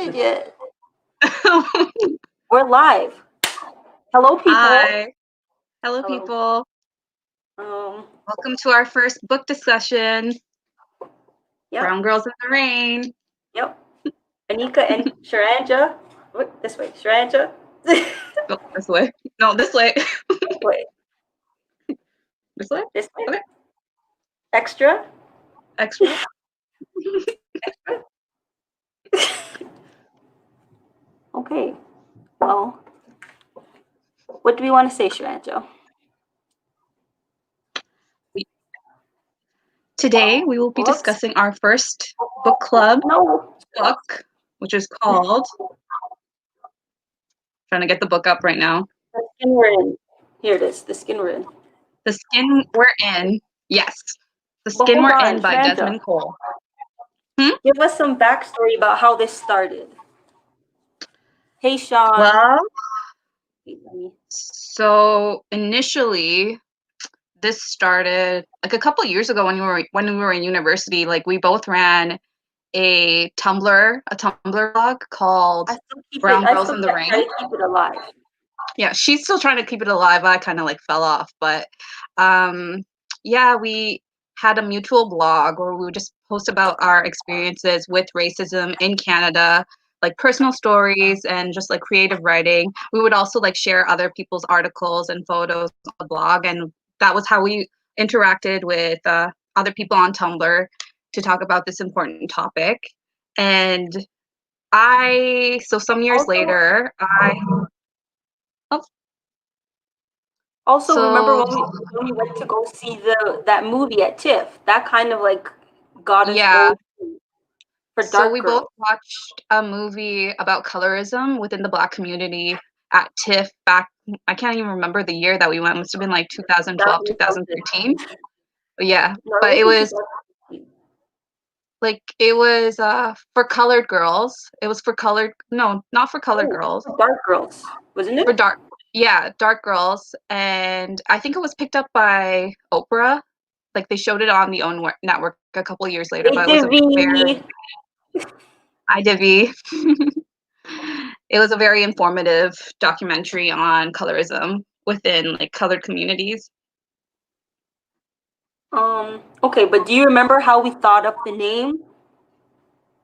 started yet. We're live. Hello, people. Hi. Hello, people. Um, Welcome to our first book discussion. Yep. Brown Girls in the Rain. Yep. Anika and Sharanja. This way. Sharanja. Oh, this way. No, this way. This way. This way? This way. Okay. Extra. Extra. Extra. Okay. Well, what do we want to say, Sharanja? Today, we will be discussing our first book club book, which is called... Trying to get the book up right now. The Skin We're In. Here it is. The Skin We're In. The Skin We're In. Yes. The Skin We're In by Sharanja. Desmond Cole. Give us some backstory about how this started. Hey, Sean. Well, so initially, this started like a couple years ago when we were in university. Like, we both ran a Tumblr blog called Brown Girls in the Rain. I keep it alive. Yeah, she's still trying to keep it alive. I kind of like fell off, but yeah, we had a mutual blog where we would just post about our experiences with racism in Canada, like personal stories and just like creative writing. We would also like share other people's articles and photos on the blog, and that was how we interacted with other people on Tumblr to talk about this important topic. And some years later, remember when we went to go see that movie at TIFF? That kind of like got us going for Dark So we Girl. both watched a movie about colorism within the Black community at TIFF back, I can't even remember the year that we went. It must have been like 2012, 2013. But yeah, but it was for colored girls. It was for not for colored girls. Dark girls, wasn't it? Dark girls. And I think it was picked up by Oprah. Like, they showed it on the OWN network a couple years later. But it was it was a very informative documentary on colorism within like colored communities. Okay, but do you remember how we thought up the name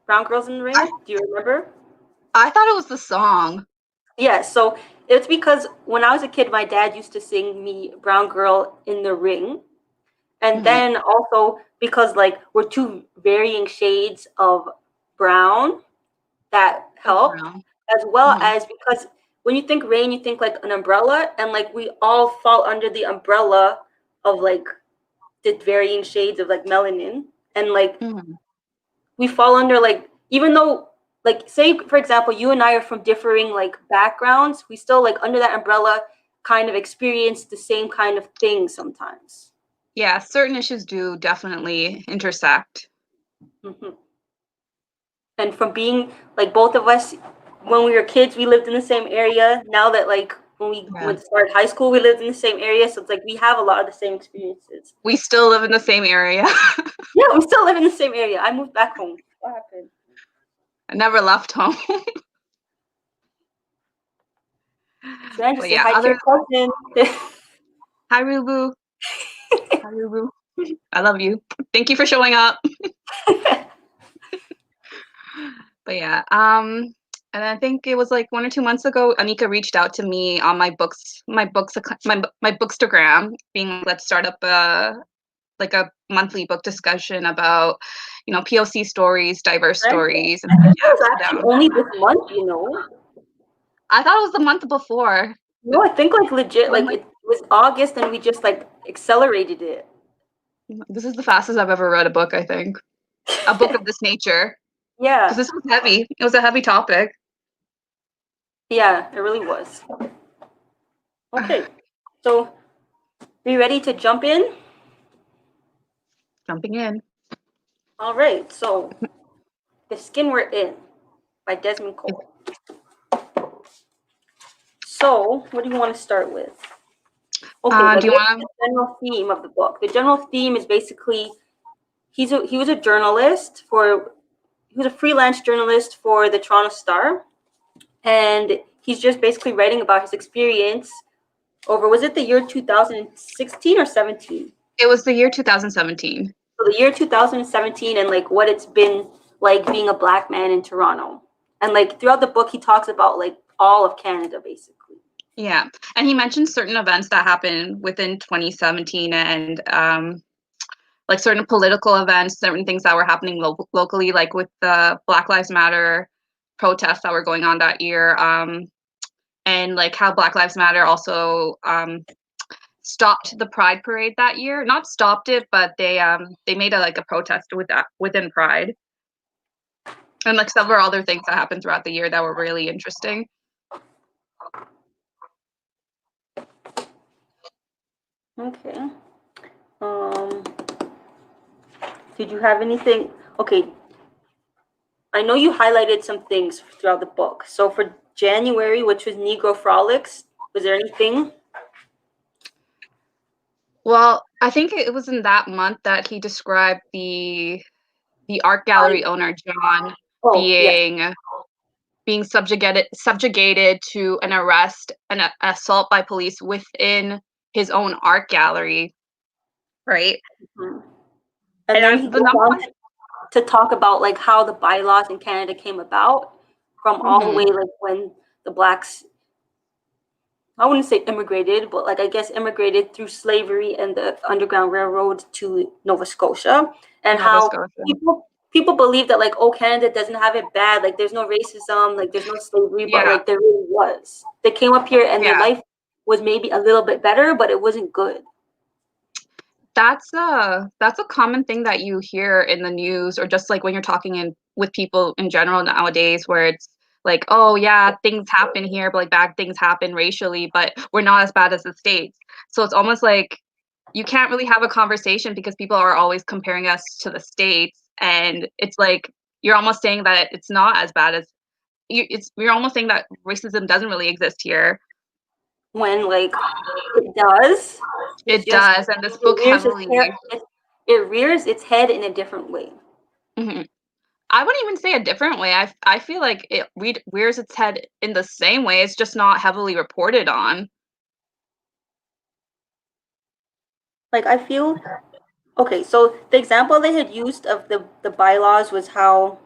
Brown Girls in the Rain? Do you remember? I thought it was the song. Yeah, so it's because when I was a kid, my dad used to sing me Brown Girl in the Ring. And then also because like we're two varying shades of brown, that helped, as well as because when you think rain, you think like an umbrella, and like we all fall under the umbrella of like the varying shades of like melanin, and like we fall under like, even though like, say for example, you and I are from differing like backgrounds, we still like under that umbrella kind of experience the same kind of things sometimes. Yeah, certain issues do definitely intersect. And from being like both of us, when we were kids, we lived in the same area. Now that like when we went to start high school, we lived in the same area. So it's like we have a lot of the same experiences. We still live in the same area. Yeah, we still live in the same area. I moved back home. What happened? I never left home. But yeah, hi to your cousin. Hi, Rubu. Hi, Rubu. I love you. Thank you for showing up. But yeah, and I think it was like 1 or 2 months ago, Anika reached out to me on my bookstagram, being like, let's start up a monthly book discussion about, POC stories, diverse stories. And it was actually only this month, I thought it was the month before. No, I think like legit, like it was August and we just like accelerated it. This is the fastest I've ever read a book, I think. A book of this nature. Yeah. Because this was heavy. It was a heavy topic. Yeah, it really was. Okay. So, are you ready to jump in? Jumping in. All right. So, The Skin We're In by Desmond Cole. So, what do you want to start with? Okay, do you want the general theme of the book? The general theme is basically he was a journalist was a freelance journalist for the Toronto Star, and he's just basically writing about his experience over, was it the year 2016 or 17? It was the year 2017. So the year 2017, and like what it's been like being a Black man in Toronto. And like throughout the book, he talks about like all of Canada, basically. Yeah, and he mentions certain events that happened within 2017, and like certain political events, certain things that were happening locally, like with the Black Lives Matter protests that were going on that year, and like how Black Lives Matter also stopped the Pride Parade that year. Not stopped it, but they made a protest with that within Pride, and like several other things that happened throughout the year that were really interesting. Okay. Did you have anything? Okay. I know you highlighted some things throughout the book. So for January, which was Negro Frolics, was there anything? Well, I think it was in that month that he described the art gallery owner John being subjugated to an arrest and assault by police within his own art gallery, right? Mm-hmm. And then he goes on to talk about like how the bylaws in Canada came about from all the way like when the Blacks, I wouldn't say immigrated, but like I guess immigrated through slavery and the Underground Railroad to Nova Scotia, and how people believe that like, oh, Canada doesn't have it bad, like there's no racism, like there's no slavery, but like there really was. They came up here and their life was maybe a little bit better, but it wasn't good. That's a common thing that you hear in the news, or just like when you're talking with people in general nowadays, where it's like, oh yeah, things happen here, but like bad things happen racially, but we're not as bad as the States. So it's almost like you can't really have a conversation because people are always comparing us to the States, and it's like you're almost saying that it's not as bad as you're almost saying that racism doesn't really exist here. When like it does. It does, and this book heavily it rears its head in a different way. Mm-hmm. I wouldn't even say a different way. I feel like it rears its head in the same way. It's just not heavily reported on. Like I feel, okay, so the example they had used of the bylaws was how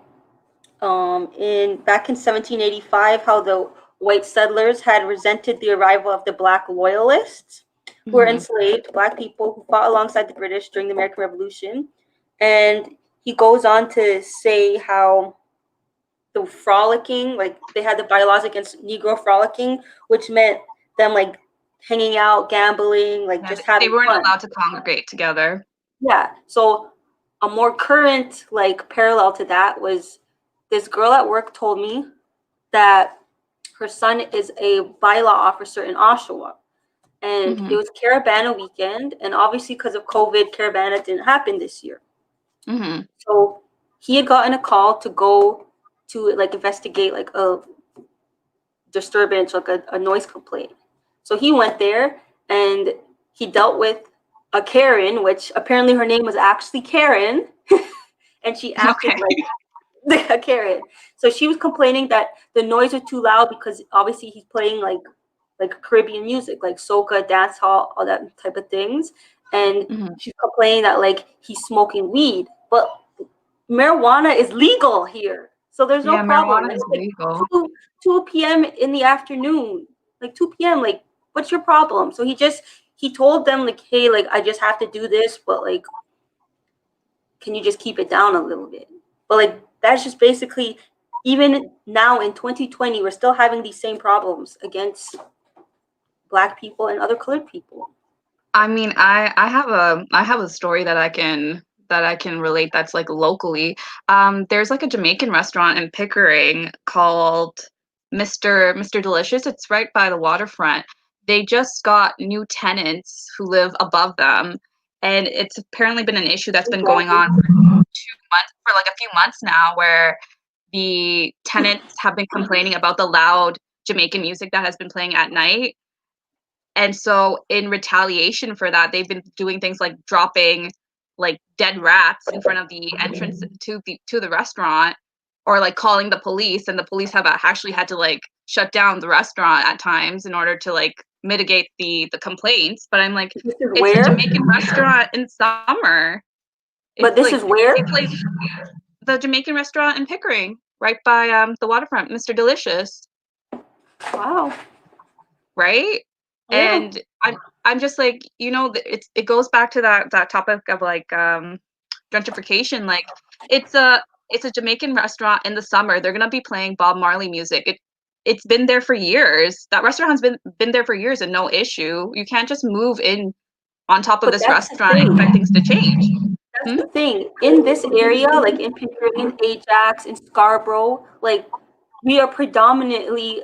back in 1785, how the white settlers had resented the arrival of the Black loyalists who were enslaved Black people who fought alongside the British during the American Revolution. And he goes on to say how the frolicking, like they had the bylaws against Negro frolicking, which meant them like hanging out, gambling, like just having fun. They weren't allowed to congregate together. Yeah. So a more current like parallel to that was this girl at work told me that her son is a bylaw officer in Oshawa. And it was Caravana weekend. And obviously because of COVID, Caravana didn't happen this year. So he had gotten a call to go to like investigate like a disturbance, like a noise complaint. So he went there and he dealt with a Karen, which apparently her name was actually Karen. And she acted like a Karen. So she was complaining that the noise was too loud because obviously he's playing like Caribbean music, like soca, dance hall, all that type of things. And she's complaining that like he's smoking weed, but marijuana is legal here, so there's no problem. Marijuana is legal. 2 p.m. in the afternoon, like 2 p.m. Like, what's your problem? So he told them like, hey, like I just have to do this, but like, can you just keep it down a little bit? But like that's just basically, even now in 2020, we're still having these same problems against Black people and other colored people. I mean, I have a story that I can relate that's like locally. There's like a Jamaican restaurant in Pickering called Mr. Delicious. It's right by the waterfront. They just got new tenants who live above them, and it's apparently been an issue that's been going on for like a few months now, where the tenants have been complaining about the loud Jamaican music that has been playing at night. And so in retaliation for that, they've been doing things like dropping like dead rats in front of the entrance to the restaurant. or like calling the police, and the police have actually had to like shut down the restaurant at times in order to like mitigate the complaints. But I'm like, This is it's a where? Jamaican restaurant in summer. But It's this like is where? it plays the Jamaican restaurant in Pickering, right by the waterfront, Mr. Delicious. Wow. Right? Yeah. And I'm just like, you know, it goes back to that topic of like gentrification. Like it's a Jamaican restaurant in the summer. They're gonna be playing Bob Marley music. It's been there for years. That restaurant has been there for years and no issue. You can't just move in on top of But this that's the restaurant and thing. expect things to change. That's the thing. In this area, like in Pickering, Ajax, in Scarborough, like we are predominantly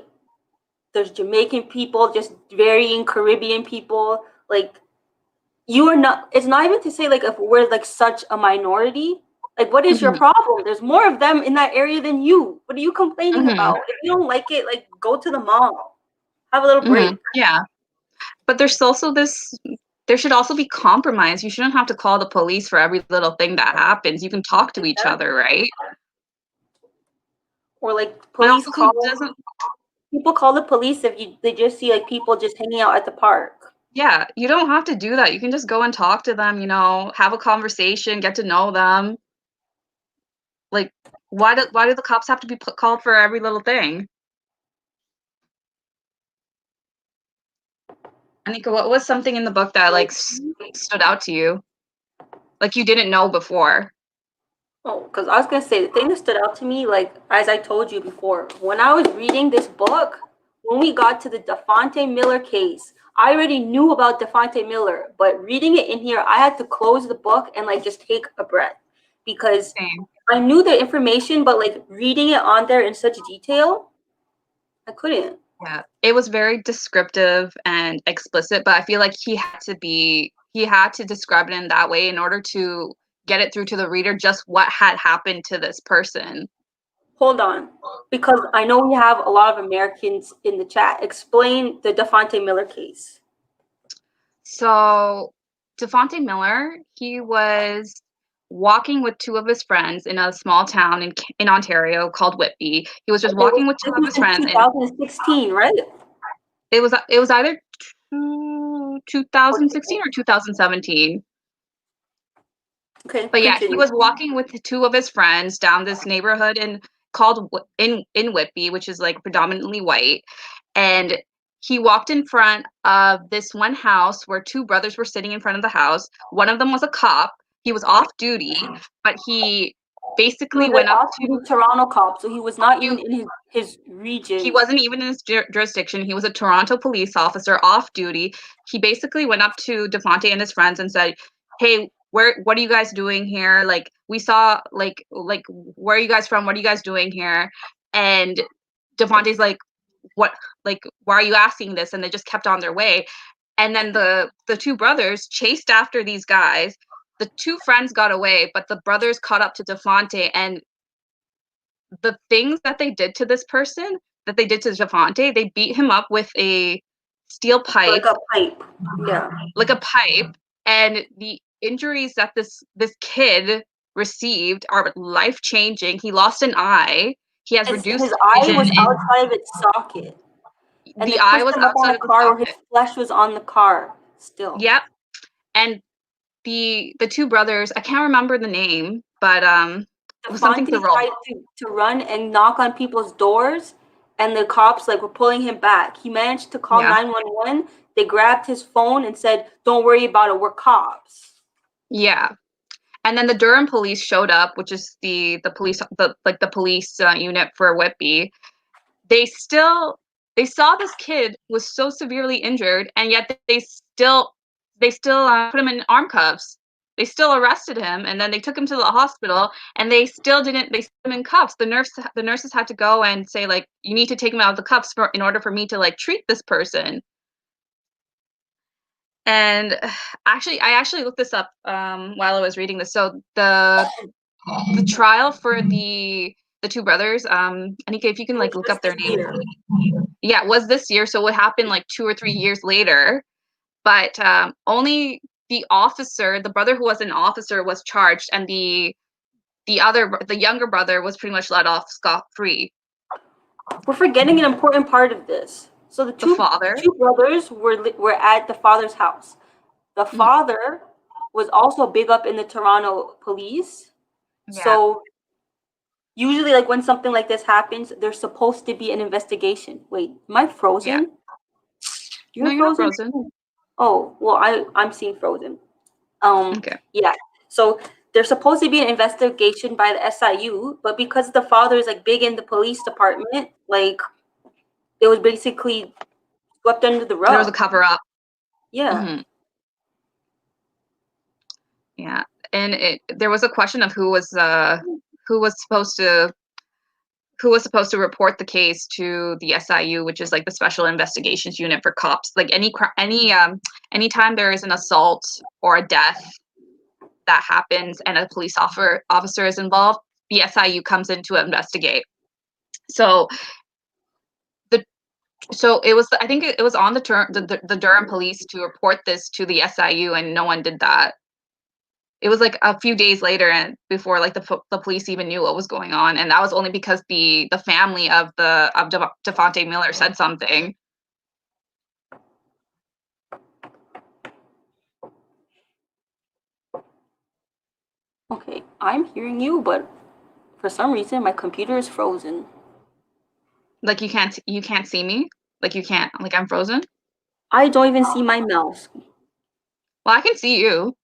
there's Jamaican people, just varying Caribbean people. Like you are not. It's not even to say like if we're like such a minority. Like what is your Mhm. problem? There's more of them in that area than you. What are you complaining Mhm. about? If you don't like it, like go to the mall, have a little break. Mhm. Yeah. But there's also this there should also be compromise. You shouldn't have to call the police for every little thing that happens. You can talk to each other, right? Or like And police also call doesn't people call the police if they just see like people just hanging out at the park. yeah, you don't have to do that. You can just go and talk to them, you know, have a conversation, get to know them. Like why do the cops have to be called for every little thing? Anika, what was something in the book that like stood out to you? Like you didn't know before? Oh, because I was gonna say the thing that stood out to me, like as I told you before, when I was reading this book, when we got to the Defonte Miller case, I already knew about Defonte Miller, but reading it in here, I had to close the book and like just take a breath because Same. I knew the information, but like reading it on there in such detail, I couldn't. Yeah, it was very descriptive and explicit, but I feel like he had to describe it in that way in order to get it through to the reader just what had happened to this person. Hold on, because I know we have a lot of Americans in the chat. Explain the Defonte Miller case. So, Defonte Miller, he was walking with two of his friends in a small town in Ontario called Whitby. He was just walking with two This of was his in friends, and 2016, right? it was either 2016 14. or 2017. Okay, But yeah, he continue. was walking with two of his friends down this neighborhood and called in Whitby, which is like predominantly white. And he walked in front of this one house where two brothers were sitting in front of the house. One of them was a cop. He was off duty, but he He was basically an went up off-duty to Toronto cop, so he was not he even in his he region. wasn't even in his jurisdiction. He was a Toronto police officer off duty. He basically went up to Defonte and his friends and said, "Hey, what are you guys doing here? Like we saw like where are you guys from? What are you guys doing here?" And Defonte's like, "What like why are you asking this?" And they just kept on their way. And then the two brothers chased after these guys. The two friends got away, but the brothers caught up to Defonte, and the things that they did to this person, that they did to Javante, they beat him up with a steel Like pipe, a pipe. Yeah. like a pipe, and the injuries that this kid received are life changing. He lost an eye. He has His reduced eye vision, was and outside of its socket. And they the eye pushed was him up on outside a of the car where socket. his flesh was on the car still. Yep, and the two brothers, I can't remember the name, but it was something Defonte Thoreau. tried to run and knock on people's doors, and the cops like were pulling him back. He managed to call Yeah, 911. They grabbed his phone and said, "Don't worry about it. We're cops." yeah. And then the Durham police showed up, which is the police the police unit for Whitby. They still they saw this kid was so severely injured, and yet they still put him in arm cuffs. They still arrested him, and then they took him to the hospital, and they still didn't. They put him in cuffs. The nurses had to go and say like, you need to take him out of the cuffs in order for me to like treat this person. And I actually looked this up while I was reading this. So the trial for the two brothers, Anika, if you can It like was look just up their this names. year. Yeah, it was this year, so it happened like 2 or 3 years later. But only the officer, the brother who was an officer, was charged, and the younger brother was pretty much let off scot-free. We're forgetting an important part of this. So the two brothers were at the father's house. The father was also big up in the Toronto police. Yeah. So usually, like, when something like this happens, there's supposed to be an investigation. Wait, am I frozen? Yeah. No, you're not frozen. Oh, well, I'm seeing frozen. Okay. Yeah. So there's supposed to be an investigation by the SIU, but because the father is like big in the police department, like, it was basically swept under the rug. There was a cover up. Yeah. Mm-hmm. Yeah, and there was a question of who was supposed to report the case to the SIU, which is like the Special Investigations Unit for cops. Like anytime there is an assault or a death that happens and a police officer is involved, the SIU comes in to investigate. So it was, I think it was on the Durham police to report this to the SIU, and no one did that. It was like a few days later, and before like the police even knew what was going on, and that was only because the family of Devontae Miller said something. Okay, I'm hearing you, but for some reason my computer is frozen. Like you can't see me? Like you can't, like I'm frozen? I don't even see my mouse. Well, I can see you.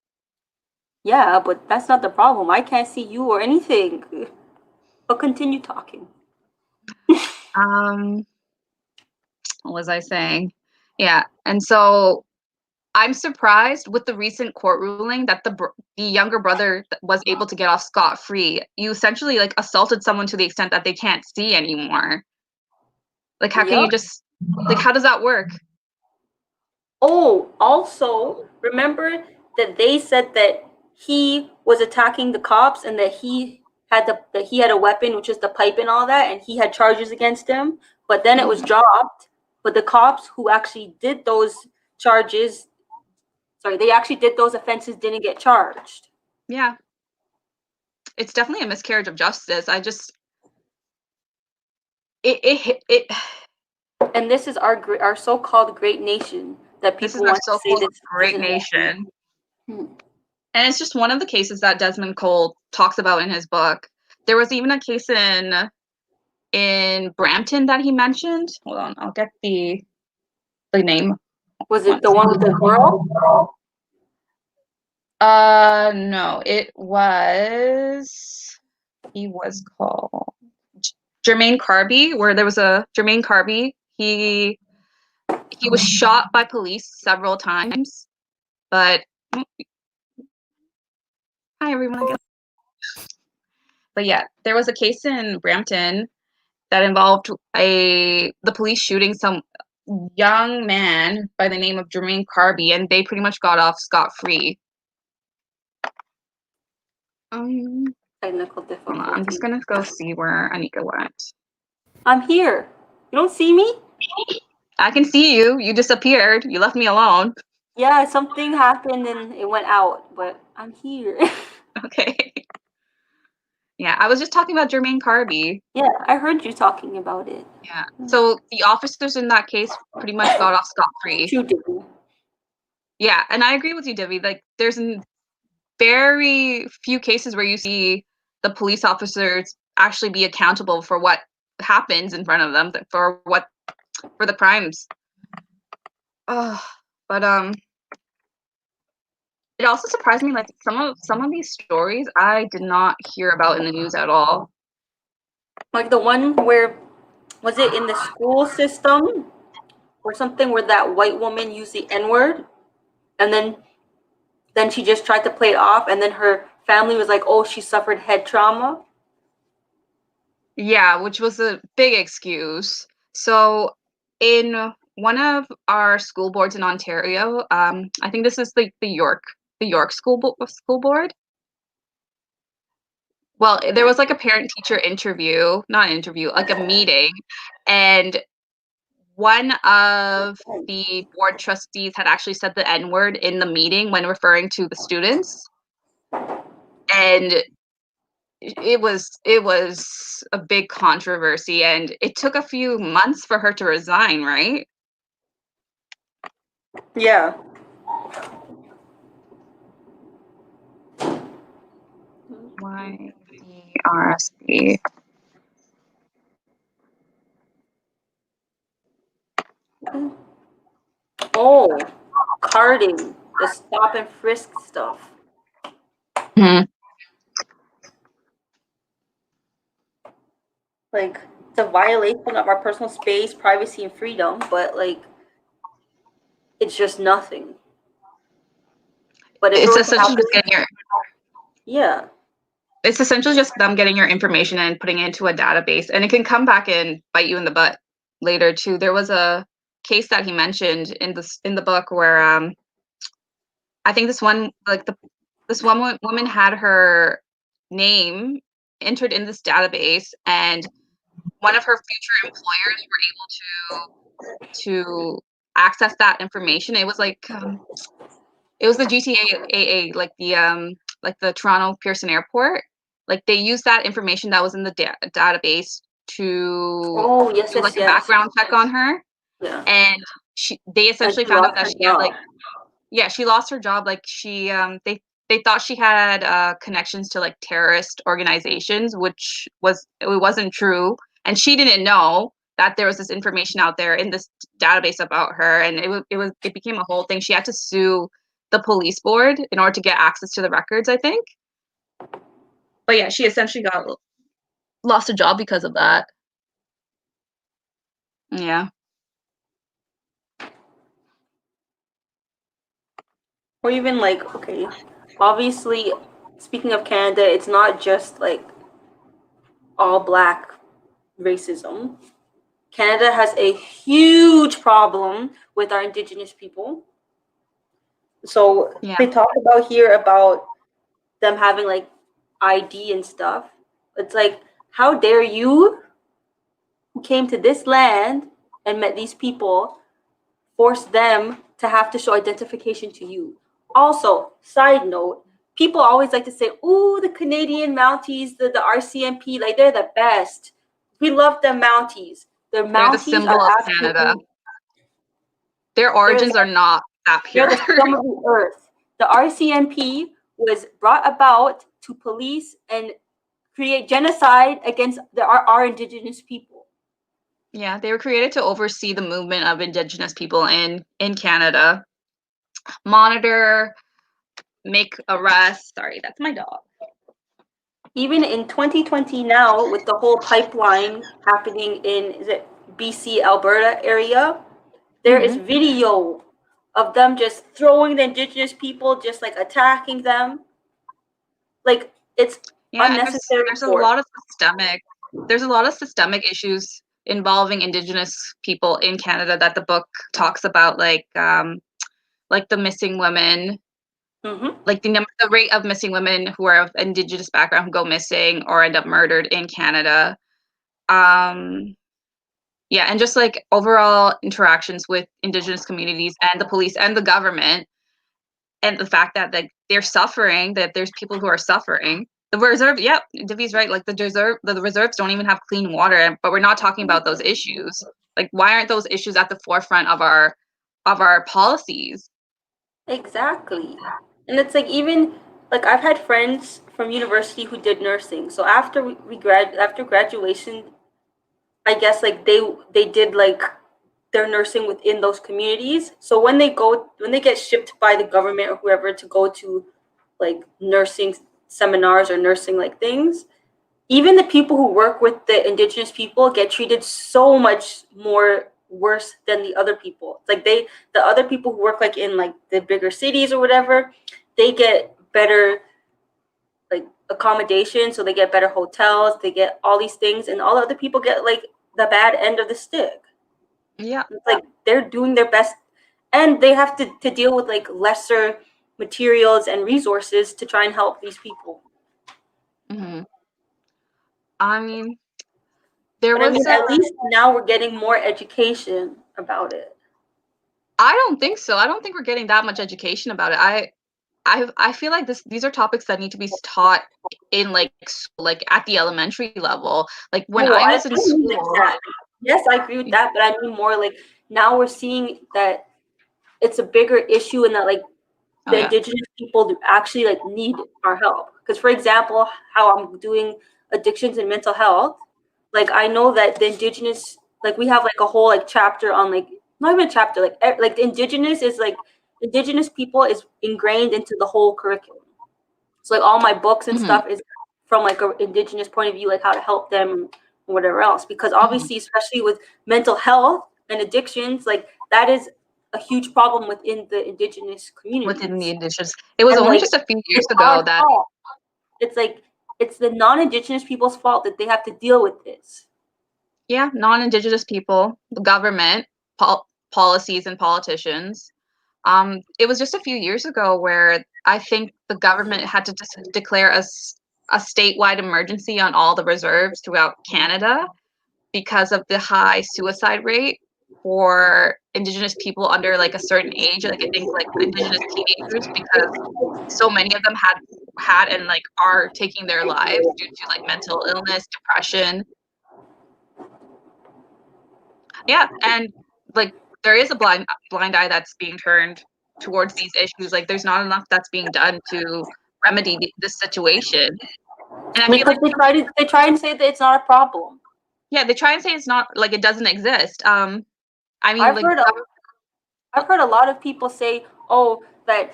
Yeah, but that's not the problem. I can't see you or anything. But continue talking. What was I saying? Yeah, and so I'm surprised with the recent court ruling that the younger brother was able to get off scot-free. You essentially like assaulted someone to the extent that they can't see anymore. Like how can you just, like, how does that work? Oh, also, remember that they said that he was attacking the cops and that he had a weapon, which is the pipe and all that, and he had charges against him, but then it was dropped. But the cops who actually did those charges, they actually did those offenses, didn't get charged. Yeah. It's definitely a miscarriage of justice. I just it And this is our so-called great nation that this is people our want to say so-called this great nation. And it's just one of the cases that Desmond Cole talks about in his book. There was even a case in Brampton that he mentioned. Hold on, I'll get the name. Was it the one with the girl? No, he was called Jermaine Carby, where there was a Jermaine Carby. He was shot by police several times, but hi everyone again. But yeah, there was a case in Brampton that involved the police shooting some young man by the name of Jermaine Carby, and they pretty much got off scot-free. Technical difficulty. I'm just gonna go see where Anika went. I'm here. You don't see me? I can see you. You disappeared. You left me alone. Yeah, something happened and it went out, but I'm here. Okay. Yeah, I was just talking about Jermaine Carby. Yeah, I heard you talking about it. Yeah. So the officers in that case pretty much got off scot-free. True, Divvy. Yeah, and I agree with you, Divvy. Like, there's very few cases where you see the police officers actually be accountable for what happens in front of them, for the crimes. But it also surprised me, like some of these stories I did not hear about in the news at all. Like the one where, was it in the school system or something, where that white woman used the N-word and then she just tried to play it off, and then her family was like, oh, she suffered head trauma. Yeah, which was a big excuse. So in one of our school boards in Ontario, I think this is the York school board. Well, there was like a parent-teacher interview, not an interview, like a meeting, and one of the board trustees had actually said the N-word in the meeting when referring to the students. And it was a big controversy, and it took a few months for her to resign, right? Yeah. YDRSP. Oh, carding, the stop and frisk stuff. Hmm. Like, it's a violation of our personal space, privacy, and freedom, but like, it's just nothing. But if it It's were to essentially happen, just getting your yeah, it's essentially just them getting your information and putting it into a database, and it can come back and bite you in the butt later too. There was a case that he mentioned in the book where I think this one woman had her name entered in this database, and one of her future employers were able to access that information. It was like it was the GTAA, like the Toronto Pearson Airport. Like they used that information that was in the database to oh yes, do yes, like a yes, background check on her, yeah, and they and essentially she found out lost that her she had job. she lost her job. Like they thought she had connections to like terrorist organizations, which it wasn't true, and she didn't know that there was this information out there in this database about her, and it became a whole thing. She had to sue the police board in order to get access to the records, I think. But yeah, she essentially got lost a job because of that. Yeah. Or even like, okay, obviously, speaking of Canada, it's not just like all black racism. Canada has a huge problem with our Indigenous people. So Yeah. they talk about here about them having like ID and stuff. It's like, how dare you, who came to this land and met these people, force them to have to show identification to you? Also, side note, people always like to say, "Ooh, the Canadian Mounties, the RCMP, like they're the best. We love the Mounties. The They're the Mounties are symbol of Canada. absolutely Their they're origins are not that they're pure. the scum of the earth." The RCMP was brought about to police and create genocide against our Indigenous people. Yeah, they were created to oversee the movement of Indigenous people in Canada, monitor, make arrests. Sorry, that's my dog. Even in 2020 now, with the whole pipeline happening in, is it BC, Alberta area, there is video of them just throwing the Indigenous people, just like attacking them. Like, it's Yeah, unnecessary there's a force. lot of systemic issues involving Indigenous people in Canada that the book talks about, like the missing women, Mm-hmm. like the rate of missing women who are of Indigenous background who go missing or end up murdered in Canada. Yeah, and just like overall interactions with Indigenous communities and the police and the government, and the fact that they're suffering, that there's people who are suffering. The reserve, yep, Divi's right. Like the reserves don't even have clean water, but we're not talking about those issues. Like, why aren't those issues at the forefront of our policies? Exactly. And it's like, even like, I've had friends from university who did nursing. So after after graduation, I guess like they did like their nursing within those communities. So when they get shipped by the government or whoever to go to like nursing seminars or nursing like things, even the people who work with the Indigenous people get treated so much more worse than the other people. It's like the other people who work like in like the bigger cities or whatever, they get better like accommodation, so they get better hotels, they get all these things, and all the other people get like the bad end of the stick. Yeah. It's like they're doing their best, and they have to deal with like lesser materials and resources to try and help these people. Mm-hmm. I mean, there But I was mean, at least now we're getting more education about it. I don't think so. I don't think we're getting that much education about it. I feel like these are topics that need to be taught in like at the elementary level. Like when No, I I was in don't mean like school. that. Yes, I agree with that, but I mean more like now we're seeing that it's a bigger issue and that like Oh the yeah. indigenous people do actually like need our help. Because for example, how I'm doing addictions and mental health, like I know that the indigenous, like we have like a whole like chapter on like not even a chapter, like the indigenous is like indigenous people is ingrained into the whole curriculum. So like all my books and Hmm. stuff is from like an indigenous point of view, like how to help them and whatever else. Because Hmm. obviously, especially with mental health and addictions, like that is a huge problem within the indigenous Within the communities. indigenous, it was And only like just a few years it's ago our that. fault. It's like it's the non-indigenous people's fault that they have to deal with this. Yeah, non-indigenous people, the government, policies, and politicians. It was just a few years ago where I think the government had to just declare a statewide emergency on all the reserves throughout Canada because of the high suicide rate for indigenous people under like a certain age, like I think like indigenous teenagers, because so many of them had and like are taking their lives due to like mental illness, depression. Yeah, and like there is a blind eye that's being turned towards these issues. Like there's not enough that's being done to remedy this situation. And I feel Because like they try and say that it's not a problem. yeah, they try and say it's not like it doesn't exist. I mean I've like heard I've heard a lot of people say, "Oh, that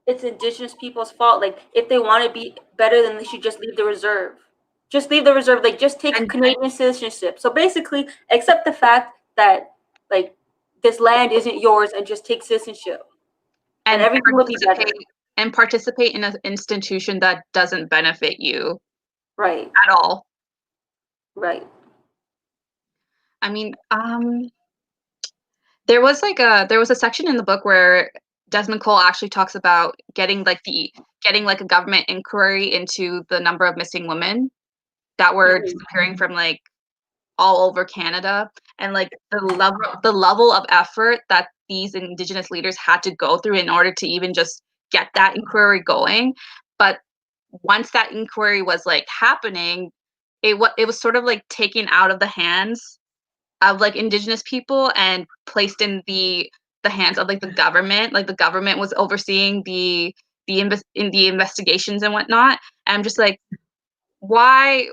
it's indigenous people's fault. Like if they want to be better, then they should just leave the reserve. Just leave the reserve. Like just take and Canadian citizenship. So basically, accept the fact that like this land isn't yours and just take citizenship, and and everything will be better." participate in an institution that doesn't benefit you Right. at all. Right. I mean, there was a section in the book where Desmond Cole actually talks about getting like a government inquiry into the number of missing women that were Mhm. disappearing from like all over Canada, and like the level of effort that these indigenous leaders had to go through in order to even just get that inquiry going. But once that inquiry was like happening, it was sort of like taken out of the hands of like indigenous people and placed in the hands of like the government. Like the government was overseeing in the investigations and whatnot. And I'm just like, why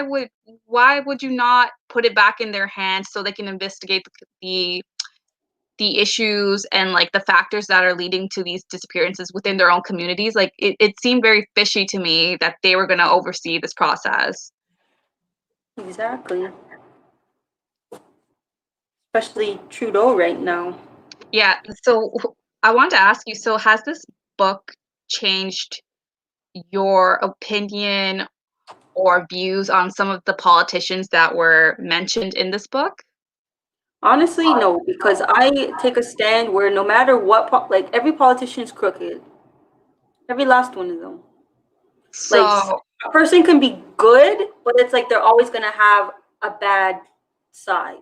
would you not put it back in their hands so they can investigate the the issues and like the factors that are leading to these disappearances within their own communities? Like it seemed very fishy to me that they were going to oversee this process. Exactly. Especially Trudeau right now. Yeah, so I want to ask you, so has this book changed your opinion or views on some of the politicians that were mentioned in this book? Honestly, no, because I take a stand where no matter what, like every politician is crooked. Every last one of them. Like So, a person can be good, but it's like they're always gonna have a bad side.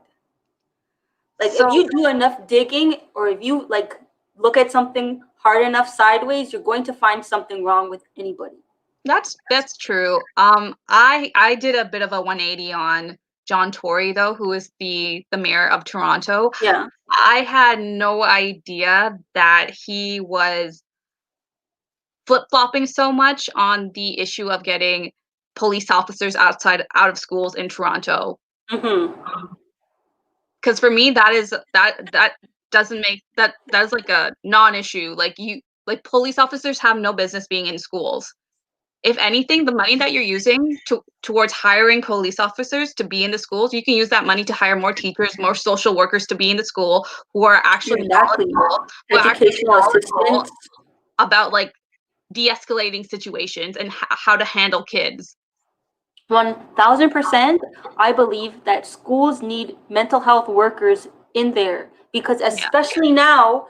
Like if so you do enough digging or if you like look at something hard enough sideways, you're going to find something wrong with anybody. that's true. I did a bit of a 180 on John Tory though, who is the mayor of Toronto. Yeah. I had no idea that he was flip-flopping so much on the issue of getting police officers out of schools in Toronto. Mm-hmm. Because for me, that doesn't make that's like a non-issue. Like police officers have no business being in schools. If anything, the money that you're using towards hiring police officers to be in the schools, you can use that money to hire more teachers, more social workers to be in the school who are actually Exactly. Educational knowledgeable assistance. about like de-escalating situations and how to handle kids. 1000%. I believe that schools need mental health workers in there because Yeah. especially now,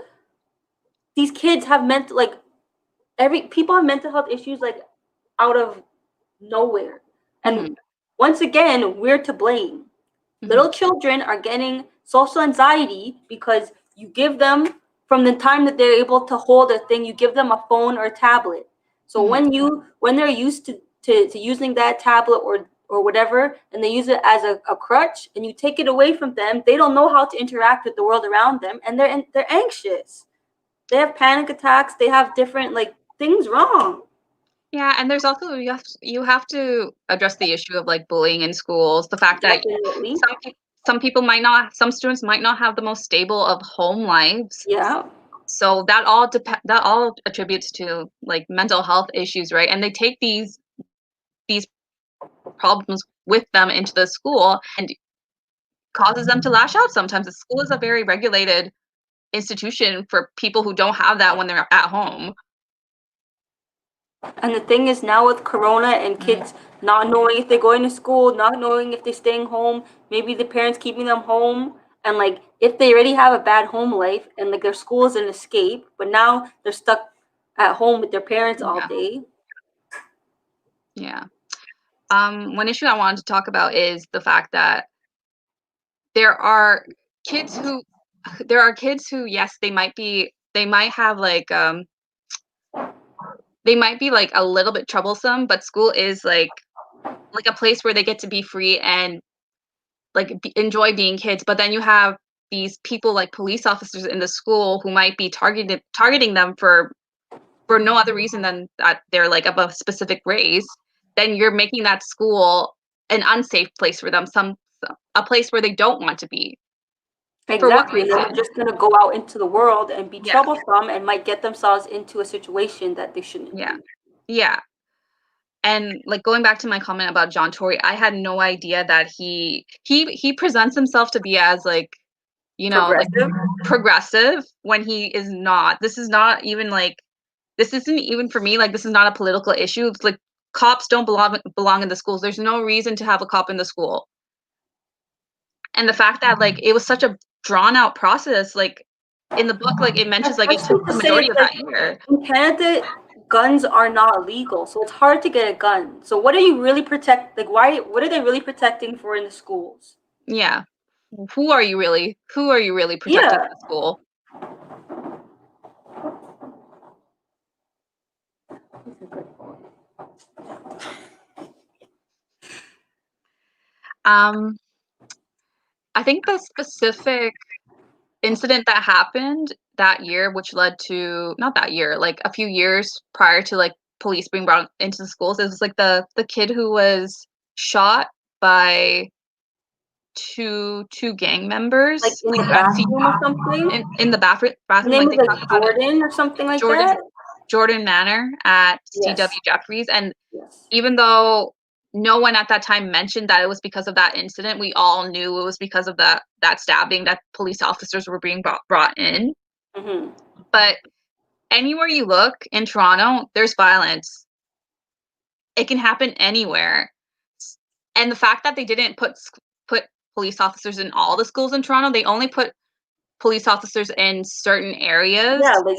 these kids have mental like every people have mental health issues like out of nowhere. Hmm. And once again, we're to blame. Hmm. Little children are getting social anxiety because you give them from the time that they're able to hold a thing, you give them a phone or a tablet. So when they're used to using that tablet or whatever, and they use it as a crutch, and you take it away from them, they don't know how to interact with the world around them, and they're anxious. They have panic attacks. They have different like things wrong. Yeah, and there's also you have to address the issue of like bullying in schools. The fact that Definitely. some students might not have the most stable of home lives. Yeah. So that all attributes to like mental health issues, right? And they take these problems with them into the school and causes them to lash out sometimes. The school is a very regulated institution for people who don't have that when they're at home. And the thing is now with Corona and kids not knowing if they're going to school, not knowing if they're staying home, maybe the parents keeping them home, and like if they already have a bad home life and like their school is an escape, but now they're stuck at home with their parents all day. Yeah. One issue I wanted to talk about is the fact that there are kids who yes, they might have like they might be like a little bit troublesome, but school is like a place where they get to be free and like enjoy being kids. But then you have these people like police officers in the school who might be targeting them for no other reason than that they're like of a specific race. Then you're making that school an unsafe place for them, a place where they don't want to be. Exactly. And they're just going to go out into the world and be Yeah. troublesome and might get themselves into a situation that they shouldn't be. Yeah. And like going back to my comment about John Tory, I had no idea that he presents himself to be as like, you know, Progressive. like progressive when he is not. This isn't even for me, like this is not a political issue. It's like cops don't belong in the schools. There's no reason to have a cop in the school. And the fact that like it was such a drawn out process, like in the book, like it mentions like it took the majority of that year. In Canada, guns are not legal, so it's hard to get a gun. So what are you really what are they really protecting for in the schools? Yeah. Who are you really protecting in the school? I think the specific incident that happened that year, which led to not that year, like a few years prior to like police being brought into the schools, is like the kid who was shot by two gang members, like in the bathroom or something. In the bathroom. His name was like Jordan or something like that. Jordan Manor at C.W. Jeffries, and even though no one at that time mentioned that it was because of that incident, we all knew it was because of that stabbing that police officers were being brought in. Mm-hmm. But anywhere you look in Toronto, there's violence. It can happen anywhere. And the fact that they didn't put police officers in all the schools in Toronto, they only put police officers in certain areas. Yeah, like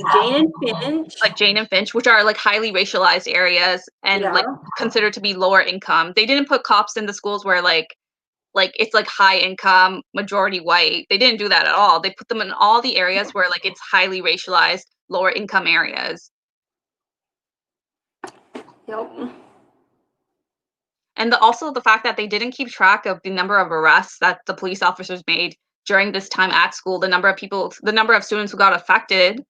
Jane and Finch. Which are like highly racialized areas and like considered to be lower income. They didn't put cops in the schools where like it's like high income, majority white. They didn't do that at all. They put them in all the areas where like it's highly racialized, lower income areas. Yep. And also the fact that they didn't keep track of the number of arrests that the police officers made during this time at school, the number of students who got affected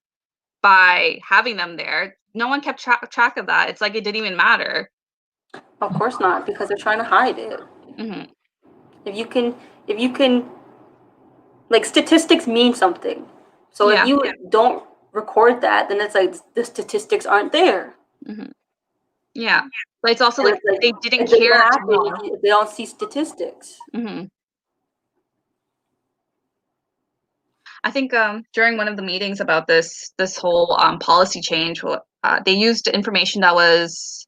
by having them there. No one kept track of that. It's like it didn't even matter. Of course not, because they're trying to hide it. Mm-hmm. If you can, like statistics mean something. So if you don't record that, then it's like the statistics aren't there. Mm-hmm. Yeah, but it's also like they didn't care if they don't see statistics. Mm-hmm. I think during one of the meetings about this whole policy change, they used information that was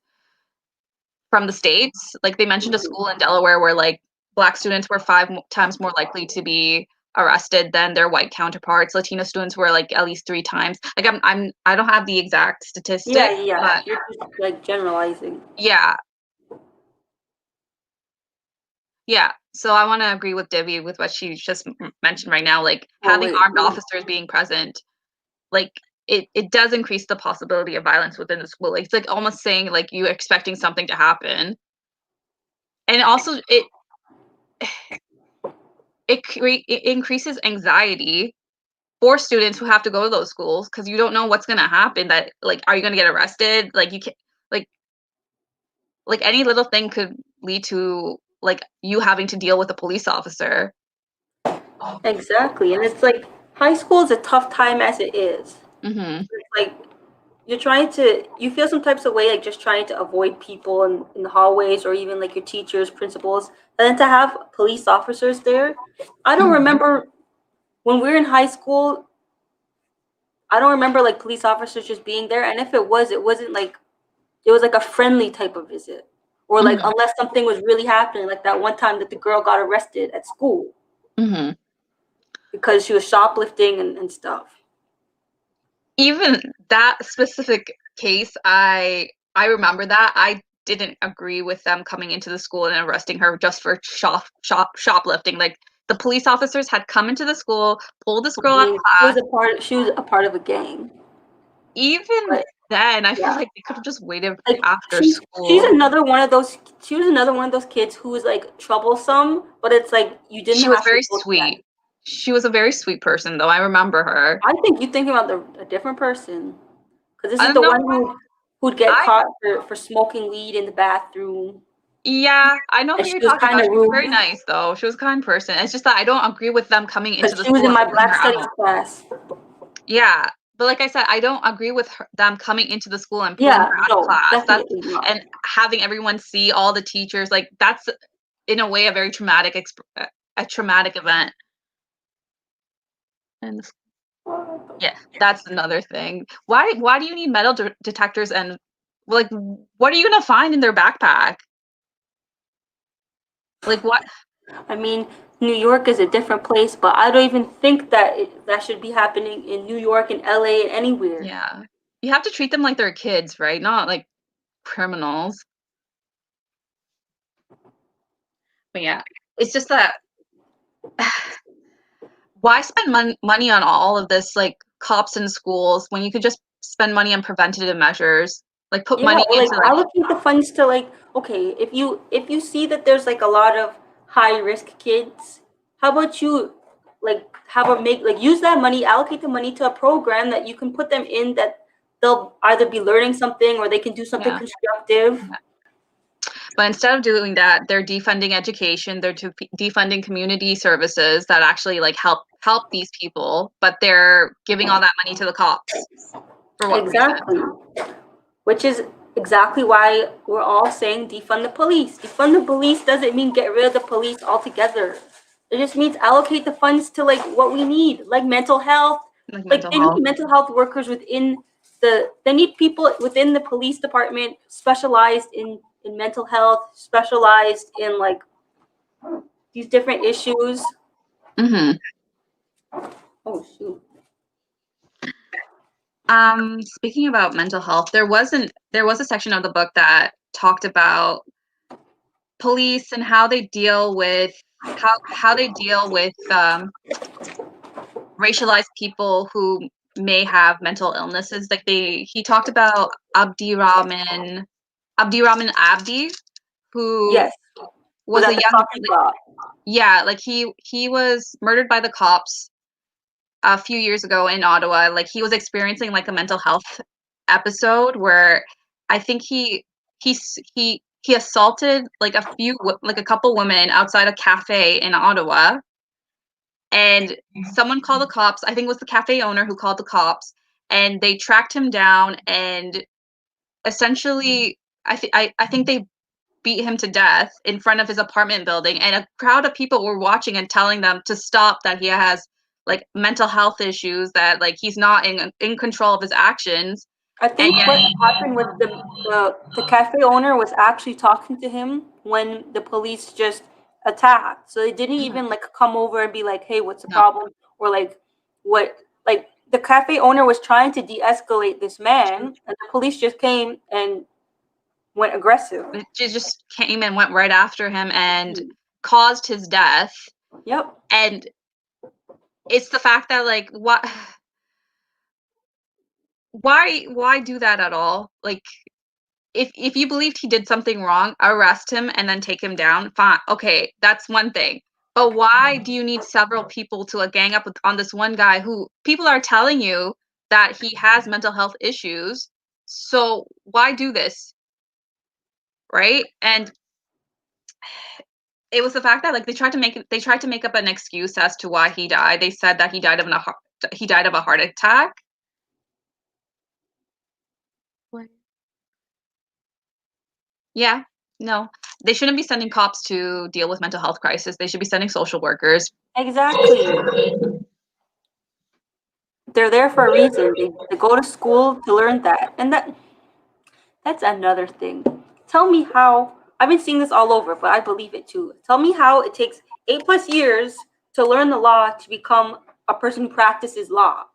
from the States. Like they mentioned a school in Delaware where like Black students were 5 times more likely to be arrested than their white counterparts. Latino students were like at least 3 times. Like I don't have the exact statistic. Yeah. But you're just like generalizing. Yeah. Yeah. So I want to agree with Debbie with what she just mentioned right now, like having armed officers being present like it does increase the possibility of violence within the school. Like, it's like almost saying like you're expecting something to happen. And also it increases anxiety for students who have to go to those schools because you don't know what's going to happen. That like, are you going to get arrested? Like, you can't like any little thing could lead to like you having to deal with a police officer. Exactly. And it's like high school is a tough time as it is. Mm-hmm. It's like you feel some types of way, like just trying to avoid people in the hallways or even like your teachers, principals. And then to have police officers there. I don't Mm-hmm. remember when we were in high school, I don't remember like police officers just being there. And if it was, it wasn't like, it was like a friendly type of visit. Or like, Mm-hmm. unless something was really happening, like that one time that the girl got arrested at school Mm-hmm. because she was shoplifting and stuff. Even that specific case, I remember that. I didn't agree with them coming into the school and arresting her just for shoplifting. Like, the police officers had come into the school, pulled this girl out of class. She was a part of a gang. Even But then, I feel yeah, like they could have just waited like after she's school. another one of those. She was another one of those kids who was like troublesome, but it's like you didn't She was have to very go to that. sweet. She was a very sweet person, though. I remember her. I think you're thinking about a different person, because this I is don't the know. one who'd get I caught for smoking weed in the bathroom, Yeah, I know and who she you're was talking kind about. of She was very rude nice, though. She was a kind person. It's just that I don't agree with them coming into because the she was school in and my pulling Black her Studies out. class. Yeah, but like I said, I don't agree with them coming into the school and pulling Yeah, her out of no, class. definitely not. And having everyone see all the teachers. Like, that's in a way a very a traumatic event. And yeah, that's another thing. Why do you need metal detectors, and like, what are you gonna find in their backpack? Like, what? I mean, New York is a different place, but I don't even think that that should be happening in New York and LA and anywhere. Yeah, you have to treat them like they're kids, right? Not like criminals. But yeah, it's just that why spend money on all of this, like cops in schools, when you could just spend money on preventative measures, like put Yeah, money or like into like, allocate the funds to like, okay, if you see that there's like a lot of high risk kids, how about you like have a make like use that money, allocate the money to a program that you can put them in that they'll either be learning something or they can do something yeah. constructive. But instead of doing that, they're defunding education. They're defunding community services that actually like help these people, but they're giving all that money to the cops. For what reason? Exactly. Which is exactly why we're all saying defund the police. Defund the police doesn't mean get rid of the police altogether. It just means allocate the funds to like what we need, like mental health. Like Like mental they need health. mental health workers they need people within the police department specialized in mental health, specialized in like these different issues. Mm-hmm. Oh shoot. Speaking about mental health, there was a section of the book that talked about police and how they deal with how they deal with racialized people who may have mental illnesses. Like, he talked about Abdirahman Abdi, who Yes. Was was a at the young, coffee shop. yeah, like he was murdered by the cops a few years ago in Ottawa. Like, he was experiencing like a mental health episode where I think he assaulted like a couple women outside a cafe in Ottawa, and someone called the cops. I think it was the cafe owner who called the cops, and they tracked him down, and essentially I think they beat him to death in front of his apartment building, and a crowd of people were watching and telling them to stop, that he has like mental health issues, that like he's not in control of his actions. I And think yet, what happened was the cafe owner was actually talking to him when the police just attacked. So they didn't even like come over and be like, "Hey, what's the no, problem?" Or what like the cafe owner was trying to de-escalate this man, and the police just came and went aggressive. it just came and went right after him and caused his death. Yep. And it's the fact that like, why do that at all? Like, if you believed he did something wrong, arrest him and then take him down. Fine, okay, that's one thing. But why do you need several people to like gang up on this one guy who people are telling you that he has mental health issues? So why do this, right? And it was the fact that like they tried to make up an excuse as to why he died. They said that he died of a heart attack. What? Yeah, no. They shouldn't be sending cops to deal with mental health crisis. They should be sending social workers. Exactly. They're there for a reason. They go to school to learn that. And that's another thing. Tell me how, I've been seeing this all over, but I believe it too. Tell me how it takes 8+ years to learn the law to become a person who practices law,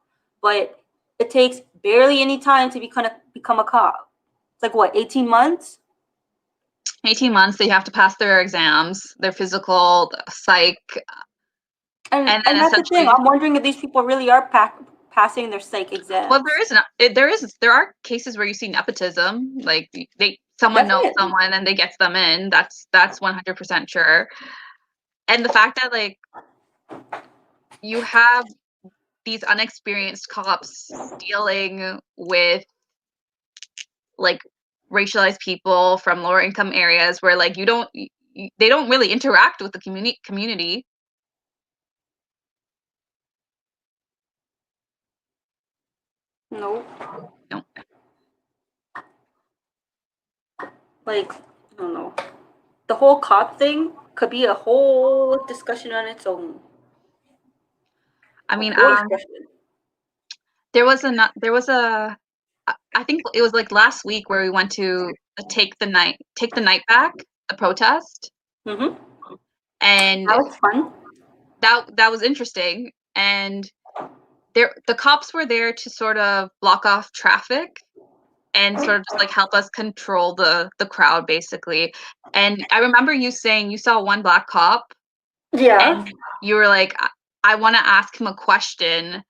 but it takes barely any time to become a cop. It's like what, 18 months? 18 months, they have to pass their exams, their physical, psych, And and and then that's the thing. essentially, I'm wondering if these people really are passing their psych well, exams. there are cases where you see nepotism, like someone knows Definitely. someone and they gets them in. That's 100% sure. And the fact that like you have these unexperienced cops dealing with like racialized people from lower income areas where like they don't really interact with the community. No. No. Like, I don't know. The whole cop thing could be a whole discussion on its own. I A mean, whole discussion. there was a I think it was like last week where we went to take the night back, the protest, Mm-hmm. and That was fun. that was interesting. And the cops were there to sort of block off traffic and sort of just like help us control the crowd basically. And I remember you saying you saw one black cop Yeah. and you were like, I want to ask him a question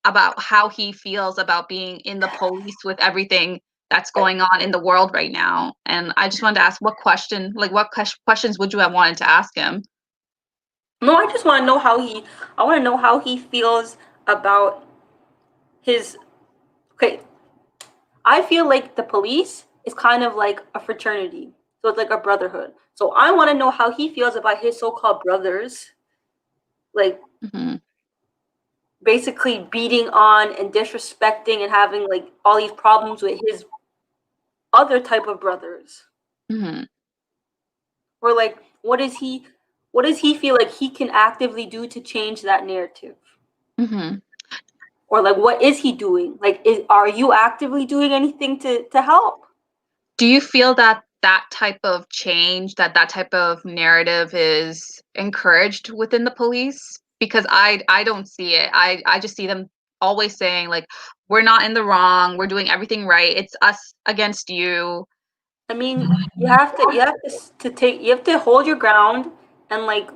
about how he feels about being in the police with everything that's going on in the world right now. And I just wanted to ask what questions would you have wanted to ask him? No, I just want to know I want to know how he feels about his, okay, I feel like the police is kind of like a fraternity. So it's like a brotherhood. So I want to know how he feels about his so-called brothers, like Mm-hmm. basically beating on and disrespecting and having like all these problems with his other type of brothers. Mm-hmm. Or like what does he feel like he can actively do to change that narrative? Mm-hmm. Or like what is he doing? Like are you actively doing anything to help? Do you feel that that type of change, that type of narrative is encouraged within the police? Because I don't see it. I just see them always saying like we're not in the wrong, we're doing everything right. It's us against you. I mean, you have to hold your ground and like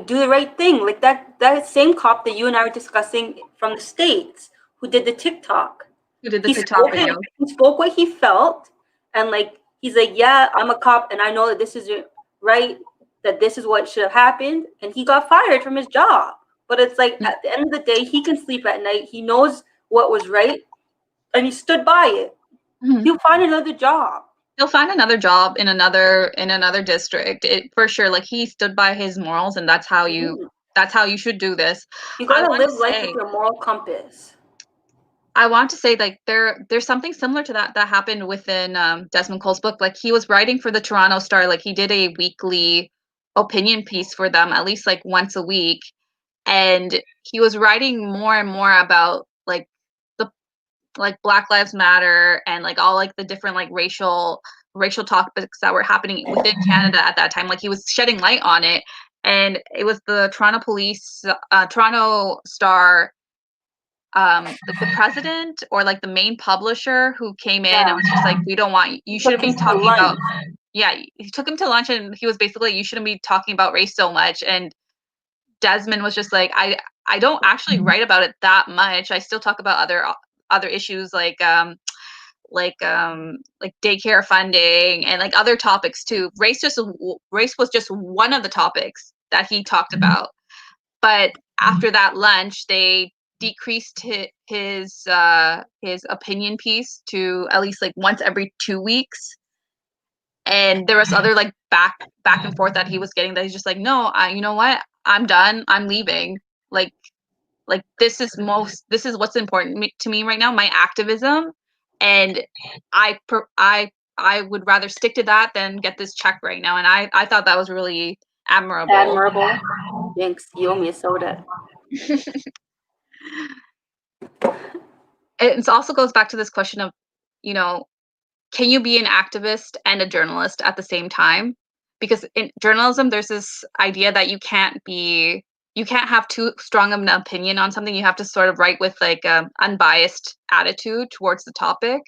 do the right thing. Like that same cop that you and I were discussing from the States who did the TikTok. Who did the He TikTok spoke video? he spoke what he felt, and like he's like, yeah, I'm a cop and I know that this isn't right, that this is what should have happened, and he got fired from his job. But it's like at the end of the day, he can sleep at night. He knows what was right, and he stood by it. Mm-hmm. He'll find another job. He'll find another job in another district. It for sure. Like he stood by his morals, and Mhm. that's how you should do this. You I gotta want to live life with say your moral compass. I want to say like there's something similar to that happened within Desmond Cole's book. Like he was writing for the Toronto Star. Like he did a weekly opinion piece for them, at least like once a week, and he was writing more and more about the like Black Lives Matter and like all like the different like racial topics that were happening within Canada at that time. Like he was shedding light on it, and it was the Toronto Star, like the president or like the main publisher who came in Yeah. and was just like, we don't want you Took shouldn't him be to talking lunch. about. Yeah, he took him to lunch and he was basically, you shouldn't be talking about race so much. And Desmond was just like, I don't actually write about it that much. I still talk about other issues like daycare funding and like other topics too. Race was just one of the topics that he talked about. But after that lunch, they decreased his opinion piece to at least like once every 2 weeks. And there was other like back and forth that he was getting that he's just like, no, you know what? I'm done. I'm leaving. Like this is what's important to me right now, my activism, and I would rather stick to that than get this check right now. And I thought that was really admirable. Thanks. You owe me a soda. It also goes back to this question of, can you be an activist and a journalist at the same time? Because in journalism, there's this idea that you can't have too strong of an opinion on something. You have to sort of write with like an unbiased attitude towards the topic.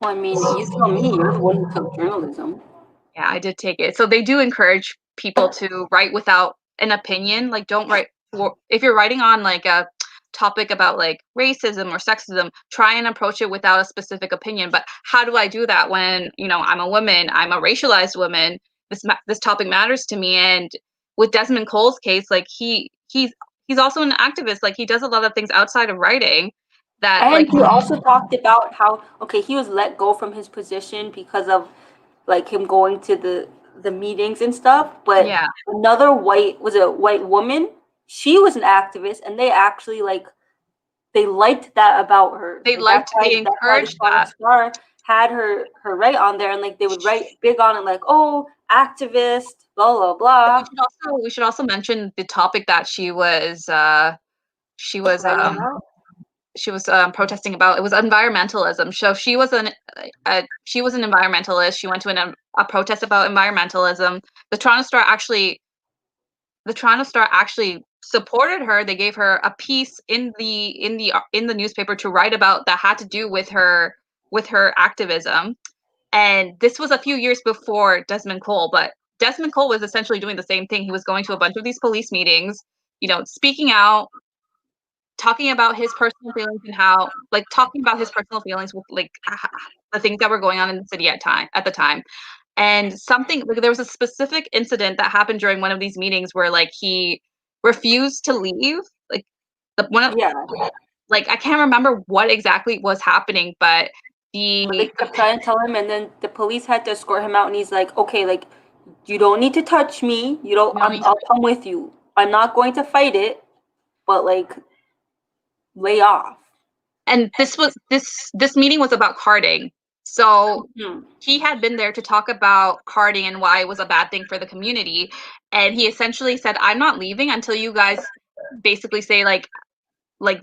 Well, I mean, you tell me, you're the one who took journalism. Yeah, I did take it. So they do encourage people to write without an opinion. Like, don't write if you're writing on like a topic about like racism or sexism, try and approach it without a specific opinion. But how do I do that when, I'm a woman, I'm a racialized woman, this topic matters to me? And with Desmond Cole's case, like he's also an activist. Like he does a lot of things outside of writing that and like he also talked about how he was let go from his position because of like him going to the meetings and stuff. But yeah, another white woman, she was an activist, and they actually they liked that about her. they The encouraged Toronto that. Star had her write on there, and like they would write big on it, like, oh, activist, blah blah blah. We should also mention the topic that she was protesting about. It was environmentalism. So she was an environmentalist. She went to a protest about environmentalism. The Toronto Star actually supported her. They gave her a piece in the newspaper to write about that had to do with her activism. And this was a few years before Desmond Cole, but Desmond Cole was essentially doing the same thing. He was going to a bunch of these police meetings, speaking out, talking about his personal feelings and talking about his personal feelings with the things that were going on in the city at the time. And something like there was a specific incident that happened during one of these meetings where like he refused to leave. Like I can't remember what exactly was happening, but they kept trying to tell him, and then the police had to escort him out, and he's like, okay, like, you don't need to touch me. I'll come with you. I'm not going to fight it, but like, lay off. And this meeting was about carding. So he had been there to talk about carding and why it was a bad thing for the community. And he essentially said, I'm not leaving until you guys basically say like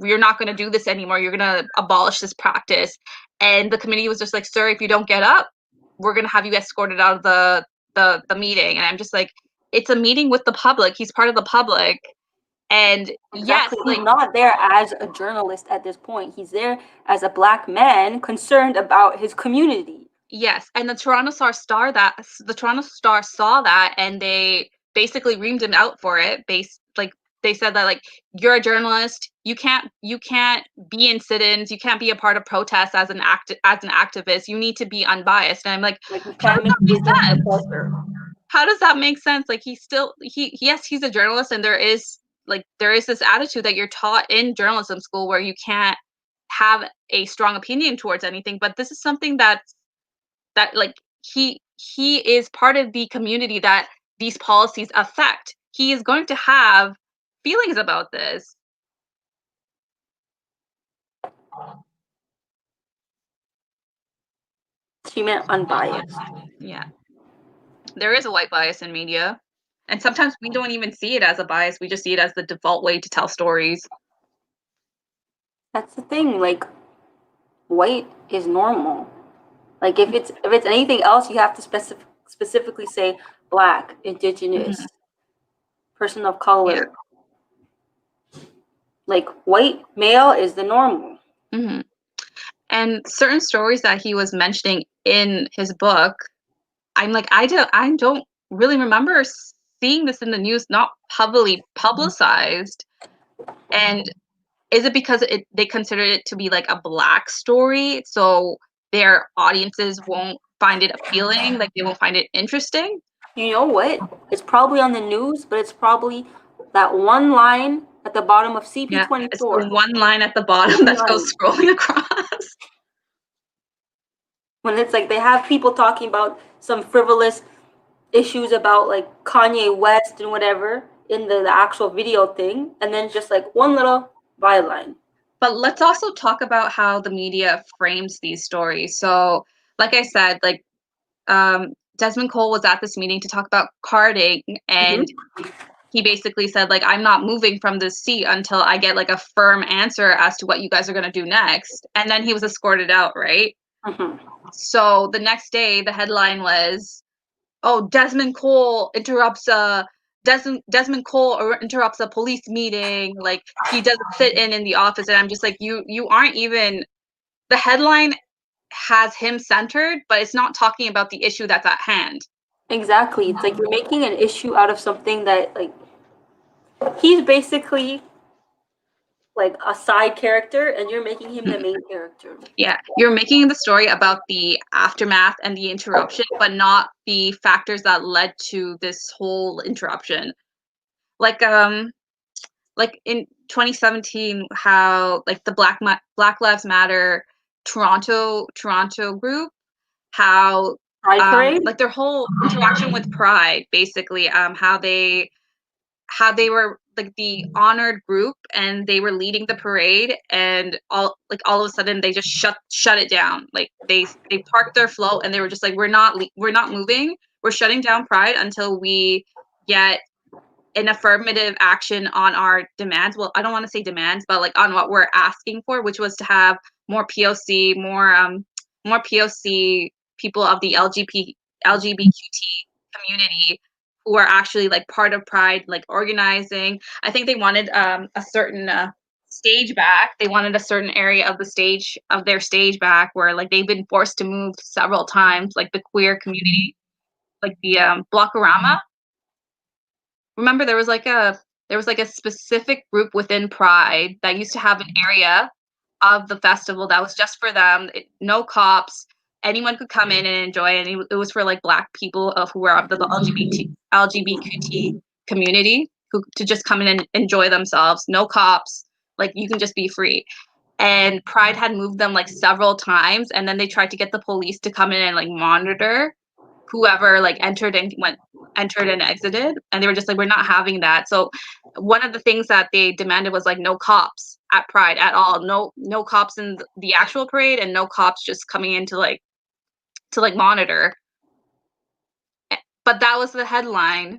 you're not going to do this anymore. You're going to abolish this practice. And the committee was just like, sir, if you don't get up, we're going to have you escorted out of the meeting. And I'm just like, it's a meeting with the public. He's part of the public. And exactly. Yes, he's not there as a journalist at this point. He's there as a Black man concerned about his community. Yes, and the Toronto Star saw that, and they basically reamed him out for it. They said that like, you're a journalist, you can't be in sit-ins, you can't be a part of protests as an activist. You need to be unbiased. And I'm like how does that make sense? How does that make sense? Like he's a journalist, and there is this attitude that you're taught in journalism school where you can't have a strong opinion towards anything. But this is something that like he is part of the community that these policies affect. He is going to have feelings about this. She meant unbiased. Yeah. There is a white bias in media. And sometimes we don't even see it as a bias. We just see it as the default way to tell stories. That's the thing. Like, white is normal. Like, if it's anything else, you have to specifically say Black, Indigenous, person of color. Yeah. Like, white male is the normal. Mm-hmm. And certain stories that he was mentioning in his book, I'm like, I don't really remember seeing this in the news, not publicly publicized. And is it because they consider it to be like a Black story, so their audiences won't find it appealing, like they won't find it interesting? You know what? It's probably on the news, but it's probably that one line at the bottom of Yeah, it's CP24. the one line at the bottom that goes scrolling across. When it's like they have people talking about some frivolous issues about like Kanye West and whatever in the actual video thing, and then just like one little byline. But let's also talk about how the media frames these stories. So, like I said, like Desmond Cole was at this meeting to talk about carding, and he basically said, like, I'm not moving from this seat until I get like a firm answer as to what you guys are gonna do next. And then he was escorted out, right? So the next day, the headline was, "Oh, Desmond Cole interrupts a police meeting. Like he doesn't sit in the office." And I'm just like, you aren't even. The headline has him centered, but it's not talking about the issue that's at hand. Exactly. It's like you're making an issue out of something that like he's basically like a side character and you're making him the main character. Yeah, you're making the story about the aftermath and the interruption, but not the factors that led to this whole interruption. Like in 2017, how like the Black Lives Matter Toronto group, how Pride Parade? like their whole interaction with Pride, basically, how they were like the honored group and they were leading the parade, and all of a sudden they just shut it down. Like they parked their float and they were just like, we're not moving, we're shutting down Pride until we get an affirmative action on our demands. Well, I don't want to say demands, but like on what we're asking for, which was to have more POC, more POC people of the LGBTQT community who are actually like part of Pride, like organizing. I think they wanted a certain stage back. They wanted a certain area of their stage back, where like they've been forced to move several times, like the queer community, like the Blockorama. Remember there was like a specific group within Pride that used to have an area of the festival that was just for them. No cops. Anyone could come in and enjoy it. And it was for like Black people who were of the LGBTQT community, who to just come in and enjoy themselves. No cops. Like you can just be free. And Pride had moved them like several times, and then they tried to get the police to come in and like monitor whoever like entered and exited, and they were just like, we're not having that. So one of the things that they demanded was like no cops at Pride at all, no cops in the actual parade, and no cops just coming in to monitor. But that was the headline,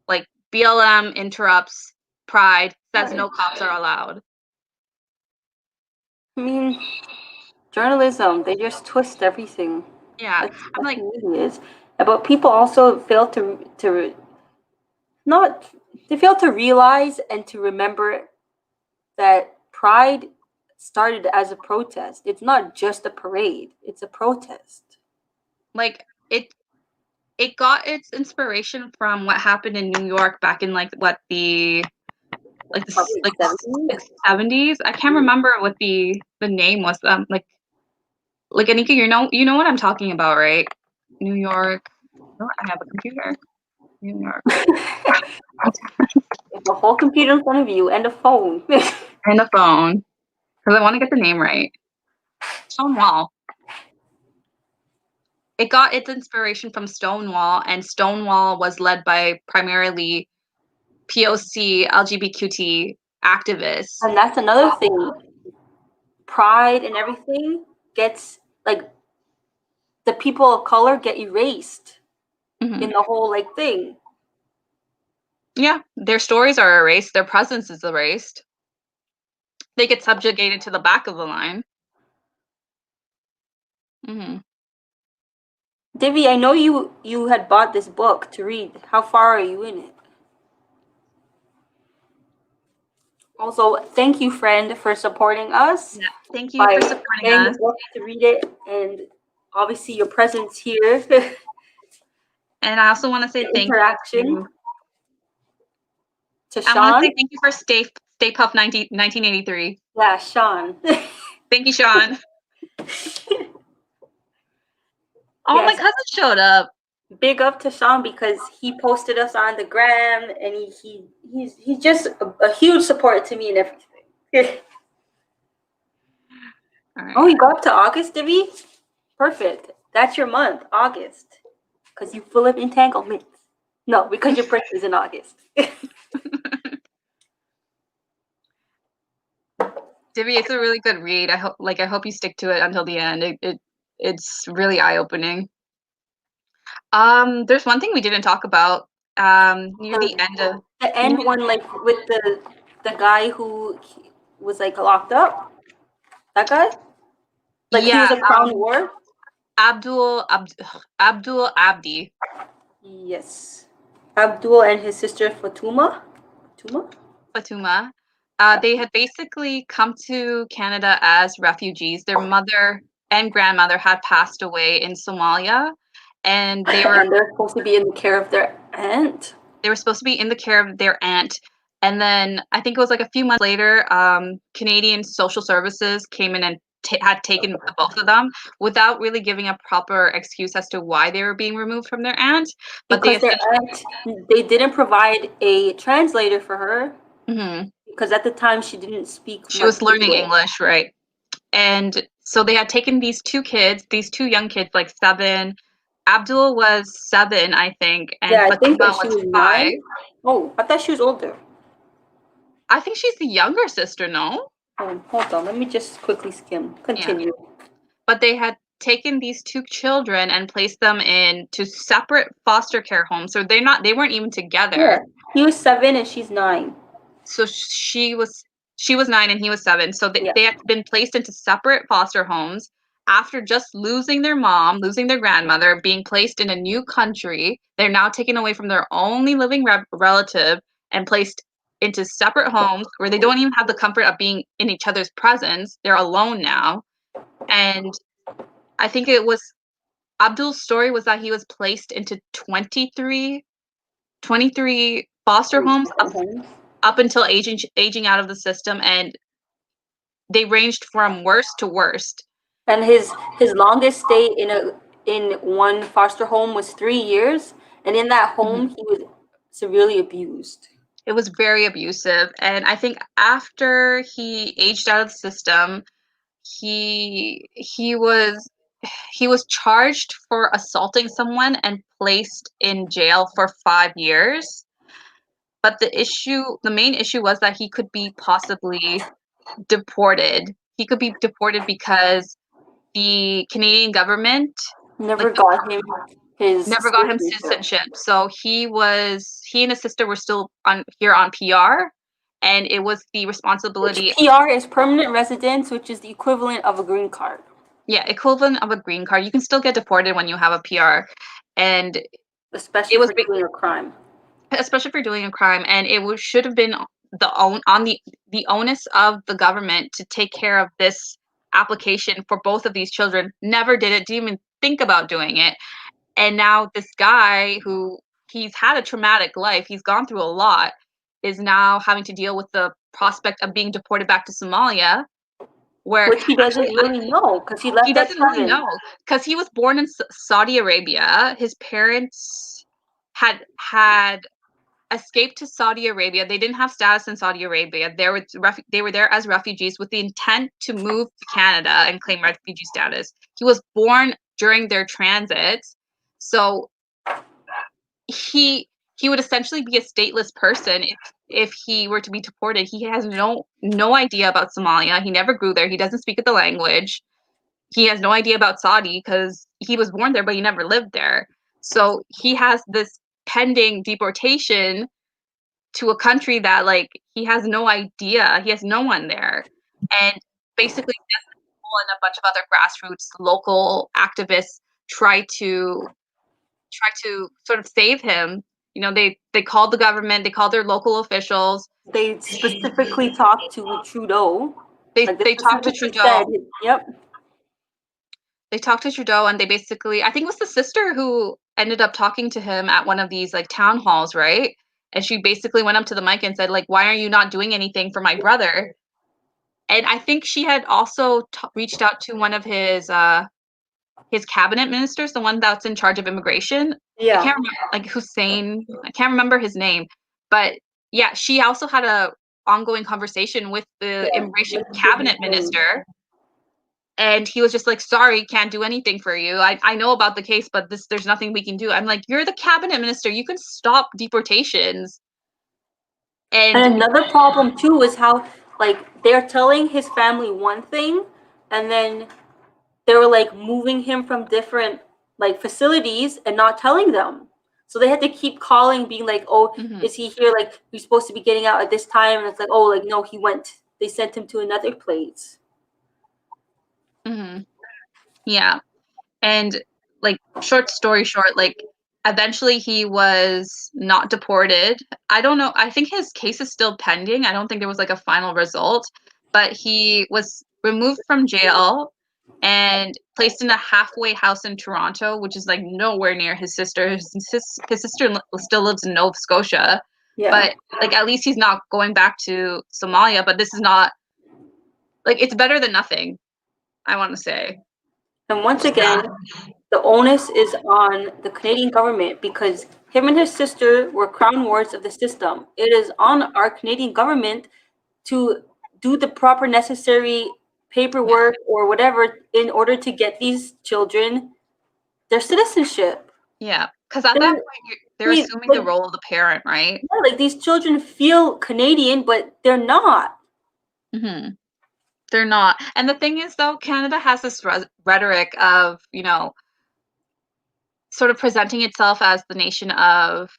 like BLM interrupts Pride, says no cops are allowed. I mean, journalism, they just twist everything. Yeah, I'm like, it is. But people also fail to not they fail to realize and to remember that Pride started as a protest. It's not just a parade, it's a protest. like it got its inspiration from what happened in New York back in like the 70s. I can't remember what the name was. Like Anika, you know what I'm talking about, right? New York. Oh, I have a computer. New York. The whole computer in front of you and a phone. And a phone, because I want to get the name right. Stonewall. It got its inspiration from Stonewall, and Stonewall was led by primarily POC LGBTQT activists. And that's another thing. Pride and everything gets like the people of color get erased in the whole like thing. Yeah, their stories are erased. Their presence is erased. They get subjugated to the back of the line. Divi, I know you had bought this book to read. How far are you in it? Also, thank you, friend, for supporting us. Yeah, thank you for supporting us. The book to read it, and obviously your presence here. And I also want to say thank you to Sean. I want to say thank you for Stay Puft 1983. Yeah, Sean. Thank you, Sean. Oh, my Yes, cousin showed up. big up to Sean because he posted us on the gram, and he's just a huge support to me and everything. All right. Oh, you got up to August, Divi? Perfect. That's your month, August, because you're full of entanglements. No, because your birthday is in August. Divvy, it's a really good read. I hope you stick to it until the end. It's really eye-opening. There's one thing we didn't talk about near the end of The end one, like with the guy who was like locked up. That guy, like he was a crown war. Abdul Abdi. Yes, Abdul and his sister Fatuma. Fatuma. They had basically come to Canada as refugees. Their mother and grandmother had passed away in Somalia, and they're supposed to be in the care of their aunt. They were supposed to be in the care of their aunt. And then I think it was like a few months later, Canadian social services came in and had taken the both of them without really giving a proper excuse as to why they were being removed from their aunt. But because their aunt, they didn't provide a translator for her because at the time she didn't speak. She was learning English, right? And so they had taken these two young kids, like 7. Abdul was 7, I think, and yeah, I think Fatima that she was was 5. 9. Oh, I thought she was older. I think she's the younger sister, no? Hold on, let me just quickly skim. Continue. Yeah. But they had taken these two children and placed them into separate foster care homes. So they weren't even together. Yeah. He was 7 and she's 9. So she was 9 and he was 7. So they had been placed into separate foster homes after just losing their mom, losing their grandmother, being placed in a new country. They're now taken away from their only living relative and placed into separate homes where they don't even have the comfort of being in each other's presence. They're alone now. And I think it was Abdul's story was that he was placed into 23 foster homes up until aging out of the system, and they ranged from worst to worst. And his longest stay in one foster home was 3 years, and in that home he was severely abused. It was very abusive, and I think after he aged out of the system, he was charged for assaulting someone and placed in jail for 5 years. But the main issue was that he could be possibly deported. He could be deported because the Canadian government never got him citizenship. So he and his sister were still here on PR, and it was the responsibility. PR is permanent residence, which is the equivalent of a green card. Yeah, equivalent of a green card. You can still get deported when you have a PR, and especially for doing a crime. Especially for doing a crime, and it should have been the onus of the government to take care of this application for both of these children. Never did it. Didn't even think about doing it. And now this guy who he's had a traumatic life, he's gone through a lot, is now having to deal with the prospect of being deported back to Somalia, which he doesn't really know because he left. He doesn't really know because he was born in Saudi Arabia. His parents had escaped to Saudi Arabia. They didn't have status in Saudi Arabia. They were there as refugees with the intent to move to Canada and claim refugee status. He was born during their transits, so he would essentially be a stateless person if he were to be deported. He has no idea about Somalia. He never grew there. He doesn't speak the language. He has no idea about Saudi because he was born there, but he never lived there. So he has this pending deportation to a country that, like, he has no idea. He has no one there. And basically, Desmond Cole and a bunch of other grassroots local activists try to sort of save him. You know, they called the government, they called their local officials. They specifically talked to Trudeau. They talked to Trudeau. Yep. They talked to Trudeau, and they basically, I think it was the sister who ended up talking to him at one of these like town halls, right? and she basically went up to the mic and said, like, why are you not doing anything for my brother? And I think she had also reached out to one of his cabinet ministers, the one that's in charge of immigration. I can't remember, like Hussein. I can't remember his name, but yeah, she also had a ongoing conversation with the immigration cabinet minister, and he was just like, "Sorry, can't do anything for you. I know about the case, but there's nothing we can do." I'm like, "You're the cabinet minister. You can stop deportations." And another problem too is how like they're telling his family one thing, and then they were like moving him from different like facilities and not telling them. So they had to keep calling, being like, "Oh, is he here? Like, he's supposed to be getting out at this time." And it's like, "Oh, like no, he went. They sent him to another place." Yeah. And like, short story short, like, eventually he was not deported. I don't know. I think his case is still pending. I don't think there was like a final result, but he was removed from jail and placed in a halfway house in Toronto, which is like nowhere near his sister. His sister still lives in Nova Scotia, but like at least he's not going back to Somalia. But this is not like, it's better than nothing, I want to say. And once again, the onus is on the Canadian government because him and his sister were crown wards of the system. It is on our Canadian government to do the proper necessary paperwork or whatever in order to get these children their citizenship. Yeah, because at that point, they're assuming the role of the parent, right? Yeah, like these children feel Canadian, but they're not. They're not. And the thing is, though, Canada has this rhetoric of, you know, sort of presenting itself as the nation of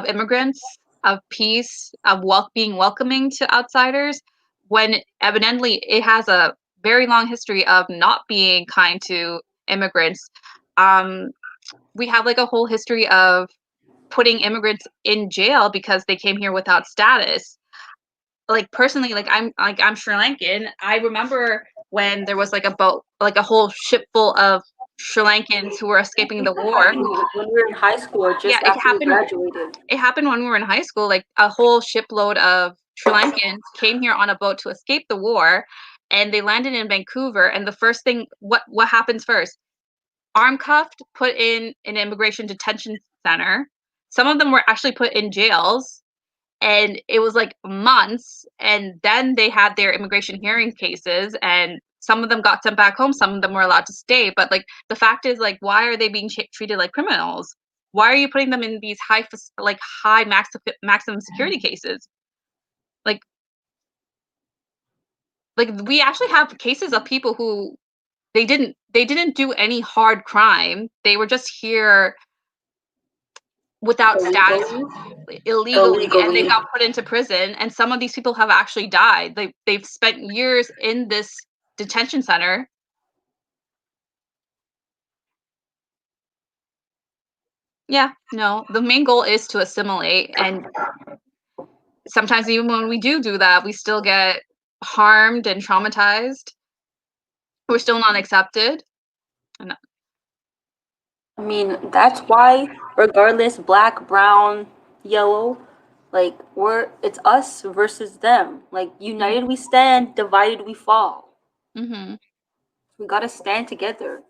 immigrants, of peace, of being welcoming to outsiders, when evidently it has a very long history of not being kind to immigrants. We have like a whole history of putting immigrants in jail because they came here without status. Like personally, I'm Sri Lankan. I remember when there was like a boat, like a whole ship full of Sri Lankans who were escaping the war. When we were in high school, or just after we graduated. It happened when we were in high school. Like a whole shipload of Sri Lankans came here on a boat to escape the war, and they landed in Vancouver. And the first thing, what happens first? Arm cuffed, put in an immigration detention center. Some of them were actually put in jails, and it was like months. And then they had their immigration hearing cases, and some of them got sent back home. Some of them were allowed to stay. But like the fact is, like, why are they being treated like criminals? Why are you putting them in these high maximum security cases? Like we actually have cases of people who they didn't do any hard crime. They were just here without status, illegally, and they got put into prison. And some of these people have actually died. They've spent years in this detention center. Yeah, no, the main goal is to assimilate, and sometimes even when we do that, we still get harmed and traumatized. We're still not accepted. I mean, that's why, regardless, black, brown, yellow, like it's us versus them. Like united we stand, divided we fall. We gotta stand together.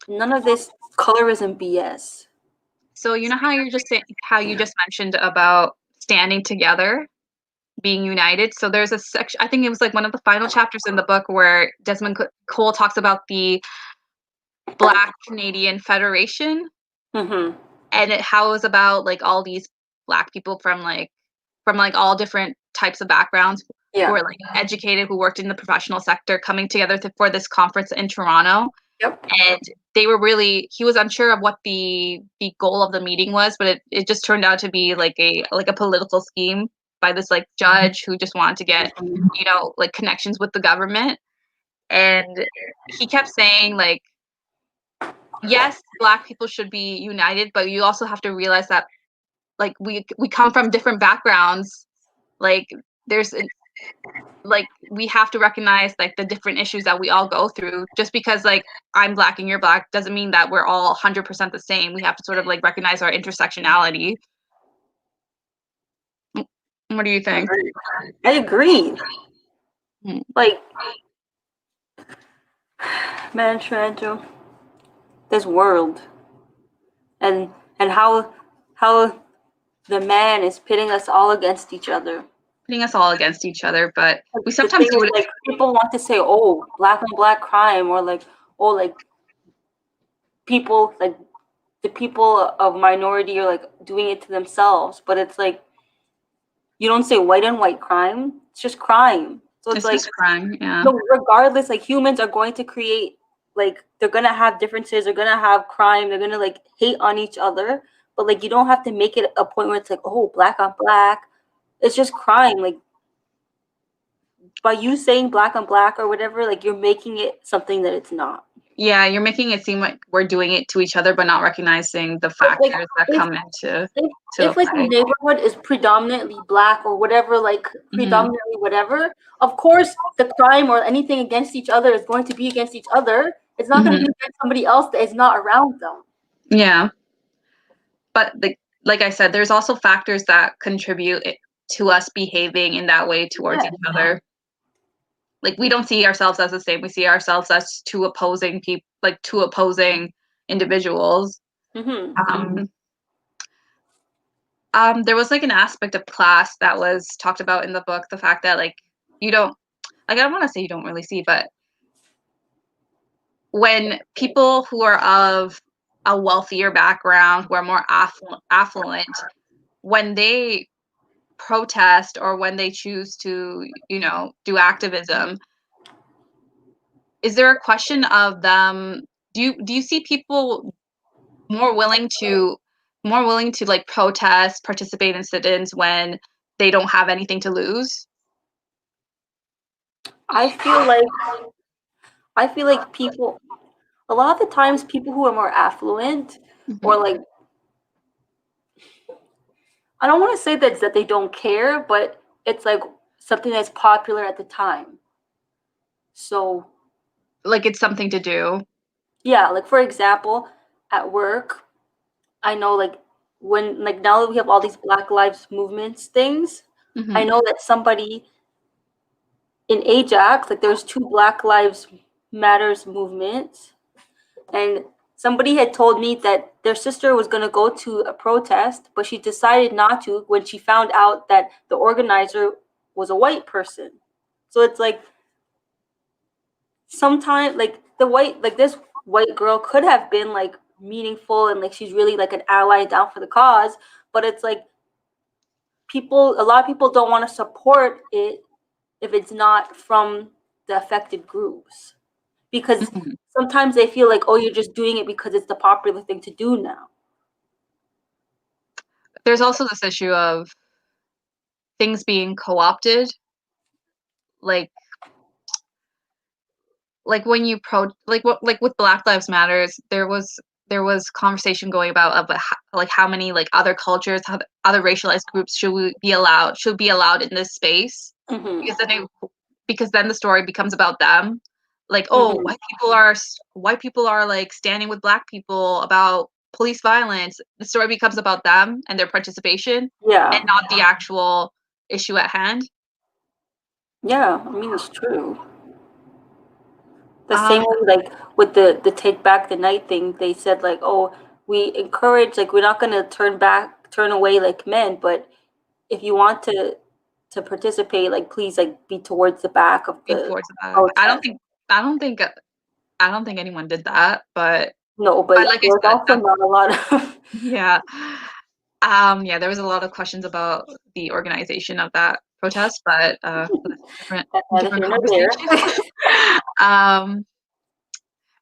None of this colorism BS. So you know how you just mentioned about standing together, being united. So there's a section, I think it was like one of the final chapters in the book, where Desmond Cole talks about the Black Canadian Federation, and how it was about like all these Black people from all different types of backgrounds, who were like educated, who worked in the professional sector, coming together for this conference in Toronto. And they were he was unsure of what the goal of the meeting was, but it just turned out to be like a political scheme by this like judge who just wanted to get, you know, like connections with the government. And he kept saying, like, yes, Black people should be united, but you also have to realize that like we come from different backgrounds. Like there's like we have to recognize like the different issues that we all go through. Just because like I'm Black and you're Black doesn't mean that we're all 100% the same. We have to sort of like recognize our intersectionality. What do you think? I agree. Like, man, Toronto, this world, and how the man is pitting us all against each other. Pitting us all against each other, but we The sometimes thing do is, it. like, people want to say, "Oh, black on black crime," or like, "Oh, like people like the people of minority are like doing it to themselves," but it's like you don't say white on white crime. It's just crime. So it's It's like just crime, yeah. no, regardless, like humans are going to create like they're gonna have differences, they're gonna have crime, they're gonna like hate on each other. But like you don't have to make it a point where it's like, oh, black on black. It's just crime. Like by you saying black on black or whatever, like you're making it something that it's not. Yeah, you're making it seem like we're doing it to each other, but not recognizing the factors Like that if come into if like the play. neighborhood is predominantly black or whatever, like Mm-hmm. predominantly whatever, of course the crime or anything against each other is going to be against each other. It's not going to Mm-hmm. be against somebody else that is not around them. Yeah, but like I said, there's also factors that contribute to us behaving in that way towards Yeah. each other. Like we don't see ourselves as the same. We see ourselves as two opposing people, like two opposing individuals. Mm-hmm. There was like an aspect of class that was talked about in the book, the fact that like you don't, like I don't want to say you don't really see, but when people who are of a wealthier background, who are more affluent, when they protest or when they choose to, do activism, is there a question of them? Do you see people more willing to like protest, participate in sit-ins when they don't have anything to lose? I feel like people a lot of the times people who are more affluent or like I don't want to say that they don't care, but it's like something that's popular at the time. So Like it's something to do. yeah, like for example, at work, I know like when like now that we have all these Black Lives movements things, I Mm-hmm. know that somebody in Ajax, like there's two Black Lives Matters movements, and somebody had told me that their sister was gonna go to a protest, but she decided not to when she found out that the organizer was a white person. So it's like sometimes like this white girl could have been like meaningful and like she's really like an ally down for the cause, but it's like a lot of people don't want to support it if it's not from the affected groups because Mm-hmm. sometimes they feel like, oh, you're just doing it because it's the popular thing to do now. There's also this issue of things being co-opted, like when you like what like with Black Lives Matters, there was conversation going about like how many like other cultures, how other racialized groups should be allowed in this space, Mm-hmm. because then the story becomes about them, like, oh, Mm-hmm. white people are like standing with Black people about police violence. The story becomes about them and their participation Yeah. and not the actual issue at hand. Yeah, I mean it's true. The same um way, like with the take back the night thing, they said like, oh, we encourage like we're not gonna turn away like men, but if you want to participate, like please like be towards the back of be the towards the back. protest. I don't think I don't think anyone did that, No, but but like I there's said, also not a lot of yeah. Yeah, there was a lot of questions about the organization of that protest, but that's a that's neither different here nor there. conversation. um,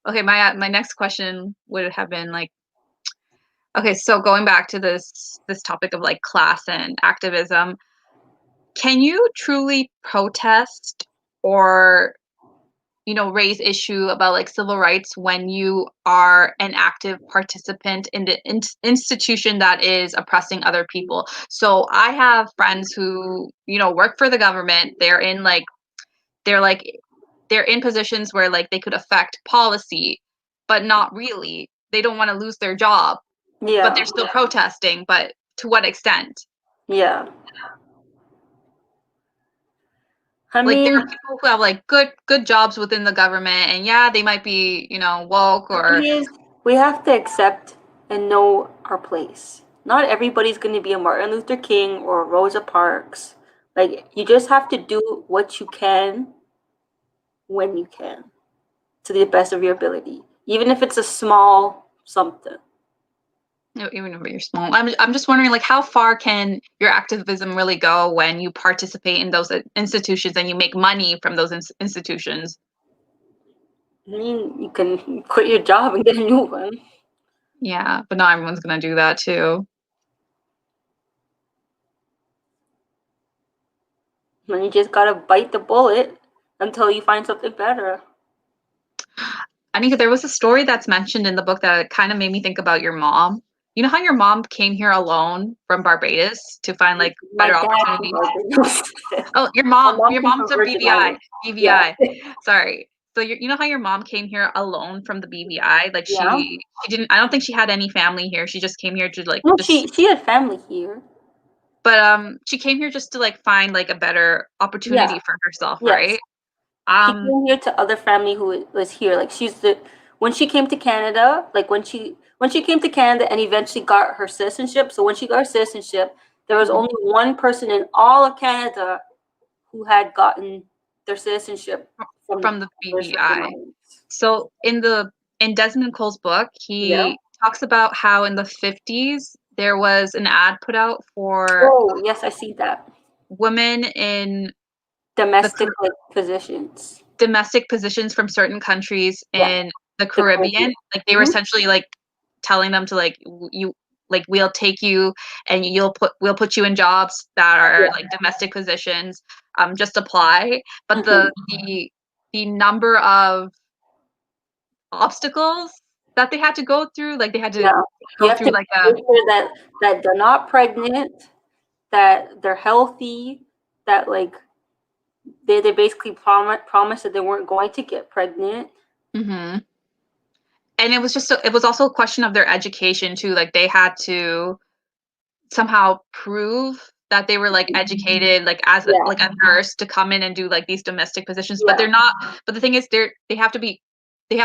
okay, my next question would have been like, okay, so going back to this topic of like class and activism, can you truly protest or raise issue about like civil rights when you are an active participant in the institution that is oppressing other people? So I have friends who, work for the government. They're like, they're in positions where like they could affect policy, but not really. They don't want to lose their job, but Yeah, they're still protesting. But to what extent? yeah. I Like there are mean, people who have like good jobs within the government, and yeah, they might be, you know, woke the or thing is, we have to accept and know our place. Not everybody's going to be a Martin Luther King or a Rosa Parks. Like, you just have to do what you can when you can to the best of your ability, even if it's a small something. even if you're small. I'm just wondering, like, how far can your activism really go when you participate in those institutions and you make money from those institutions? I mean, you can quit your job and get a new one. Yeah, but not everyone's gonna do that too. And you just gotta bite the bullet until you find something better. Anika, there was a story that's mentioned in the book that kind of made me think about your mom. You know how your mom came here alone from Barbados to find like My better dad from opportunities? Barbados. Oh, My mom your came from mom's a Virgin BVI, Islands. Yeah, BVI. Sorry. So you know how your mom came here alone from the BVI? Like yeah. she didn't. I don't think she had any family here. She just came here to like No, just. she had family here. But she came here just to like find like a better Yeah, opportunity for herself, yes. right? She Um. came here to other family who was here. Like she's the when she came to Canada, like when she came to Canada and eventually got her citizenship. So when she got her citizenship, there was only one person in all of Canada who had gotten their citizenship from from the British Virgin BVI. Islands. So in Desmond Cole's book, Yeah. he talks about how in the 50s there was an ad put out for Oh, yes, I see that. women in the Domestic like positions. domestic positions from certain countries Yeah, in the the Caribbean. Caribbean. Like they were Hmm. essentially like telling them to like you like we'll take you and we'll put you in jobs that are Yeah. like domestic positions. Just apply. But Hmm. the number of obstacles that they had to go through, like they had to Yeah. You go have through to like a make sure that they're not pregnant, that they're healthy, that like they basically promised that they weren't going to get pregnant. hmm and it was just it was also a question of their education too. Like they had to somehow prove that they were like educated like as Yeah, like a nurse to come in and do like these domestic positions, but yeah, they're not. But the thing is they have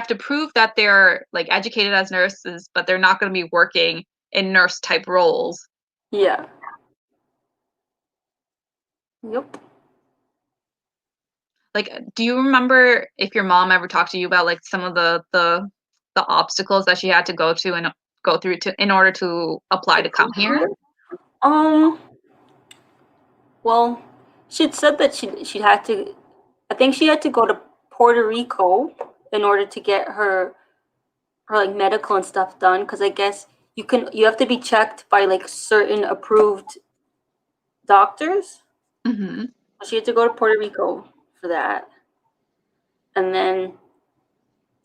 to prove that they're like educated as nurses, but they're not going to be working in nurse type roles. yeah. Yep. Like, do you remember if your mom ever talked to you about like some of the obstacles that she had to go to and go through to in order to apply to come here? Um. Well, she'd said that she had to. I think she had to go to Puerto Rico in order to get her like medical and stuff done. Because I guess you have to be checked by like certain approved doctors. Hmm So she had to go to Puerto Rico for that, and then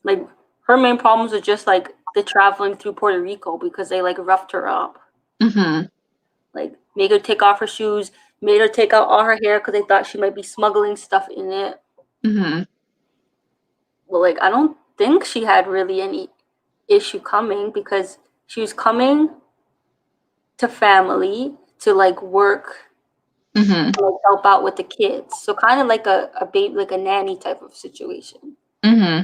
like her main problems were just like the traveling through Puerto Rico because they like roughed her up, hmm like made her take off her shoes, made her take out all her hair because they thought she might be smuggling stuff in it. hmm Well, like I don't think she had really any issue coming because she was coming to family to like work, hmm to, like help out with the kids. So kind of like a baby, like a nanny type of situation. hmm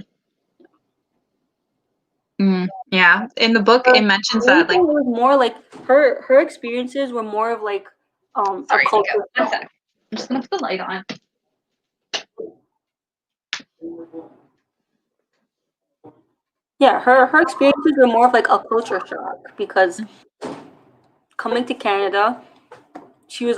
Yeah. In the book, it mentions Maybe that like. it was more like her experiences were more of like a Sorry, Anika. culture One shock. sec. I'm just gonna put the light on. Yeah, her experiences were more of like a culture shock because coming to Canada, she was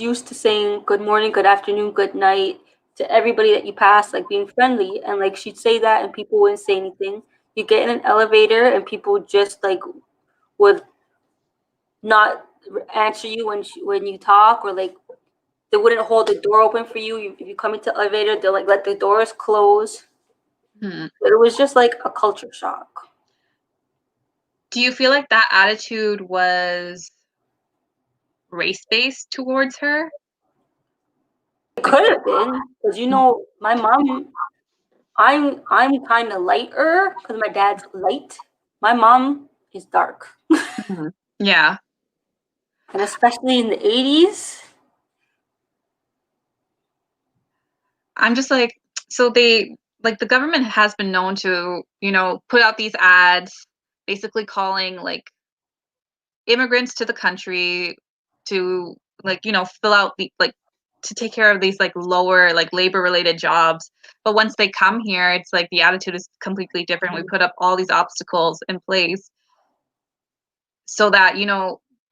used to saying good morning, good afternoon, good night to everybody that you pass, like being friendly, and like she'd say that and people wouldn't say anything. You get in an elevator and people just like would not answer you when you talk, or like they wouldn't hold the door open for you. If you come into the elevator, they'll like let the doors close. Mhm. But it was just like a culture shock. Do you feel like that attitude was race based towards her? It could have been because my mom. I'm kind of lighter because my dad's light. My mom is dark, Mhm. Yeah. and especially in the 80s. I'm just like, so they, like, the government has been known to, put out these ads basically calling, like, immigrants to the country to, like, fill out the, like, to take care of these, like, lower, like, labor related jobs. But once they come here, it's like the attitude is completely different. We put up all these obstacles in place so that,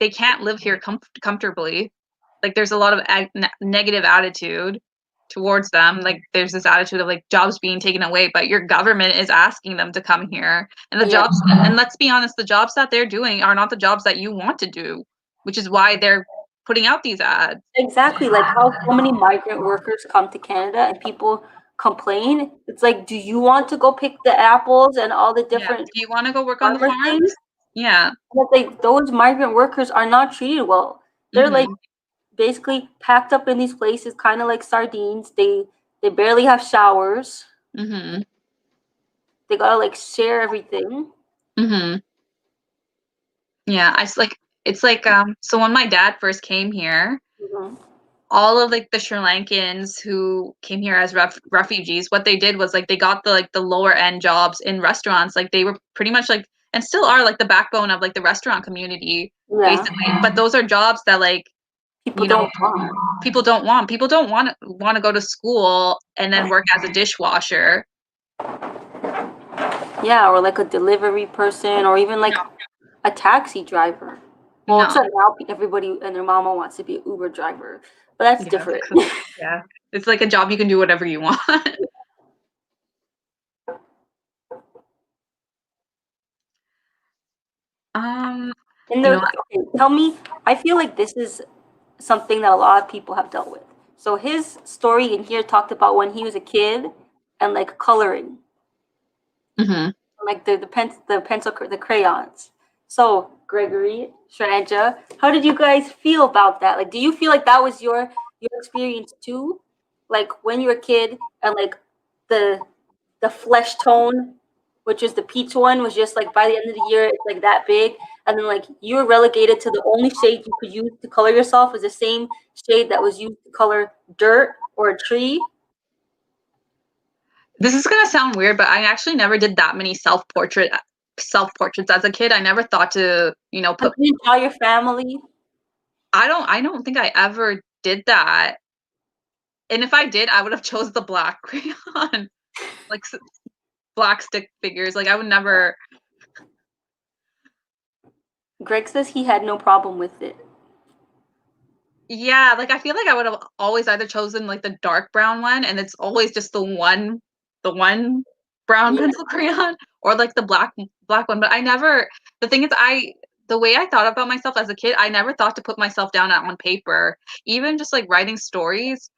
they can't live here comfortably. Like, there's a lot of negative attitude towards them. Like, there's this attitude of, like, jobs being taken away, but your government is asking them to come here. And and let's be honest, the jobs that they're doing are not the jobs that you want to do, which is why they're putting out these ads. Exactly, like how so many migrant workers come to Canada and people complain. It's like, do you want to go pick the apples and all the different Do you want to go work on the farmer farms? things? Yeah. But like those migrant workers are not treated well. They're like basically packed up in these places, kind of like sardines. They barely have showers. Mm-hmm. They gotta like share everything. Mm-hmm. Yeah, it's like so when my dad first came here, Mm-hmm. all of, like, the Sri Lankans who came here as refugees, what they did was, like, they got the, like, the lower end jobs in restaurants. Like, they were pretty much, like, and still are, like, the backbone of, like, the restaurant community, Yeah, basically. But those are jobs that, like, people don't want. people don't want. People don't want to go to school and then work as a dishwasher. Yeah, or like a delivery person, or even like a taxi driver. Well, No. except now everybody and their mama wants to be an Uber driver, but that's different. Yeah. It's like a job you can do whatever you want. And you they're know, okay, tell me, I feel like this is something that a lot of people have dealt with. So his story in here talked about when he was a kid and like coloring, mhm. like the crayons. So Gregory, Sharanja, how did you guys feel about that? Like, do you feel like that was your experience too? Like when you were a kid and like the the flesh tone, which is the peach one, was just like by the end of the year it's like that big, and then like you were relegated to the only shade you could use to color yourself was the same shade that was used to color dirt or a tree. This is gonna sound weird, but I actually never did that many self portraits as a kid. I never thought to, Like, put. did you draw your family? I don't think I ever did that. And if I did, I would have chose the black crayon, like black stick figures. Like, I would never. Greg says he had no problem with it. Yeah, like, I feel like I would have always either chosen, like, the dark brown one, and it's always just the one brown Yeah. pencil crayon, or, like, the black one. But I never. The thing is, the way I thought about myself as a kid, I never thought to put myself down on paper. Even just, like, writing stories,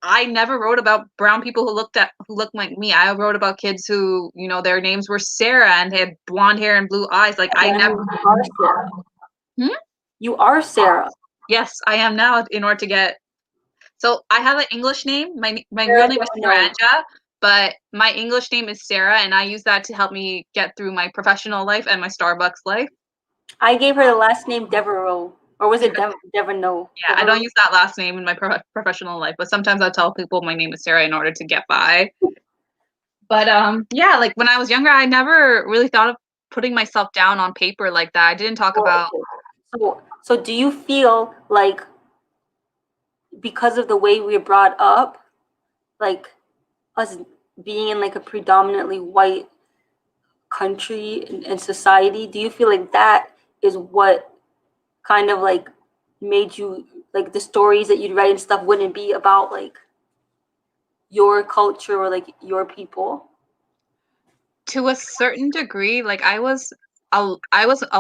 I never wrote about brown people who looked like me. I wrote about kids who, their names were Sarah and they had blonde hair and blue eyes. Like, I Yeah, never. you are Sarah. Hmm? You are Sarah. Yes, I am now in order to get. So I have an English name. My Sarah real name is Devino. Sharanja, but my English name is Sarah, and I use that to help me get through my professional life and my Starbucks life. I gave her the last name Devereaux. Or was it Devino? Yeah, I don't use that last name in my professional life, but sometimes I tell people my name is Sarah in order to get by. But yeah, like, when I was younger, I never really thought of putting myself down on paper like that. I didn't talk about. So do you feel like because of the way we were brought up, like us being in like a predominantly white country and society, do you feel like that is what kind of like made you like the stories that you'd write and stuff wouldn't be about like your culture or like your people? To a certain degree, like, I was a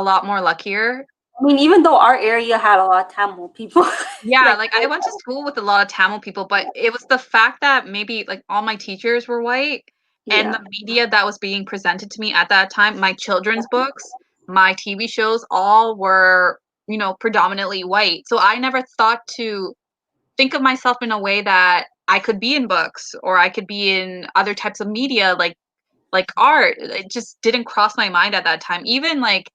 lot more luckier. I mean, even though our area had a lot of Tamil people, Yeah, like like, I went to school with a lot of Tamil people, but it was the fact that maybe, like, all my teachers were white, and yeah, the media that was being presented to me at that time, my children's books, my TV shows, all were, predominantly white. So I never thought to think of myself in a way that I could be in books or I could be in other types of media, like art. It just didn't cross my mind at that time. Even like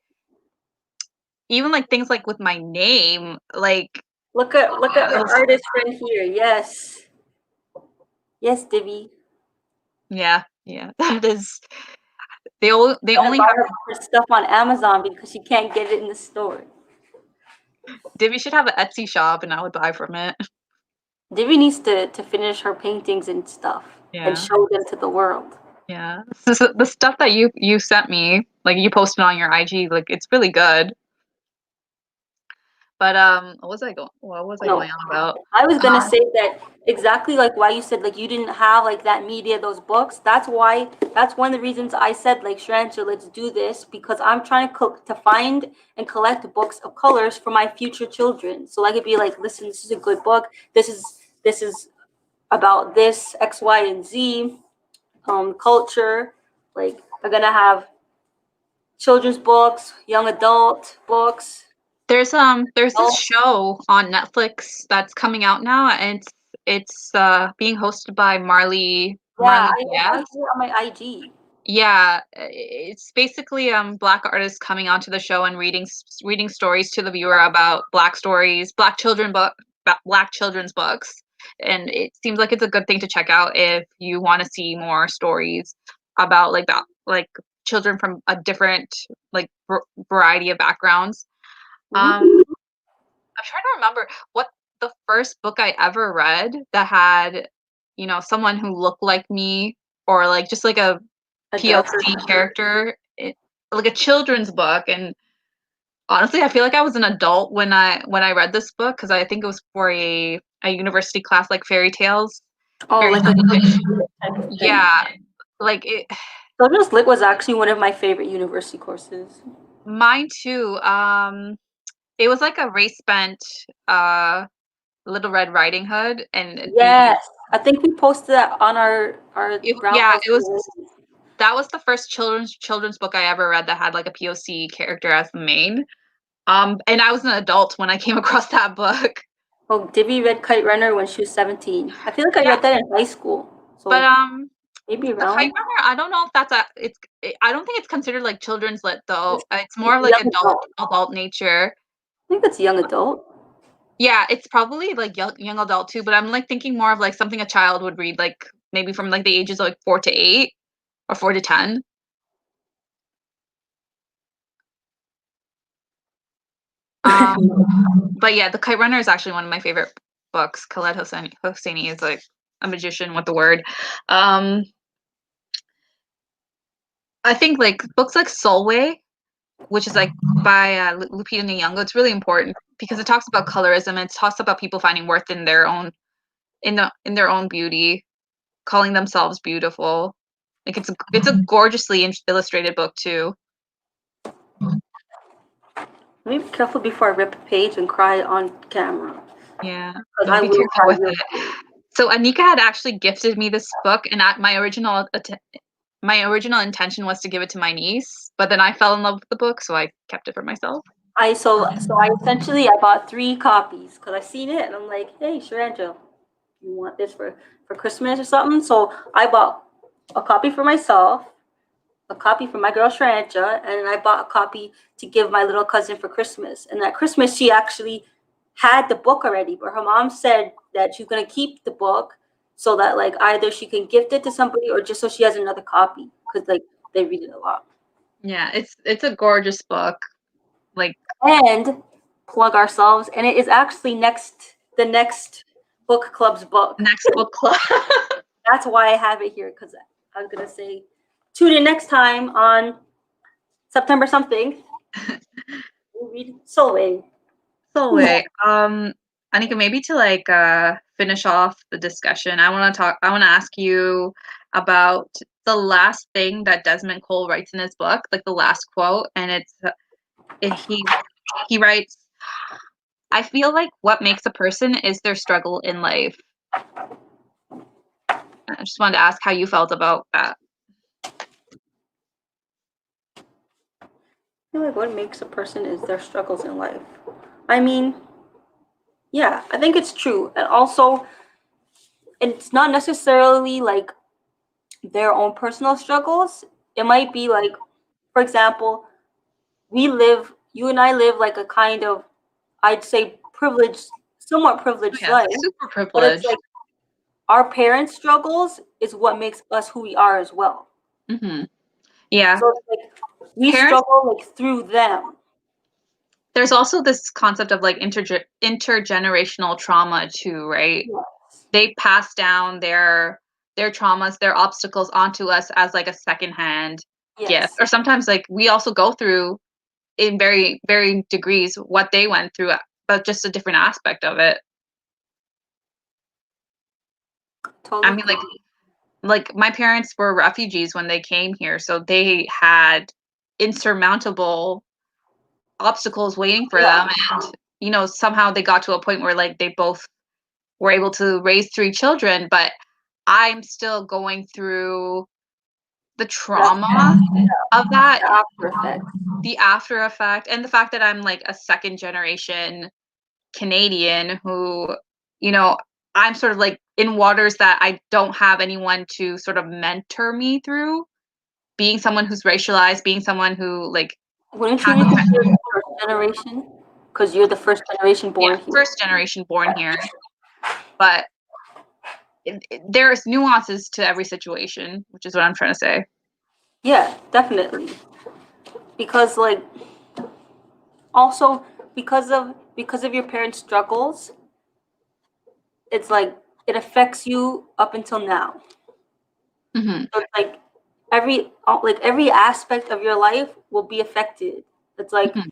things like with my name, like, look at our artist friend here. Yes, Yes, Divvy. Yeah, that is. They only Buy have. her stuff on Amazon because she can't get it in the store. Divvy should have an Etsy shop, and I would buy from it. Divvy needs to finish her paintings and stuff and Yeah, show them to the world. yeah. So the stuff that you sent me, like you posted on your IG, like it's really good. But what was I No, going on about? I was gonna Um, say that exactly like why you said like you didn't have like that media, those books. That's why. That's one of the reasons I said like Sharanja, let's do this because I'm trying to find and collect books of colors for my future children. So I could be like, listen, this is a good book. This is about this X, Y, and Z culture. Like they're gonna have children's books, young adult books. there's this Oh show on Netflix that's coming out now, and it's being hosted by yeah, Marley I Diaz. see it on my IG. Yeah, it's basically black artists coming onto the show and reading stories to the viewer about black stories, black children's books. And it seems like it's a good thing to check out if you want to see more stories about like children from a different like variety of backgrounds. Mhm. I'm trying to remember what the first book I ever read that had, someone who looked like me or like just like a A darker. POC character, like a children's book. And honestly, I feel like I was an adult when I read this book because I think it was for a university class, like Oh, fairy like a tale fiction. type of thing. Yeah, like it, Children's Lit was actually one of my favorite university courses. mine too. It was like a race bent Little Red Riding Hood, and Yes, I think we posted that on our Brown yeah, House. that was the first children's book I ever read that had like a POC character as the main. And I was an adult when I came across that book. Oh, Divvy read Kite Runner when she was 17. I feel like I Yeah, read that in high school, but so maybe the Kite around Runner, I don't know if I don't think it's considered like children's lit though. it's It's more of like young adult adult. adult nature. I think that's young adult. Yeah, it's probably like young adult too, but I'm like thinking more of like something a child would read, like maybe from like the ages of like 4 to 8 or 4 to 10. But yeah, The Kite Runner is actually one of my favorite books. Khaled Hosseini is like a magician with the word. Um, I think like books like Solway, which is like by Lupita Nyong'o, it's really important because it talks about colorism and it talks about people finding worth in their own in their own beauty, calling themselves beautiful. Like it's a gorgeously illustrated book too. Let me be careful before I rip a page and cry on camera, Yeah, because no, I be will careful cry with real it. quick. So Anika had actually gifted me this book, and my original intention was to give it to my niece, but then I fell in love with the book, so I kept it for myself. I essentially I bought 3 copies because I seen it and I'm like, hey, Sharanja, you want this for Christmas or something? So I bought a copy for myself, a copy for my girl Sharanja, and I bought a copy to give my little cousin for Christmas. And at Christmas, she actually had the book already, but her mom said that she's gonna keep the book so that like either she can gift it to somebody or just so she has another copy because like they read it a lot. Yeah, it's a gorgeous book. Like And plug ourselves, and it is actually the next book club's book. next book club. That's why I have it here because I was gonna say tune in next time on September something. We'll read Solway. So wait, Anika, maybe to like finish off the discussion, I want to ask you about the last thing that Desmond Cole writes in his book, like the last quote, and he writes, "I feel like what makes a person is their struggle in life." I just wanted to ask how you felt about that. I feel like what makes a person is their struggles in life. I mean, yeah, I think it's true. And also, it's not necessarily like their own personal struggles. It might be like, for example, you and I live like a kind of, I'd say, privileged, somewhat Oh, privileged yeah, life. super But it's privileged. like our parents' struggles is what makes us who we are as well. Mm-hmm. Yeah. So it's like we Parents, struggle like through them. there's also this concept of like intergenerational trauma too, right? Yes. They pass down their traumas, their obstacles onto us as like a secondhand gift. Yes. Or sometimes like we also go through in very varying degrees what they went through, but just a different aspect of it. I Totally mean, agree. like my parents were refugees when they came here, so they had insurmountable obstacles waiting for Yeah. them, and somehow they got to a point where like they both were able to raise 3 children, but I'm still going through the That's trauma of that, the after effect. the after effect, and the fact that I'm like a second generation Canadian who, you know, I'm sort of like in waters that I don't have anyone to sort of mentor me through, being someone who's racialized, being someone who like Wouldn't you has be a considered the first generation? Because you're the first generation yeah, born here. first generation born here, but there's nuances to every situation, which is what I'm trying to say. Yeah, definitely. Because like also because of your parents' struggles, it's like it affects you up until now. Mm-hmm. So it's like every aspect of your life will be affected. It's like Mm-hmm.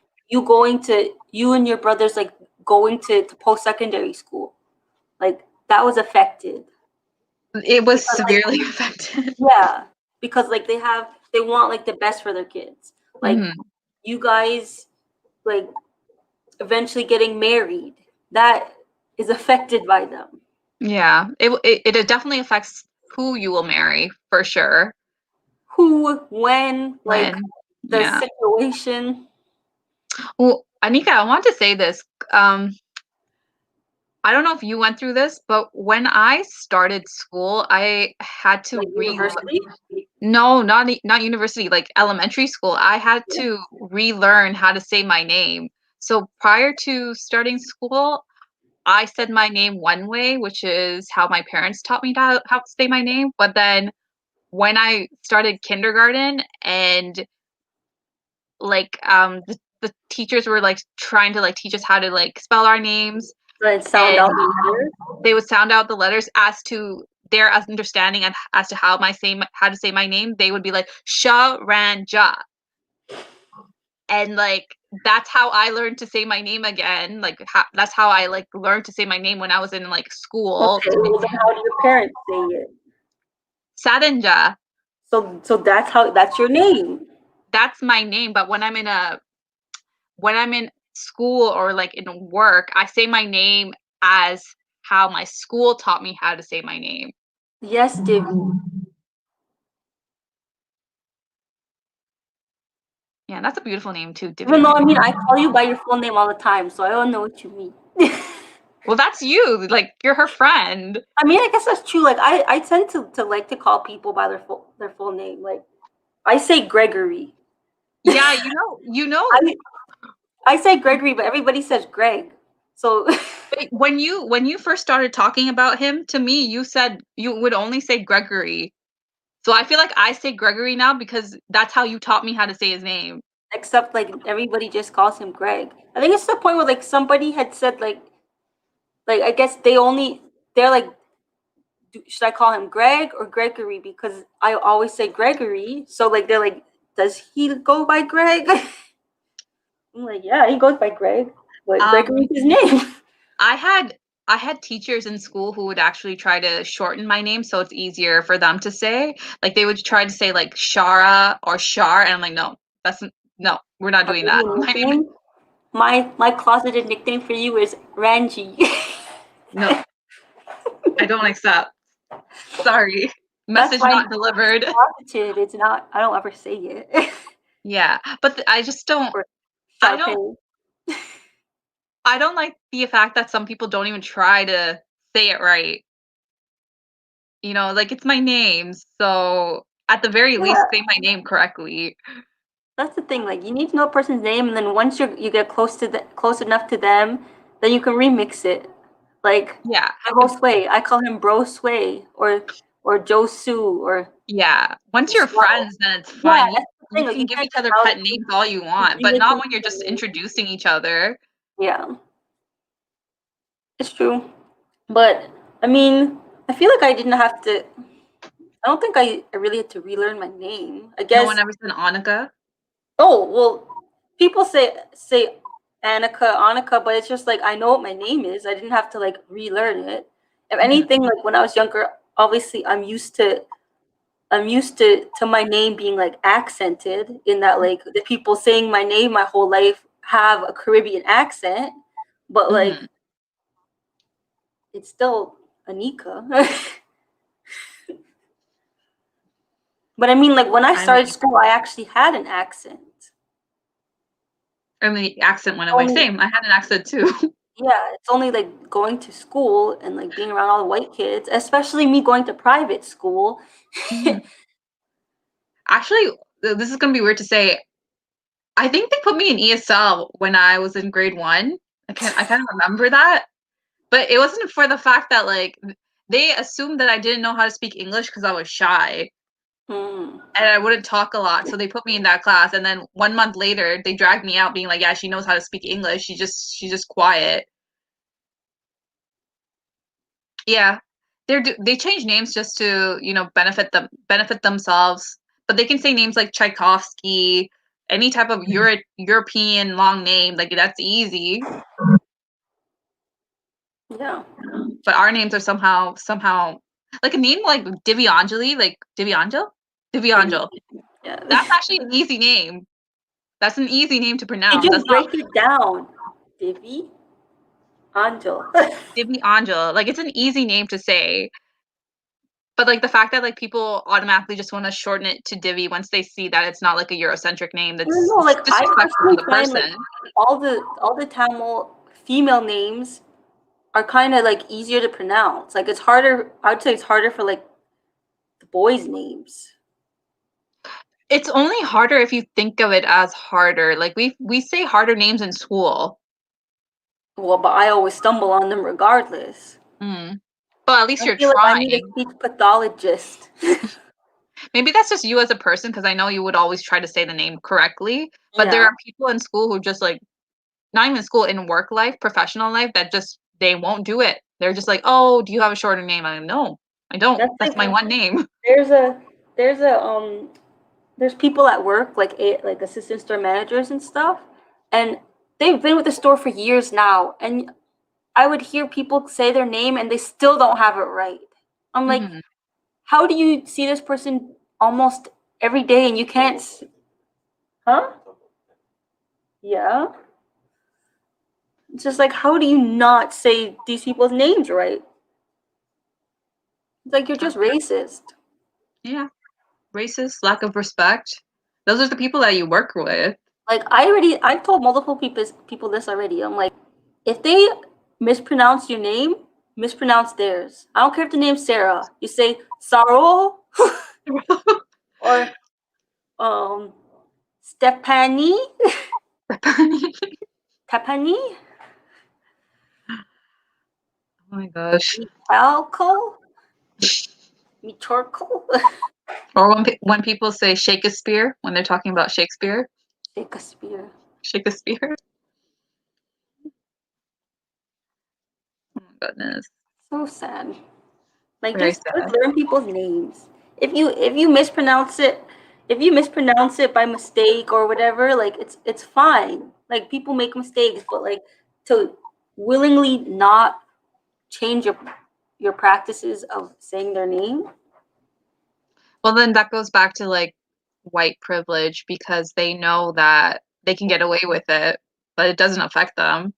you and your brothers like going to post-secondary school. Like that was affected. It was Because like severely affected. yeah, because like they want like the best for their kids. Like Mm-hmm. you guys like eventually getting married, that is affected by them. Yeah, it definitely affects who you will marry for sure. Who, when, like When, the yeah. situation. Well, Anika, I want to say this. Um, I don't know if you went through this, but when I started school, I had to Like university. no, not university, like elementary school. I had to relearn how to say my name. So prior to starting school, I said my name one way, which is how my parents taught me how to say my name. But then when I started kindergarten and like the teachers were like trying to like teach us how to like spell our names, Like sound and out the letters. they would sound out the letters as to their understanding and as to how to say my name. They would be like Sharanja, and like that's how I learned to say my name again. Like that's how I like learned to say my name when I was in like school. Okay, well then how do your parents say it? Saranja, So that's your name. that's my name. But when I'm in school or like in work, I say my name as how my school taught me how to say my name. Yes, Divvy. Yeah, that's a beautiful name too, Even Divya. though I mean I call you by your full name all the time, so I don't know what you mean. Well, that's you. Like you're her friend. I mean, I guess that's true. Like I tend to like to call people by their full name. Like I say Gregory. Yeah, you know. I I say Gregory, but everybody says Greg. So When you first started talking about him to me, you said you would only say Gregory. So I feel like I say Gregory now because that's how you taught me how to say his name. except like everybody just calls him Greg. I think it's the point where like somebody had said like I guess they're like should I call him Greg or Gregory because I always say Gregory. So like they're like does he go by Greg? I'm like yeah, he goes by Greg, but Um, Gregory's his name. I had I had teachers in school who would actually try to shorten my name so it's easier for them to say. Like they would try to say like Shara or Shar, and I'm like, no, we're not I'll doing give that. you a My name is nickname. My closeted nickname for you is Ranji. no, I don't accept. Sorry. That's Message why not it's delivered. closeted. It's not. I don't ever say it. Yeah, but I just don't. Or I don't. Sharpay. I don't like the fact that some people don't even try to say it right. Like it's my name, so at the very least, Yeah, say my name correctly. that's the thing. Like you need to know a person's name, and then once you get close enough to them, then you can remix it. Like Yeah. Bro Sway, I call him Bro Sway or Joe Sue or Yeah. Once you're friends, then it's yeah. fine. That's the thing. You Like can you give can't each just other out pet names all you want, but not when you're just introducing each other. Yeah, it's true. But I mean, I feel like I didn't have to. I don't think I really had to relearn my name. I No one guess. ever said Anika. Oh well, people say Anika, but it's just like I know what my name is. I didn't have to like relearn it. If anything, like when I was younger, obviously I'm used to my name being like accented in that like the people saying my name my whole life have a Caribbean accent, but like it's still Anika. But I mean, like when I started school, I actually had an accent. I mean, the accent went away. Same. I had an accent too. Yeah, it's only like going to school and like being around all the white kids, especially me going to private school. Actually, this is gonna be weird to say. I think they put me in ESL when I was in grade 1. I kind of remember that, but it wasn't for the fact that like they assumed that I didn't know how to speak English because I was shy Hmm. and I wouldn't talk a lot. So they put me in that class, and then 1 month later, they dragged me out, being like, "Yeah, she knows how to speak English. She's just quiet." Yeah, they change names just to benefit themselves. But they can say names like Tchaikovsky, any type of European long name, like that's easy. Yeah. But our names are somehow like a name like Divyangeli, like Divyangel. Yeah. That's actually an easy name. That's an easy name to They pronounce. just That's not break it down. Divi Angel. Divyangel. Like it's an easy name to say. But like the fact that like people automatically just want to shorten it to Divi once they see that it's not like a Eurocentric name, I don't know, it's like I disrespectful to personally the find like person. all the Tamil female names are kind of like easier to pronounce. Like it's harder. I'd say it's harder for like the boys' names. It's only harder if you think of it as harder. Like we say harder names in school. Well, but I always stumble on them regardless. Mm. But at least I you're feel like I need a trying. speech pathologist. Maybe that's just you as a person, because I know you would always try to say the name correctly. But there Yeah, are people in school who just like, not even school, in work life, professional life, that just they won't do it. They're just like, oh, do you have a shorter name? I'm like, no, I don't. that's That's like my one name. there's a there's a there's people at work like assistant store managers and stuff, and they've been with the store for years now, and I would hear people say their name and they still don't have it right. I'm like, Mhm. how do you see this person almost every day and you can't huh? Yeah. It's just like, how do you not say these people's names right? It's like you're just racist. Yeah, racist, lack of respect. Those are the people that you work with. Like I've told multiple people this already. I'm like, if they mispronounce your name, mispronounce theirs. I don't care if the name's Sarah. You say Saro or um Stepani, Oh Tepani, my gosh. Michalko, Michorko, Or when people say Shakespeare when they're talking about Shakespeare. Shakespeare. Shakespeare. Oh my goodness. So sad. Like Very just sad. learn people's names. If you mispronounce it, if you mispronounce it by mistake or whatever, like it's fine. Like people make mistakes, but like to willingly not change your practices of saying their name. Well, then that goes back to like white privilege, because they know that they can get away with it, but it doesn't affect them.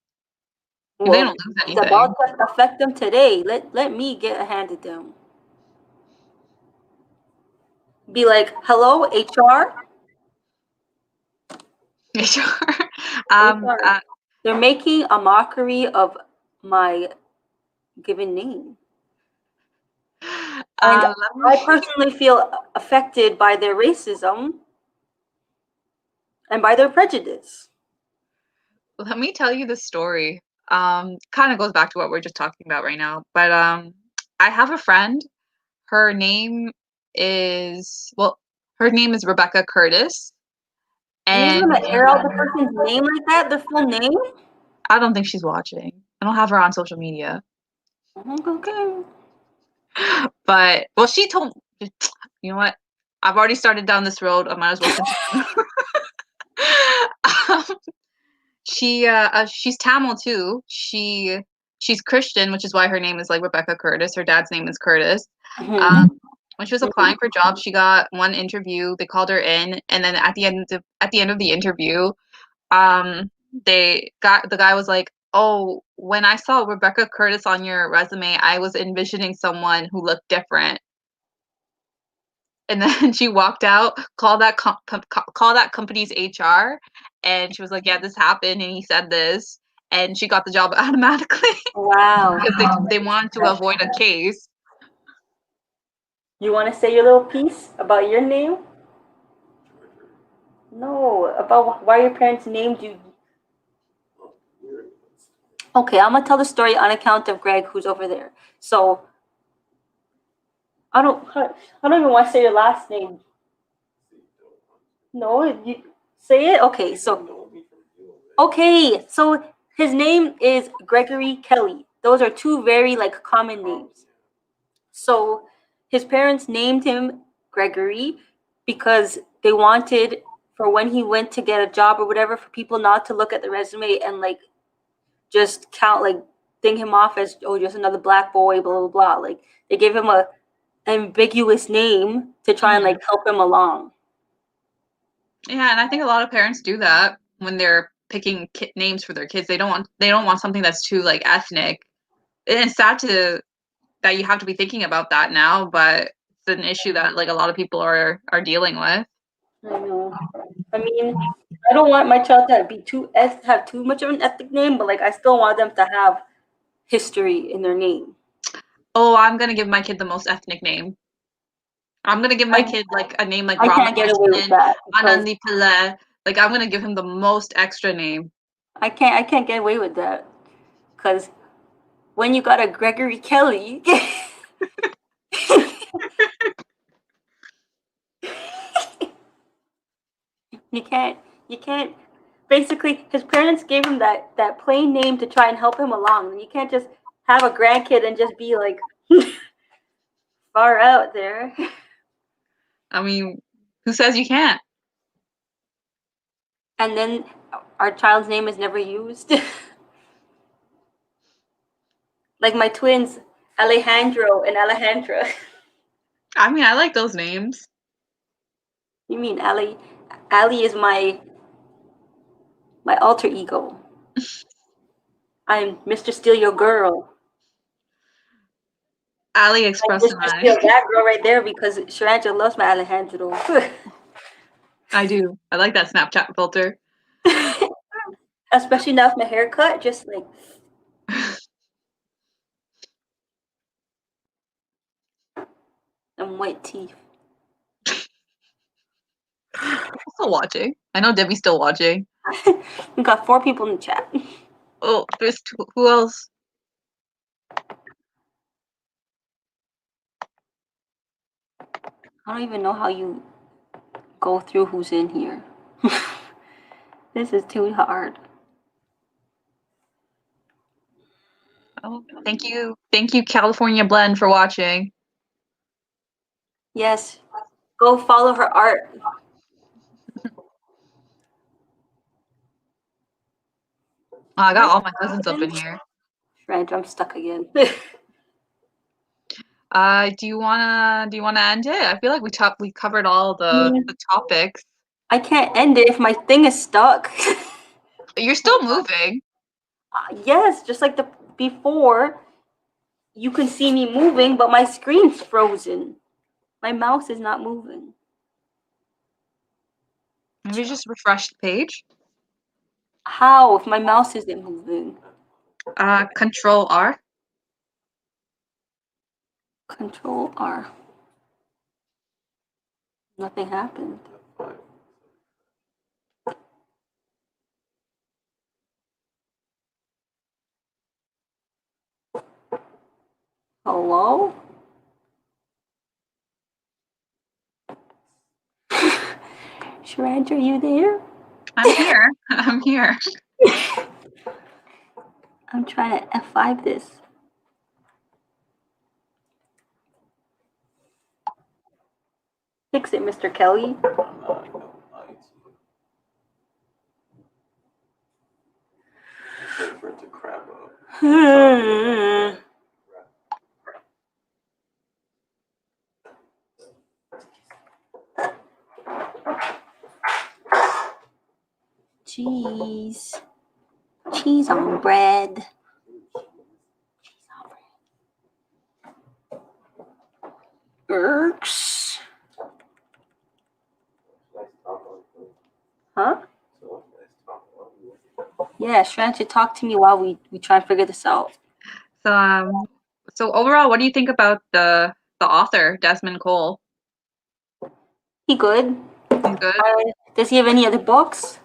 They Well, don't lose it's about anything. to affect them today. Let me get a hand at them. Be like, hello, HR. Sure. HR. They're making a mockery of my given name. And let I me personally feel affected by their racism and by their prejudice. let me tell you the story. Kind of goes back to what we're just talking about right now. But I have a friend. Her name her name is Rebecca Curtis, You're just and gonna air out the person's name like that, their full name? I don't think she's watching. I don't have her on social media. Okay. But well, she told you know what? I've already started down this road. I might as well continue. um, she's Tamil too. She's Christian, which is why her name is like Rebecca Curtis. Her dad's name is Curtis. Mm-hmm. When she was applying for jobs, she got one interview. They called her in, and then at the end of the interview, the guy was like, "Oh, when I saw Rebecca Curtis on your resume, I was envisioning someone who looked different." And then she walked out, called that company's HR, and she was like, "Yeah, this happened, and he said this," and she got the job automatically Wow. because they wanted to avoid a case. You want to say your little piece about your name? No, about why your parents named you. Okay, I'm gonna tell the story on account of Greg, who's over there. So I don't even want to say your last name. No, you say it. Okay, so his name is Gregory Kelly. Those are two very like common names. So his parents named him Gregory because they wanted for when he went to get a job or whatever for people not to look at the resume and like just count like ding him off as just another black boy, blah blah blah. Like they gave him a ambiguous name to try and like help him along. Yeah, and I think a lot of parents do that when they're picking names for their kids. They don't want something that's too like ethnic. And it's sad that you have to be thinking about that now, but it's an issue that like a lot of people are dealing with. I know. I mean, I don't want my child to be have too much of an ethnic name, but like I still want them to have history in their name. Oh, I'm gonna give my kid the most ethnic name. I'm gonna give my I kid like a name like I can't get away with Ramakrishnan, that because Anandi Pillai. Like I'm gonna give him the most extra name. I can't get away with that because when you got a Gregory Kelly, you can't. Basically, his parents gave him that plain name to try and help him along. You can't just have a grandkid and just be like far out there. I mean, who says you can't? And then our child's name is never used. Like my twins, Alejandro and Alejandra. I mean, I like those names. You mean Ali? Ali is my alter ego. I'm Mr. Steal Your Girl. I'm AliExpress and Mr. Steal I. That Girl right there because Sharanja loves my Alejandro. I do. I like that Snapchat filter. Especially now with my haircut, just like them white teeth. Still watching. I know Debbie's still watching. We got 4 people in the chat. Oh, there's two. Who else? I don't even know how you go through who's in here. This is too hard. Oh, thank you, California Blend, for watching. Yes, go follow her art. Oh, I got all my cousins up in here. Right, I'm stuck again. Do you wanna end it? I feel like we covered all the topics. I can't end it if my thing is stuck. You're still moving. Yes, just like the before, you can see me moving, but my screen's frozen. My mouse is not moving. Maybe just refresh the page. How if my mouse isn't moving? Control R. Control R. Nothing happened. Hello? Sharanja, are you there? I'm here. I'm here. I'm trying to F5 this. Fix it, Mr. Kelly. For it to crap up. Cheese. Cheese on bread. Irks. Huh? Yeah, Sharanja, talk to me while we try and figure this out. So overall, what do you think about the author, Desmond Cole? He good? He's good. Does he have any other books?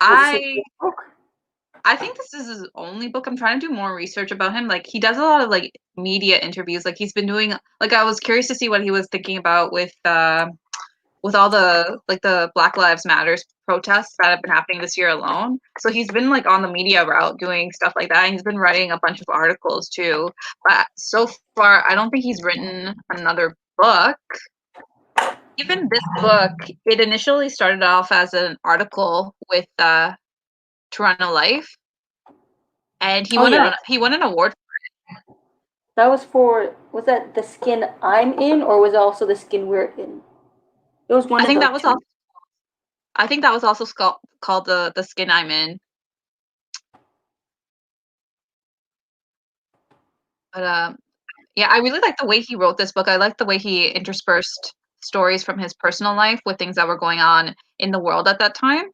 I think this is his only book. I'm trying to do more research about him. Like he does a lot of like media interviews. Like he's been doing like I was curious to see what he was thinking about with all the like the Black Lives Matters protests that have been happening this year alone. So he's been like on the media route doing stuff like that. And he's been writing a bunch of articles too. But so far, I don't think he's written another book. Even this book, it initially started off as an article with Toronto Life, and he won an award. That was was that The Skin I'm In, or was it also The Skin We're In? It was one I of think the that was two. I think that was also called the Skin I'm In. But yeah, I really like the way he wrote this book. I like the way he interspersed stories from his personal life with things that were going on in the world at that time.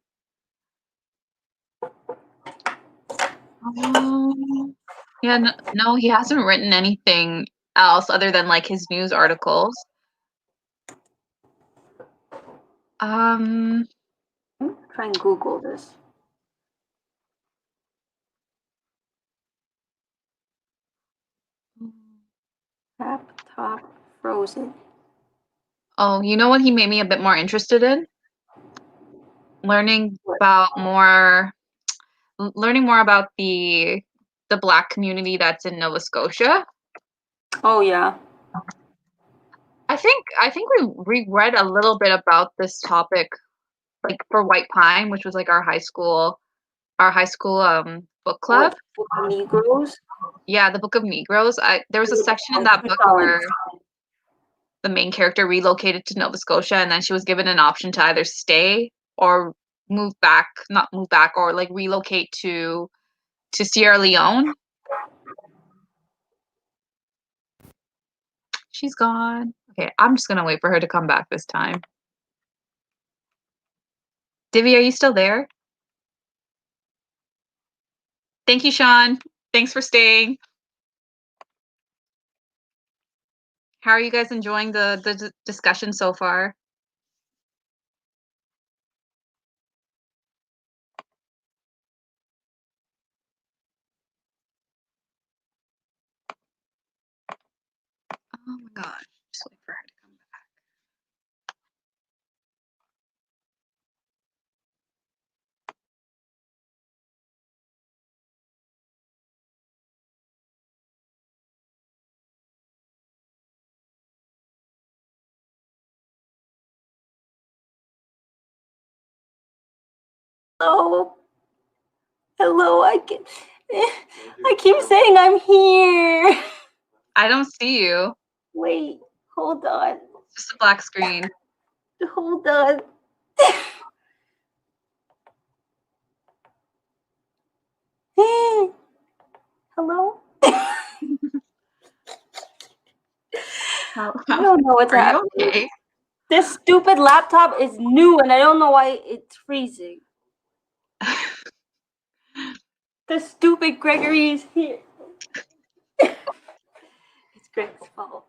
Yeah, no, he hasn't written anything else other than like his news articles. I'm try and Google this. Laptop frozen. Oh, you know what he made me a bit more interested in? Learning more about the Black community that's in Nova Scotia. Oh yeah. I think we read a little bit about this topic like for White Pine, which was like our high school book club. Book of Negroes. Yeah, the Book of Negroes. There was a section in that book where the main character relocated to Nova Scotia, and then she was given an option to either stay or not move back, or like relocate to Sierra Leone. She's gone. Okay, I'm just gonna wait for her to come back this time. Divvy, are you still there? Thank you, Sean. Thanks for staying. How are you guys enjoying the discussion so far? Oh my gosh, just wait for her to come back. Hello. Hello. I keep saying I'm here. I don't see you. Wait. Hold on. It's just a black screen. Hold on. Hello? I don't know what's happening. Are you okay? This stupid laptop is new and I don't know why it's freezing. The stupid Gregory is here. It's Greg's fault.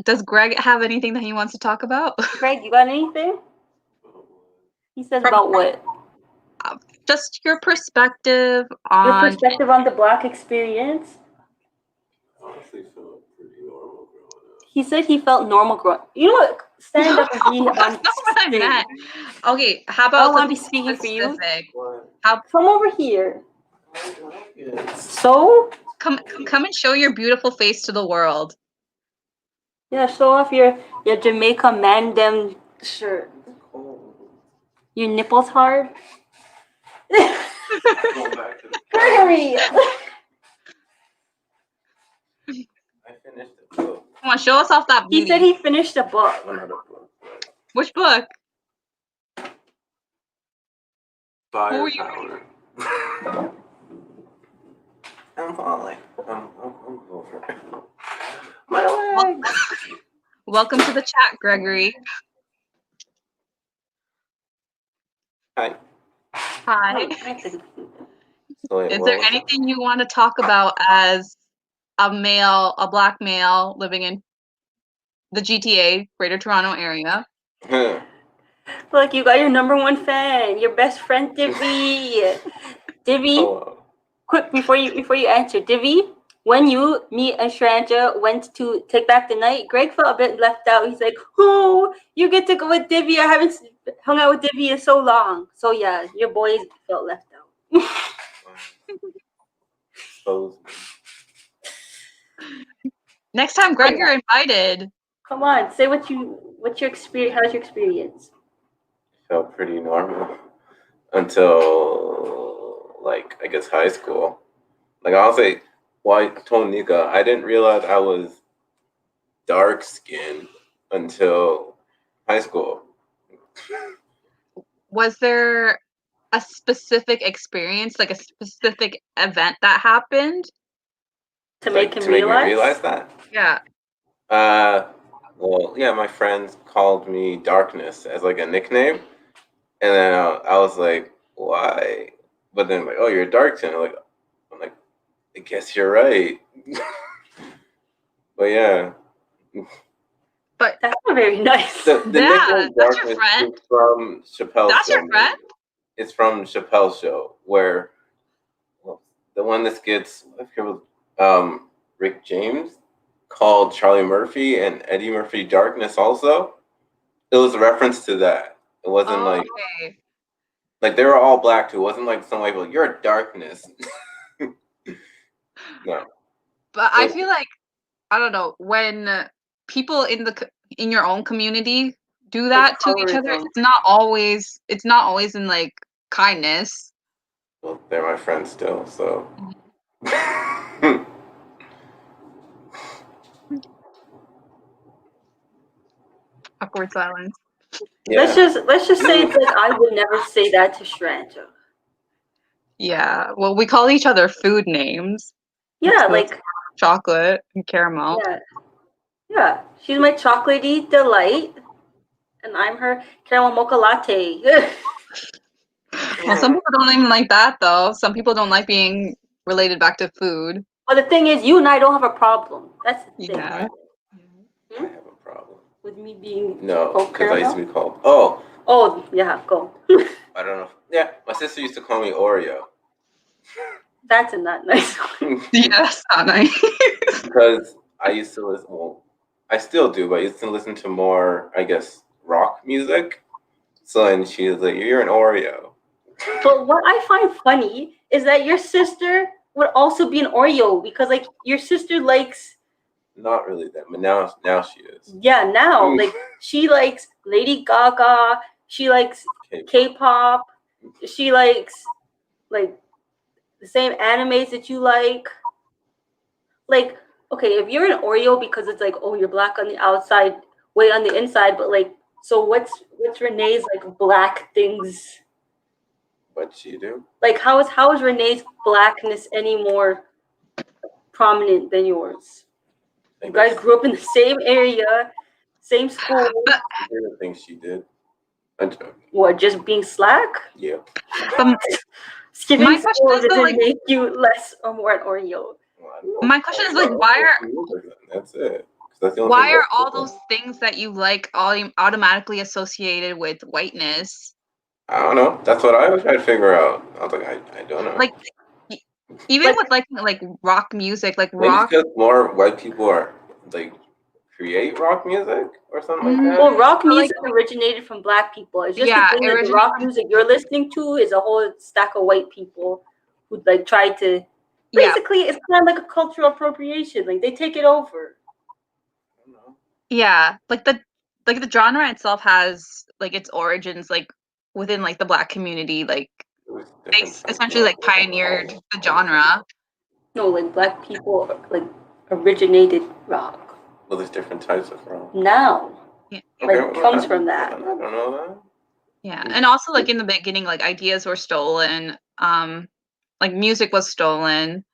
Does Greg have anything that he wants to talk about? Greg, you got anything? He says about what? Just your perspective Your on perspective on the Black experience? actually felt pretty normal growing up. He said he felt normal growing. You know what? Stand up and be on That's not what I stage. meant. Okay, how I about don't want to be something speaking for you. specific? What? Come over here. Yes. So Come and show your beautiful face to the world. yeah, show off your Jamaica Mandem shirt. Your nipples hard. Going back to the Gregory. I finished the book. Come on, show us off that He beauty. said he finished a book. Another book. But Which book? Firepower. I'm falling. I'm over. My legs. Welcome to the chat, Gregory. Hi. Hi. So wait, Is what there was that? anything you want to talk about as a black male living in the GTA, Greater Toronto area? Look, you got your number one fan, your best friend Divvy. Divvy, Hello. quick before you answer, Divvy. When you, me, and Sharanja went to take back the night, Greg felt a bit left out. He's like, "Oh, you get to go with Divvy. I haven't hung out with Divvy in so long." So yeah, your boys felt left out. Expose me. Next time, Greg, you're invited. Come on, say what's your experience? How's your experience? Felt pretty normal until like I guess high school. Like I'll say, well, I told Nika I didn't realize I was dark skinned until high school. Was there a specific experience, like a specific event that happened? To Like, make him to make me realize? realize that. Yeah. Well, yeah, my friends called me Darkness as like a nickname, and then I was like, why? But then like, oh, you're dark skin. I'm like, I guess you're right. But yeah, But That's not very nice. the yeah, nickname that's your Darkness friend. is from Chappelle's That's show. your friend? It's from Chappelle's show where the one that gets I forget what, Rick James called Charlie Murphy and Eddie Murphy Darkness also. It was a reference to that. It wasn't Okay. like they were all black too. It wasn't like some like, well, you're a darkness. No. But I feel like, I don't know, when people in your own community do that to each other, colorism. it's not always in like kindness. Well, they're my friends still, so. Awkward silence. Yeah. Let's just say it's like I would never say that to Sharanja. Yeah. Well, we call each other food names. Yeah, So like chocolate and caramel. yeah. She's my chocolatey delight, and I'm her caramel mocha latte. Well, some people don't even like that though. Some people don't like being related back to food. But the thing is, you and I don't have a problem. That's the thing. Yeah. I have a problem. With me being No, called because I used to caramel? be called. Oh, Oh yeah, go. I don't know. Yeah, my sister used to call me Oreo. That's a not nice one. Yeah, that's not nice. Because I used to listen. Well, I still do, but I used to listen to more, I guess, rock music. So and she was like, "You're an Oreo." But what I find funny is that your sister would also be an Oreo because like your sister likes Not really that, but now she is. yeah now like she likes Lady Gaga, she likes K-pop, she likes like the same animes that you like. Like okay, if you're an Oreo because it's like oh you're black on the outside, white on the inside, but like so what's Renee's like black things? What she do? Like how is Renee's blackness any more prominent than yours? You guys grew up in the same area, same school. The things she did. I'm joking. What, just being slack? Yeah. Skipping My question school is, though, doesn't like- make you less or more an Oreo. My question is like, why That's it. That's the only why thing are that's all different. those things that you like all automatically associated with whiteness? I don't know. That's what I was trying to figure out. I was like, I don't know. Like, Even Like- with like rock music, like Maybe rock. because more white people are like create rock music or something like that. Well, rock Or, like- music originated from Black people. It's just Yeah, the thing it that the originated rock from- music you're listening to is a whole stack of white people who like try to. Yeah. Basically, it's kind of like a cultural appropriation. Like they take it over. I don't know. Yeah, like the genre itself has like its origins like within like the Black community. Like It was they different types essentially of like pioneered the genre. No, like Black people like originated rock. Well, there's different types of rock. Now, Yeah. like comes from that. I don't know that. Yeah, and also like in the beginning, like ideas were stolen. Like music was stolen.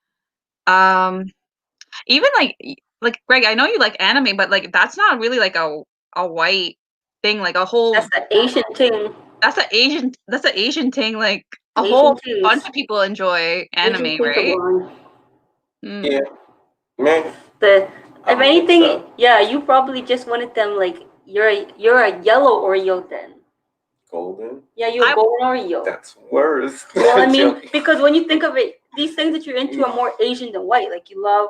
Even like Greg, I know you like anime, but like that's not really like a white thing. Like a whole That's the Asian thing. that's an Asian thing. Like a Asian whole things. bunch of people enjoy anime, Asian things right? alone. Mm. Yeah. Man, The I if don't think anything, so. yeah, you probably just wanted them like you're a yellow Oreo then. Golden. Yeah, you're a golden Oreo. That's worse. Well, I I'm mean, joking. because when you think of it, these things that you're into are more Asian than white. Like you love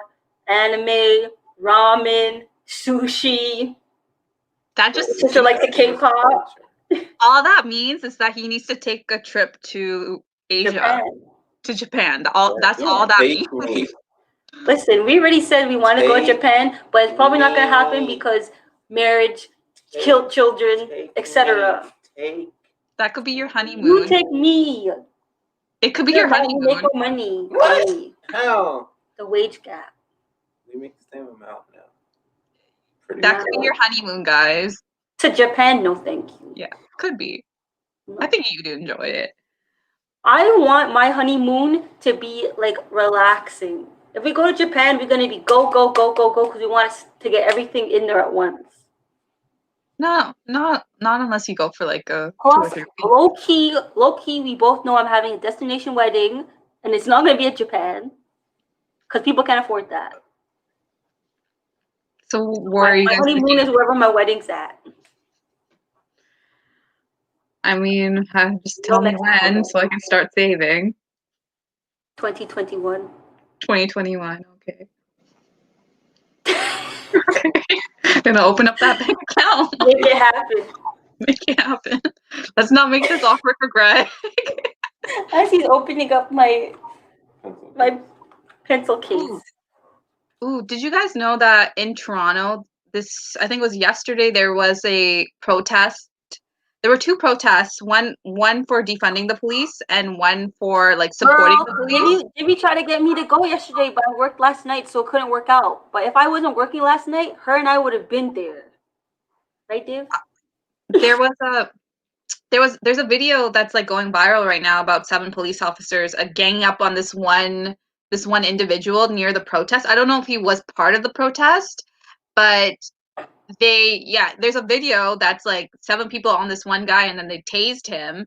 anime, ramen, sushi. That just Sister like the K-pop. all that means is that he needs to take a trip to Asia, Japan. to Japan. That's Yeah. all that Take means. me. Listen, we already said we want to go to Take Japan, but it's probably not going to happen me. because marriage, killed children, etc. Take. That could be your You honeymoon. take me. It could be your You honeymoon. make more money. What? Hey, How? the wage gap. We make the same amount now. Pretty That much. could be your honeymoon, guys. To Japan, no thank you. Yeah, could be. I think you'd enjoy it. I want my honeymoon to be like relaxing. If we go to Japan, we're gonna be go because we want to get everything in there at once. No, not unless you go for like a 2 or Plus, 3 weeks. low key, we both know I'm having a destination wedding, and it's not gonna be in Japan because people can't afford that. So where are you My guys honeymoon thinking? is wherever my wedding's at. I mean, just tell me when so I can start saving. 2021. 2021, okay. Gonna open up that bank account. Make it happen. Make it happen. Let's not make this awkward for Greg. As he's opening up my pencil case. Ooh, did you guys know that in Toronto, I think it was yesterday, there was a protest. There were 2 protests, one for defunding the police and one for like supporting the police. Jimmy tried to get me to go yesterday, but I worked last night, so it couldn't work out. But if I wasn't working last night, her and I would have been there. Right, Dave? There's a video that's like going viral right now about 7 police officers ganging up on this one individual near the protest. I don't know if he was part of the protest, but there's a video that's like 7 people on this one guy and then they tased him,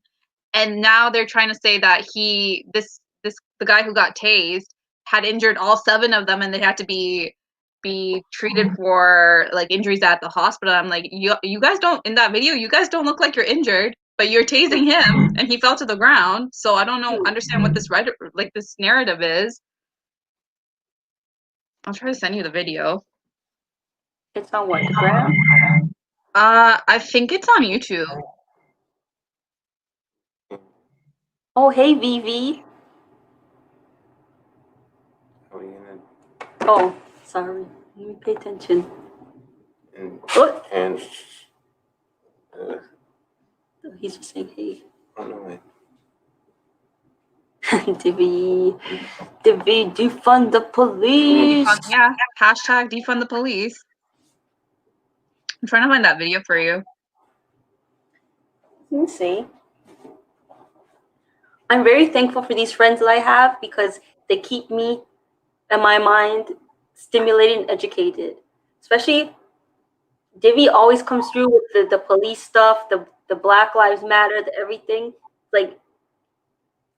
and now they're trying to say that the guy who got tased had injured all 7 of them and they had to be treated for like injuries at the hospital. I'm like, you guys don't, in that video, you guys don't look like you're injured, but you're tasing him and he fell to the ground. So I don't understand what this this narrative is. I'll try to send you the video. It's on what, the ground? I think it's on YouTube. Oh, hey, Vivi. How are you gonna? Oh, sorry. Let me pay attention. And What? and He's just saying, hey. oh no way. Divi, defund the police. Yeah, hashtag defund the police. I'm trying to find that video for you. Let me see. I'm very thankful for these friends that I have because they keep me and my mind stimulated and educated. Especially Divi always comes through with the police stuff, the Black Lives Matter, the everything. Like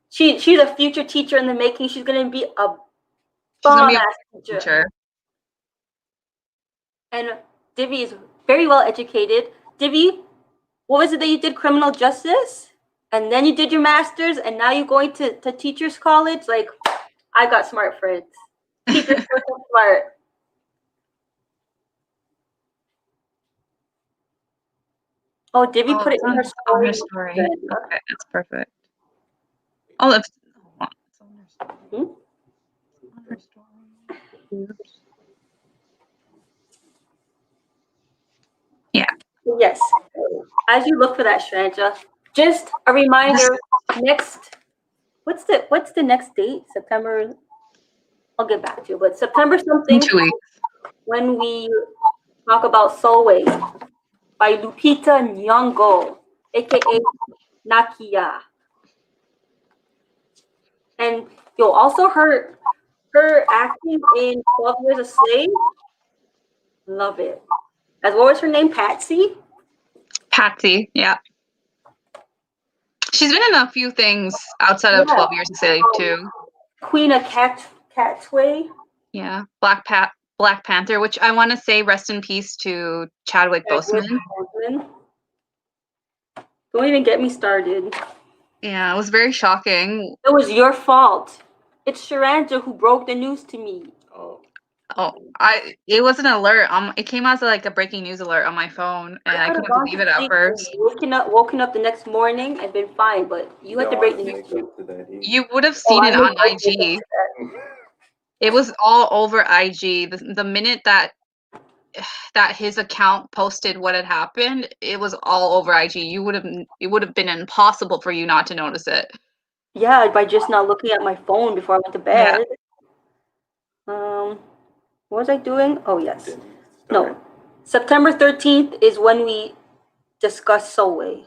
she's a future teacher in the making. She's gonna be a bomb-ass teacher. And Divi is very well educated. Divi, what was it that you did? Criminal justice? And then you did your master's, and now you're going to teachers college? Like, I got smart friends. Keep your circle smart. Oh, did we put it in her on her story? story. Okay, that's perfect. Oh, that's it's on her story. On her story. Oops. Yeah. Yes. As you look for that, Sharanja, just a reminder. What's the next date? September. I'll get back to you, but September something. 2 weeks. When we talk about Soulway by Lupita Nyong'o, aka Nakia, and you'll also her acting in 12 Years a Slave. Love it. As what was her name? Patsy. Patsy, yeah. She's been in a few things outside of 12 Years a Slave too. Queen of Catway. Yeah, Black Panther, which I want to say rest in peace to Chadwick Boseman. Don't even get me started. Yeah, it was very shocking. It was your fault. It's Sharanja who broke the news to me. It was an alert. It came as like a breaking news alert on my phone, and I couldn't believe it at first. Woken up the next morning and been fine, but you had to break the news. You would have seen it on IG. It was all over IG. The minute that his account posted what had happened, it was all over IG. It would have been impossible for you not to notice it. Yeah, by just not looking at my phone before I went to bed. Yeah. What was I doing? Oh yes. No. September 13th is when we discuss Soulway.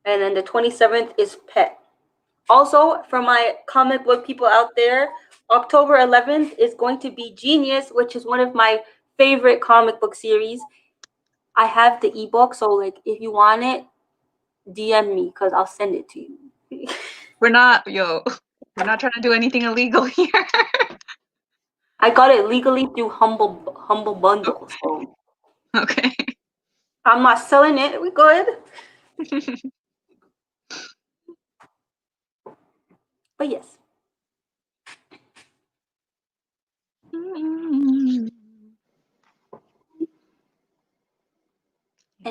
And then the 27th is Pet. Also, for my comic book people out there, October 11th is going to be Genius, which is one of my favorite comic book series. I have the ebook, so like if you want it, DM me because I'll send it to you. We're not trying to do anything illegal here. I got it legally through Humble Bundle. So. Okay. I'm not selling it. We good. But yes.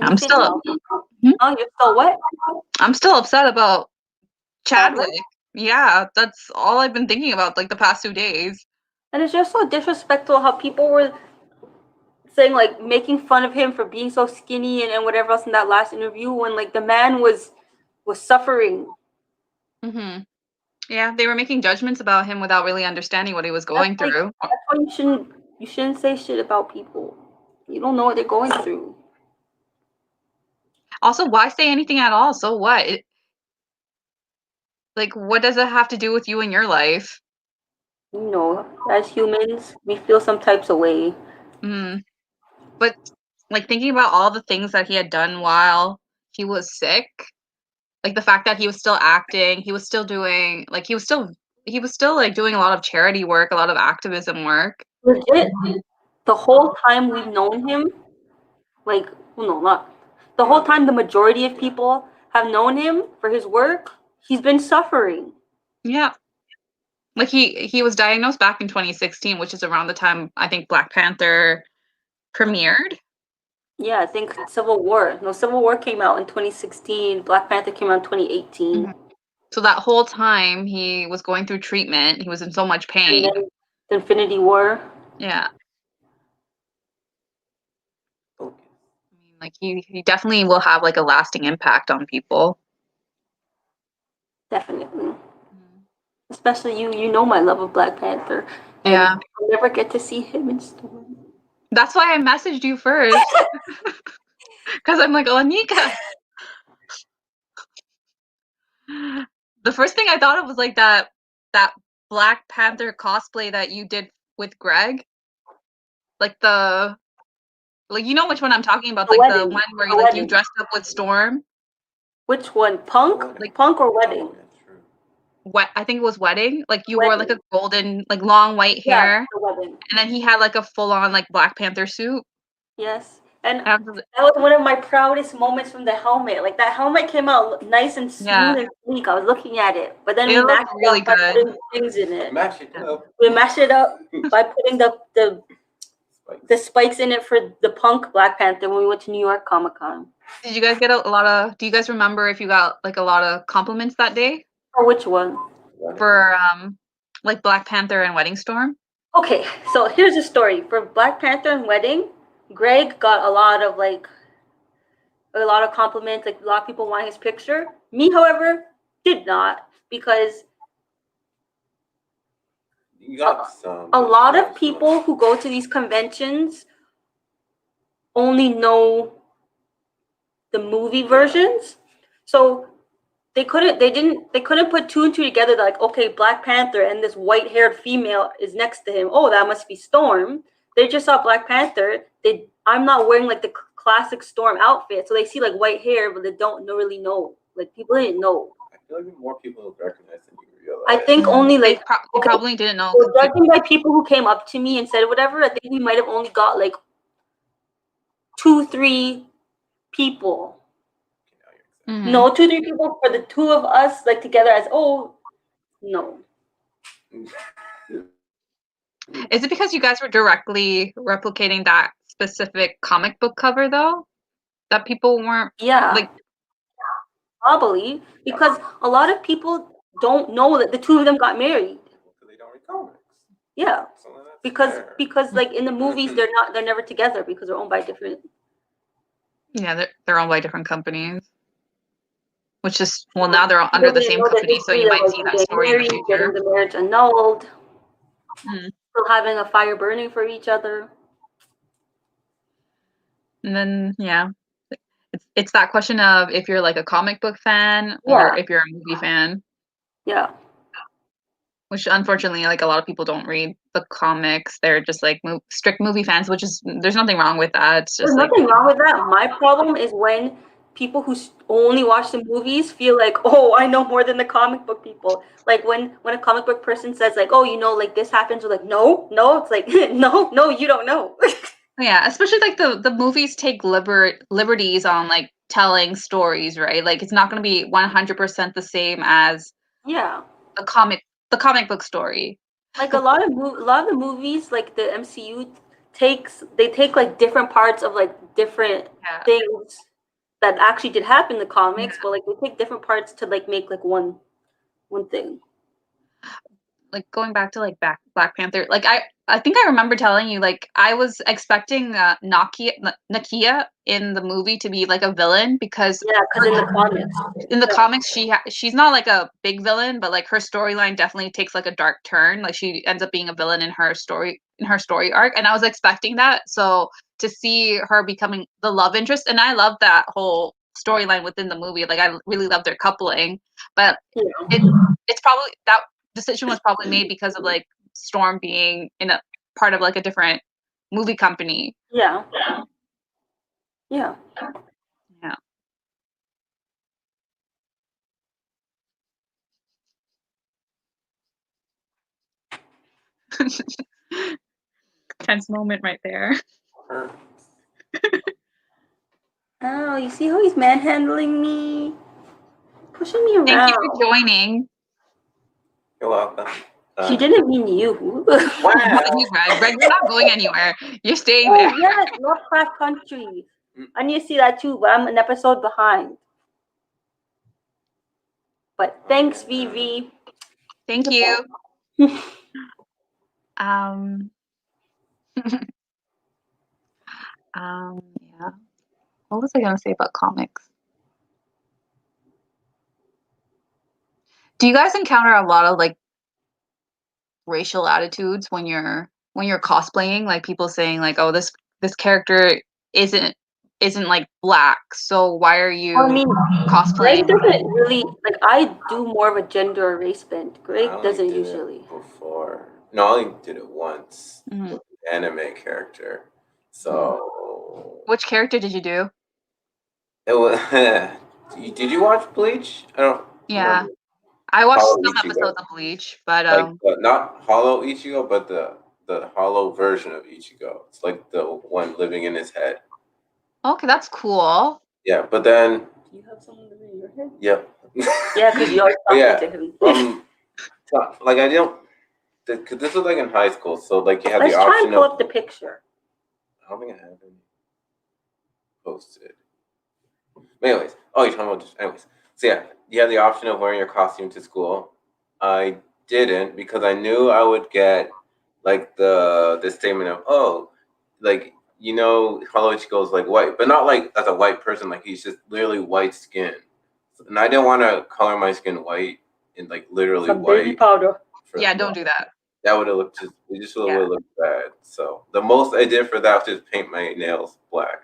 I'm still. Oh, you're still what? I'm still upset about Chadwick. Yeah, that's all I've been thinking about like the past 2 days. And it's just so disrespectful how people were saying like making fun of him for being so skinny and whatever else in that last interview when like the man was suffering. Mm-hmm. Yeah, they were making judgments about him without really understanding what he was going through. That's why you shouldn't say shit about people. You don't know what they're going through. Also, why say anything at all? So what? Like, what does it have to do with you and your life? You know, as humans, we feel some types of way. But like thinking about all the things that he had done while he was sick, like the fact that he was still acting, he was still doing like he was still like doing a lot of charity work, a lot of activism work. Legit, the whole time we've known him, like, well, no, not the whole time. The majority of people have known him for his work. He's been suffering. Yeah. Like he was diagnosed back in 2016, which is around the time I think Black Panther premiered. Yeah, I think Civil War came out in 2016. Black Panther came out in 2018. Mm-hmm. So that whole time he was going through treatment. He was in so much pain. And then the Infinity War. Yeah. I mean, like he definitely will have like a lasting impact on people. Definitely. Especially you know my love of Black Panther. And yeah. I'll never get to see him in Storm. That's why I messaged you first. Because I'm like, oh, Anika. The first thing I thought of was like that Black Panther cosplay that you did with Greg. Like you know which one I'm talking about, like the one where you dressed up with Storm. Which one? Punk? Like Punk or Wedding? I think it was Wedding. Like you wore like a golden, like long white hair. Yeah, the Wedding. And then he had like a full on like Black Panther suit. Yes. And Absolutely. that was one of my proudest moments from the helmet. Like that helmet came out nice and smooth and sleek. I was looking at it, but then we mashed it up by putting things in it. We mashed it up by putting the spikes in it for the punk Black Panther when we went to New York Comic Con. Did you guys get a lot of? Do you guys remember if you got like a lot of compliments that day? Oh, which one? For like Black Panther and Wedding Storm. Okay, so here's the story for Black Panther and Wedding. Greg got a lot of compliments, like a lot of people want his picture. Me, however, did not, because You got a lot of people who go to these conventions only know the movie versions, so they couldn't put two and two together. Like, okay, Black Panther and this white-haired female is next to him. Oh, that must be Storm. They just saw Black Panther. I'm not wearing like the classic Storm outfit, so they see like white hair, but they don't really know. Like people didn't know. I feel like more people would recognize than you realize. I think only like they probably didn't know. So judging by people who came up to me and said whatever, I think we might have only got like 2-3 people. Mm-hmm. No, 2-3 people for the two of us, like together as no. Is it because you guys were directly replicating that specific comic book cover though? That people weren't like probably because a lot of people don't know that the two of them got married. They don't read comics. Yeah. Because like in the movies they're never together because they're owned by different. Yeah, they're owned by different companies. Which is now they're under the same company, so you might see that story in the future. Getting the marriage annulled, still having a fire burning for each other. And then it's that question of if you're like a comic book fan or if you're a movie fan. Yeah. Which unfortunately, like a lot of people don't read the comics. They're just like strict movie fans, which is there's nothing wrong with that. It's just there's nothing wrong with that. My problem is when people who only watch the movies feel like, oh, I know more than the comic book people. Like when a comic book person says like, oh, like this happens, we're like, no, it's like, no, you don't know. Yeah, especially like the movies take liberties on like telling stories, right? Like it's not going to be 100% the same as the comic book story. Like a lot of the movies, like the MCU take like different parts of like different things that actually did happen in the comics, but like they take different parts to like make like one thing. Like going back to like Black Panther, like I think I remember telling you like I was expecting Nakia in the movie to be like a villain because in the comics she's not like a big villain, but like her storyline definitely takes like a dark turn. Like she ends up being a villain in her story arc, and I was expecting that. So to see her becoming the love interest, and I love that whole storyline within the movie. Like I really love their coupling, but it's probably that decision was probably made because of like Storm being in a part of like a different movie company. Yeah. Tense moment right there. Oh, you see how he's manhandling me? Pushing me around. Thank you for joining. You're welcome. She didn't mean you. Wow. Greg, you're not going anywhere. You're staying there. Yes, Lovecraft Country. I need to see that too, but I'm an episode behind. But thanks, Vivi. Thank you. Yeah. What was I gonna say about comics? Do you guys encounter a lot of like racial attitudes when you're cosplaying? Like people saying like, "Oh, this character isn't like black, so why are you cosplaying?" Greg doesn't really like. I do more of a gender or race bend. Greg doesn't usually. Before, no, I only did it once. With the anime character. So. Which character did you do? It was. Did you watch Bleach? I don't. Yeah. Remember. I watched some episodes of Bleach, but not Hollow Ichigo, but the Hollow version of Ichigo. It's like the one living in his head. Okay, that's cool. Yeah, but then Do you have someone in your head? yep. Yeah, because you always talking Yeah. to him. Like I don't. Cause this was like in high school, so like you have Let's the try option and pull of. up the picture. I don't think I have any posted. Anyways, oh, you're talking about just anyways. So yeah, you have the option of wearing your costume to school. I didn't because I knew I would get like the statement of like Halloween goes like white, but not like as a white person. Like he's just literally white skin, and I didn't want to color my skin white and like literally Some white. baby powder. Yeah, don't do that. That would have looked would have looked bad. So the most I did for that was just paint my nails black.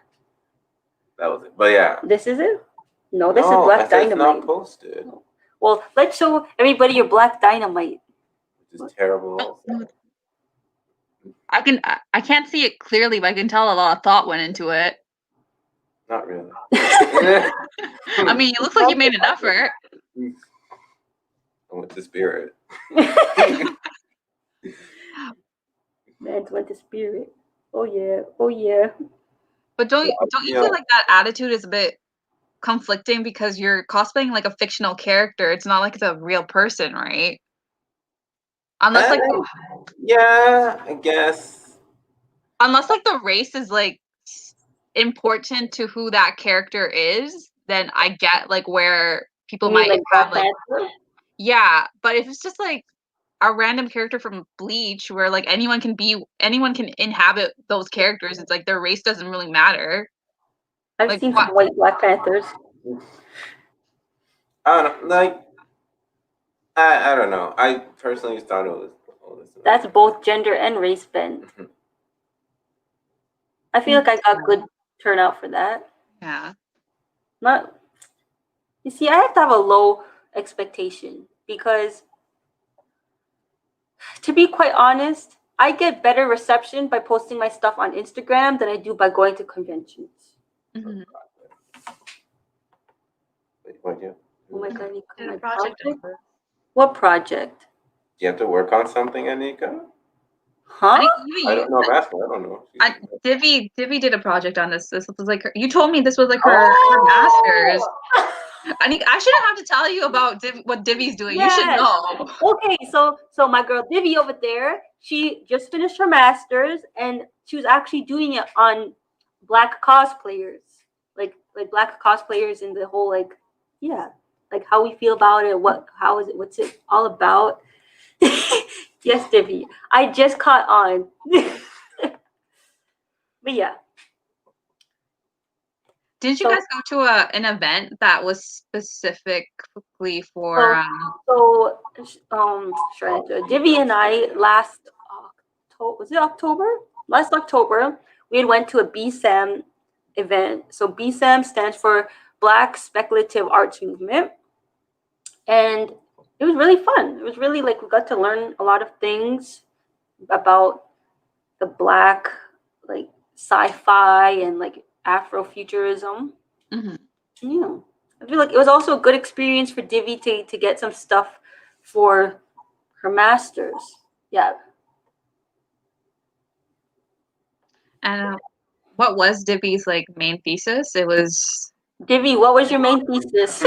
That was it. But yeah. This is it? No, this is Black Dynamite. It's not posted. Well, let's show everybody your Black Dynamite. Which is terrible. I can't see it clearly, but I can tell a lot of thought went into it. Not really. I mean, it looks like you made an effort. I went to spirit. Man's went to spirit. Oh yeah. Oh yeah. But don't you feel like that attitude is a bit conflicting because you're cosplaying like a fictional character? It's not like it's a real person, right? Unless like yeah, I guess. Unless like the race is like important to who that character is, then I get like where people might have like yeah, but if it's just like a random character from Bleach where like anyone can inhabit those characters, it's like their race doesn't really matter. I've seen some white Black Panthers. I don't know, like I don't know. I personally thought it was that's both gender and race bent. I feel like I got good turnout for that. Yeah. You see, I have to have a low expectation because, to be quite honest, I get better reception by posting my stuff on Instagram than I do by going to conventions. Mm-hmm. Oh my god, my project. What project? Do you have to work on something, Anika? Huh? I don't know. I'm asking. I don't know. Divi did a project on this. This was like you told me this was like her master's. I shouldn't have to tell you about what Divi's doing. Yes. You should know. Okay, so my girl Divi over there, she just finished her master's and she was actually doing it on Black cosplayers, like Black cosplayers in the whole like how we feel about it. What's it all about? Yes, Divi. I just caught on. But yeah. Didn't you guys go to an event that was specifically for Sharanja, Divi and I last October we went to a BSAM event. So BSAM stands for Black Speculative Arts Movement, and it was really fun. It was really like we got to learn a lot of things about the Black like sci-fi and like Afrofuturism. Mm-hmm. Yeah, I feel like it was also a good experience for Divi to get some stuff for her master's. Yeah. And what was Divi's like main thesis? It was Divi. What was your main thesis?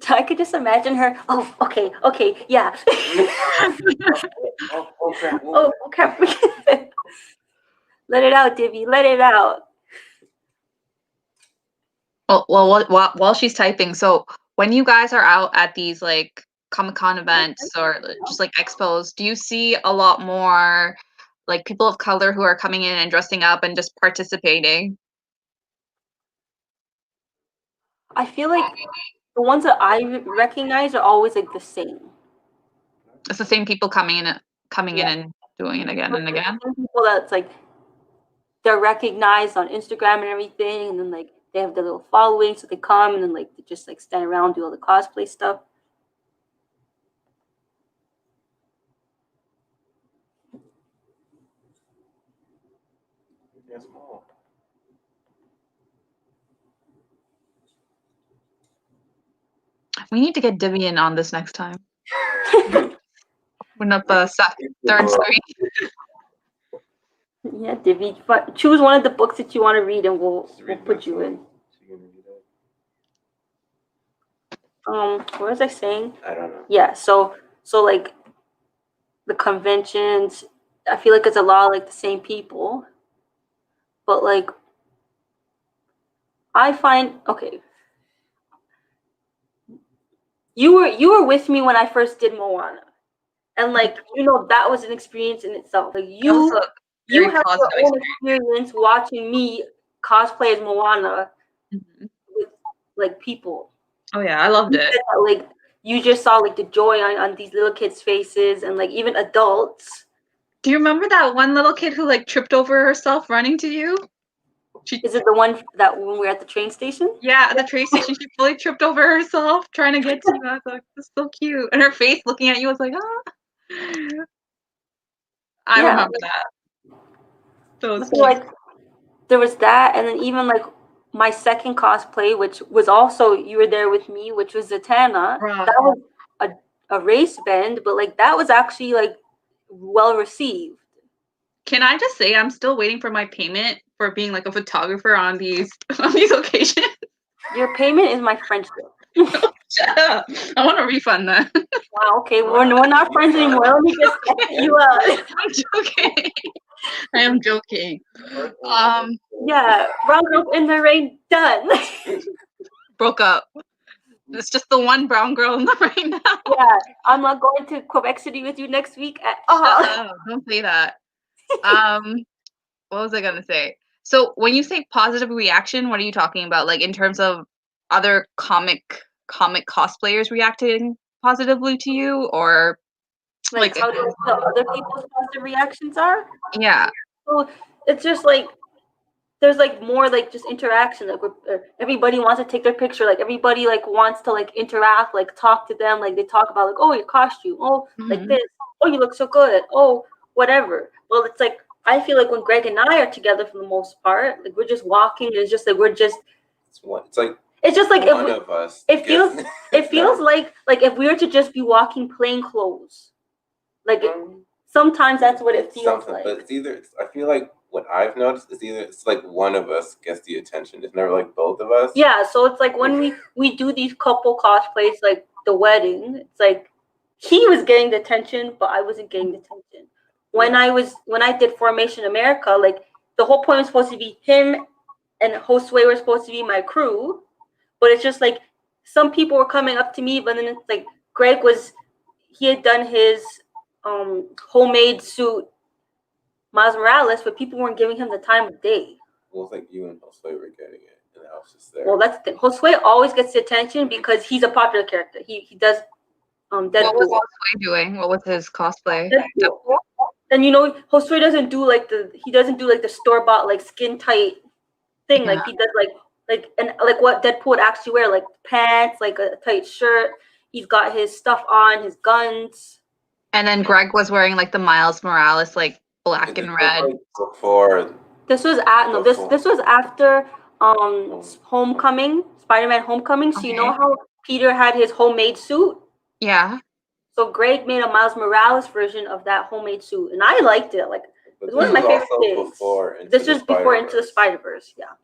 I could just imagine her. Oh, okay, yeah. Okay. Let it out, Divi. Let it out. Well, while she's typing, so when you guys are out at these like Comic-Con events or just like expos, do you see a lot more like people of color who are coming in and dressing up and just participating? I feel like the ones that I recognize are always like the same. It's the same people coming in and doing it again and again. Some people that's like they're recognized on Instagram and everything, and then like they have their little following, so they come and then like they just like stand around, do all the cosplay stuff. We need to get Divi in on this next time. Open up a third screen. Yeah, Divi. Choose one of the books that you want to read, and we'll put you in. What was I saying? I don't know. Yeah, so like the conventions, I feel like it's a lot of like the same people, but like I find okay. You were with me when I first did Moana, and like that was an experience in itself. Like you Also, you very have your positive own experience watching me cosplay as Moana with like people. Oh yeah, I loved it. Like you just saw like the joy on these little kids' faces, and like even adults. Do you remember that one little kid who like tripped over herself running to you? Is it the one that when we were at the train station? Yeah, at the train station, she fully tripped over herself trying to get to you. I was like, "This is so cute," and her face looking at you was like, "Ah." I remember that. So I feel like there was that, and then even like my second cosplay, which was also you were there with me, which was Zatanna. Bruh. That was a race band, but like that was actually like well received. Can I just say I'm still waiting for my payment for being like a photographer on these occasions? Your payment is my friendship. Shut up! I want a refund then. Wow. Okay, we're not friends anymore. Let me just set you up. I'm joking. I am joking. Yeah, Brown Girl in the Rain done. Broke up. It's just the one brown girl in the rain now. Yeah, I'm not going to Quebec City with you next week at all. Shut up. Don't say that. What was I gonna say? So when you say positive reaction, what are you talking about? Like in terms of other comic cosplayers reacting positively to you, or Like how do the other people's positive reactions are? yeah. So it's just like there's like more like just interaction. Like everybody wants to take their picture. Like everybody like wants to like interact, like talk to them. Like they talk about like, oh, your costume. Oh, like this. Oh, you look so good. Oh, whatever. Well, it's like I feel like when Greg and I are together for the most part, like we're just walking. And it's just like it's just like one of us. It feels like if we were to just be walking plain clothes. Like sometimes that's what it feels like. But I feel like what I've noticed is it's like one of us gets the attention. It's never like both of us. Yeah, so it's like when we do these couple cosplays, like the wedding, it's like he was getting the attention, but I wasn't getting the attention. When I did Formation America, like the whole point was supposed to be him and Josue were supposed to be my crew, but it's just like some people were coming up to me, but then it's like he had done his homemade suit Miles Morales, but people weren't giving him the time of day. Well, it's like you and Josue were getting it, and I was just there. Well, that's the thing. Josue always gets the attention because he's a popular character. He does Deadpool. What was Josue doing? What was his cosplay? Deadpool. And Josue doesn't do like the store bought like skin tight thing. Yeah. Like he does like what Deadpool would actually wear, like pants, like a tight shirt. He's got his stuff on, his guns. And then Greg was wearing like the Miles Morales like black and red. Before this was after Homecoming, Spider-Man Homecoming. So you know how Peter had his homemade suit? Yeah. So Greg made a Miles Morales version of that homemade suit, and I liked it. Like it was one of my favorite things. This was before Into the Spider-Verse, yeah.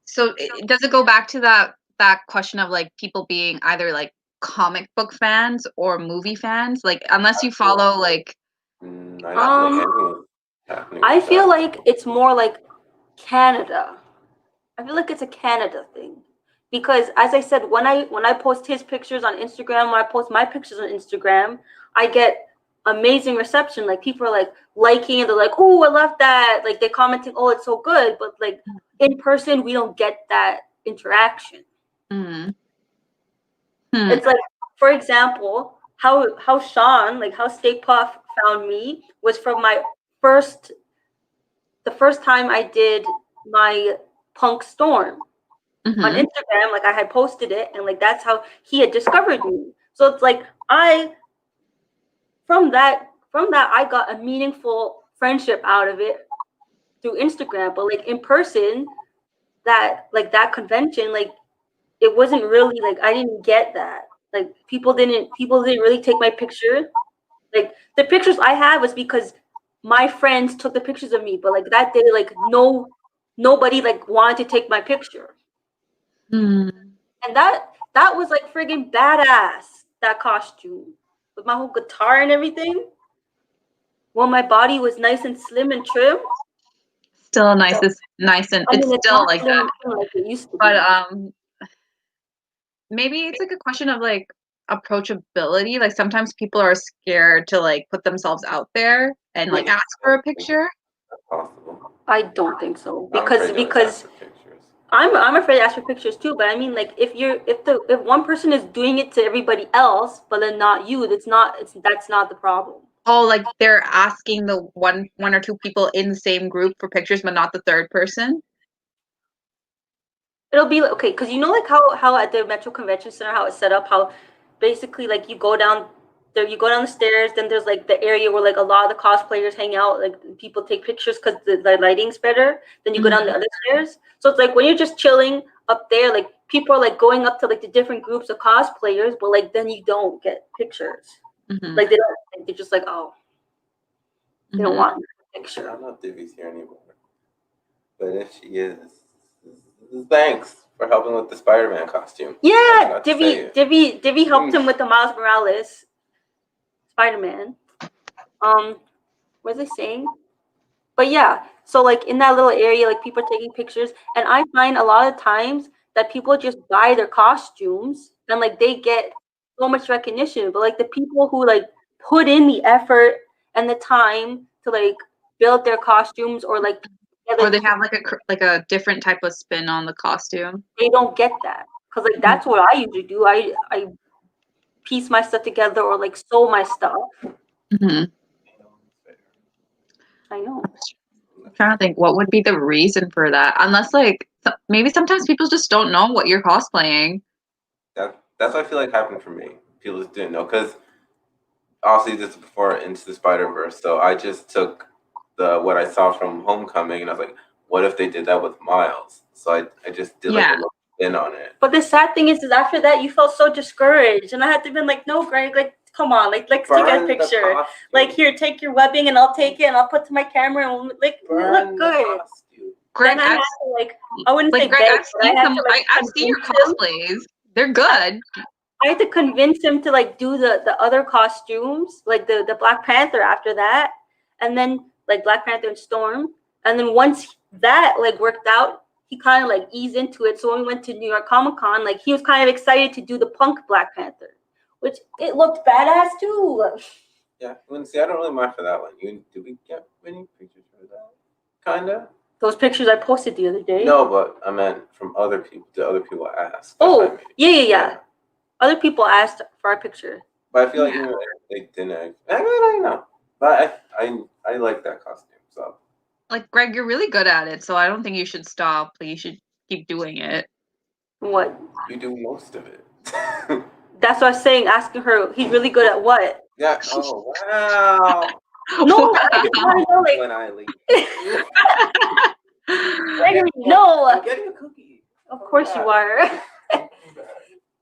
So does it go back to that question of like people being either like comic book fans or movie fans? Like unless you follow like I feel like it's more like Canada. I feel like it's a Canada thing. Because as I said, when I post his pictures on Instagram, when I post my pictures on Instagram, I get amazing reception. Like people are like liking it. They're like, "Oh, I love that." Like they're commenting, "Oh, it's so good." But like in person, we don't get that interaction. It's like, for example, how Sean, like how Steak Puff found me was from the first time I did my Punk Storm. On Instagram, like I had posted it, and like that's how he had discovered me. So it's like from that I got a meaningful friendship out of it through Instagram. But like in person, that convention, like it wasn't really like I didn't get that. Like people didn't really take my picture. Like the pictures I had was because my friends took the pictures of me, but like that day, like nobody like wanted to take my picture. Hmm. And that was like friggin' badass, that costume. With my whole guitar and everything. When my body was nice and slim and trim. Still nice, and I it's mean, it's still not like slim that. and trim like it used to be. But maybe it's like a question of like approachability. Like sometimes people are scared to like put themselves out there and like ask for a picture. That's possible. I don't think so. I'm afraid to ask for pictures. I'm afraid to ask for pictures too, but I mean, like, if one person is doing it to everybody else, but then not you, that's not the problem. Oh, like they're asking the one or two people in the same group for pictures, but not the third person. It'll be like, okay, because you know, like how at the Metro Convention Center, how it's set up, how basically like you go down there, you go down the stairs, then there's like the area where like a lot of the cosplayers hang out, like people take pictures because the lighting's better. Then you go down the other stairs, so it's like when you're just chilling up there, like people are like going up to like the different groups of cosplayers, but like then you don't get pictures. Like they don't, they're just like, oh, they don't want a picture. I don't know if Divvy's here anymore, but if she is, thanks for helping with the Spider-Man costume. Yeah, Divvy helped him with the Miles Morales Spider-Man. What was I saying? But yeah, so like in that little area, like people are taking pictures, and I find a lot of times that people just buy their costumes and like they get so much recognition, but like the people who like put in the effort and the time to like build their costumes or like Or they have like a different type of spin on the costume. They don't get that because like that's what I usually do. I piece my stuff together or like sew my stuff. I know. I'm trying to think what would be the reason for that, unless like maybe sometimes people just don't know what you're cosplaying. That's what I feel like happened for me. People just didn't know because obviously this is before Into the Spider-Verse, so I just took what I saw from Homecoming and I was like, what if they did that with Miles? So I just did like a little spin on it. But the sad thing is after that you felt so discouraged, and I had to be like, no, Greg, like come on, like let's take a picture. Like here, take your webbing and I'll take it and I'll put to my camera and we'll, like look good. Greg, then I had to like I wouldn't like say Greg, beg, I've seen your cosplays. They're good. I had to convince him to like do the other costumes, like the Black Panther after that, and then like Black Panther and Storm, and then once that like worked out, he kind of like eased into it. So when we went to New York Comic Con, like he was kind of excited to do the punk Black Panther, which it looked badass too. Yeah, see, I don't really mind for that one. Did we get any pictures for that? Kinda. Those pictures I posted the other day. No, but I meant from other people. The other people asked. Oh, yeah. Other people asked for our picture. But I feel like even if they didn't, I don't know. But I like that costume. So. Like Greg, you're really good at it, so I don't think you should stop. Like you should keep doing it. What? You do most of it. That's what I was saying. Asking her, he's really good at what? Yeah. Oh wow. No, I just want to know like when I leave. No. I'm getting a cookie. Of course you are.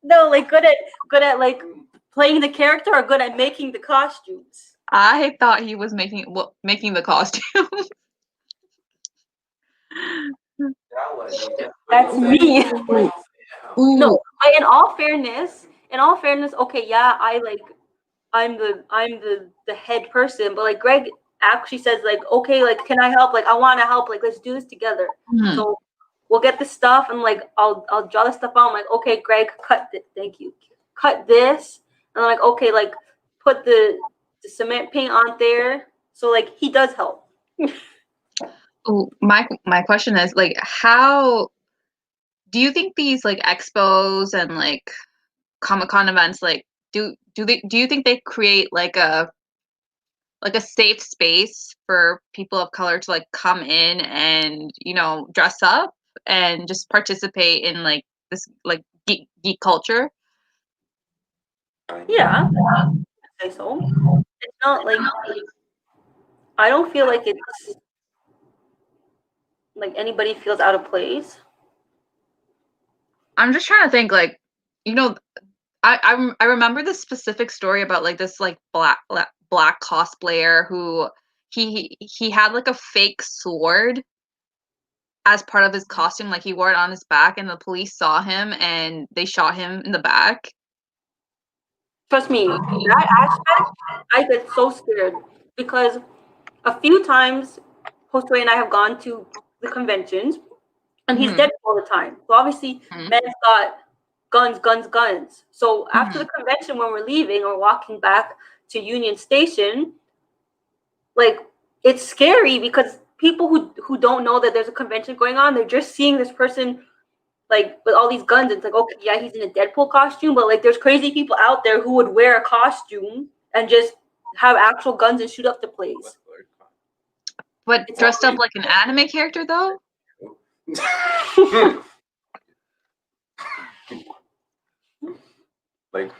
No, like good at like playing the character or good at making the costumes. I thought he was making the costume. That's me. No, in all fairness, okay, yeah, I'm the head person, but like Greg actually says like, okay, like can I help? Like I want to help. Like let's do this together. So we'll get the stuff and like I'll draw the stuff out. I'm like, okay, Greg, cut it. Thank you. Cut this. And I'm like, okay, like put the cement paint on there. So like he does help. Oh, my question is like, how do you think these like expos and like Comic-Con events like do you think they create like a safe space for people of color to like come in and dress up and just participate in like this like geek culture? Yeah, I'd say so. It's not like I don't feel like it's like anybody feels out of place. I'm just trying to think like, I remember this specific story about like this like black cosplayer who he had like a fake sword as part of his costume, like he wore it on his back, and the police saw him and they shot him in the back. Trust me, that aspect, I get so scared because a few times Josue and I have gone to the conventions and he's dead all the time. So obviously, man's got guns. So after the convention, when we're leaving or walking back to Union Station, like it's scary because people who don't know that there's a convention going on, they're just seeing this person like with all these guns. It's like, okay, yeah, he's in a Deadpool costume, but like there's crazy people out there who would wear a costume and just have actual guns and shoot up the place. But dressed up like an anime character though? Like,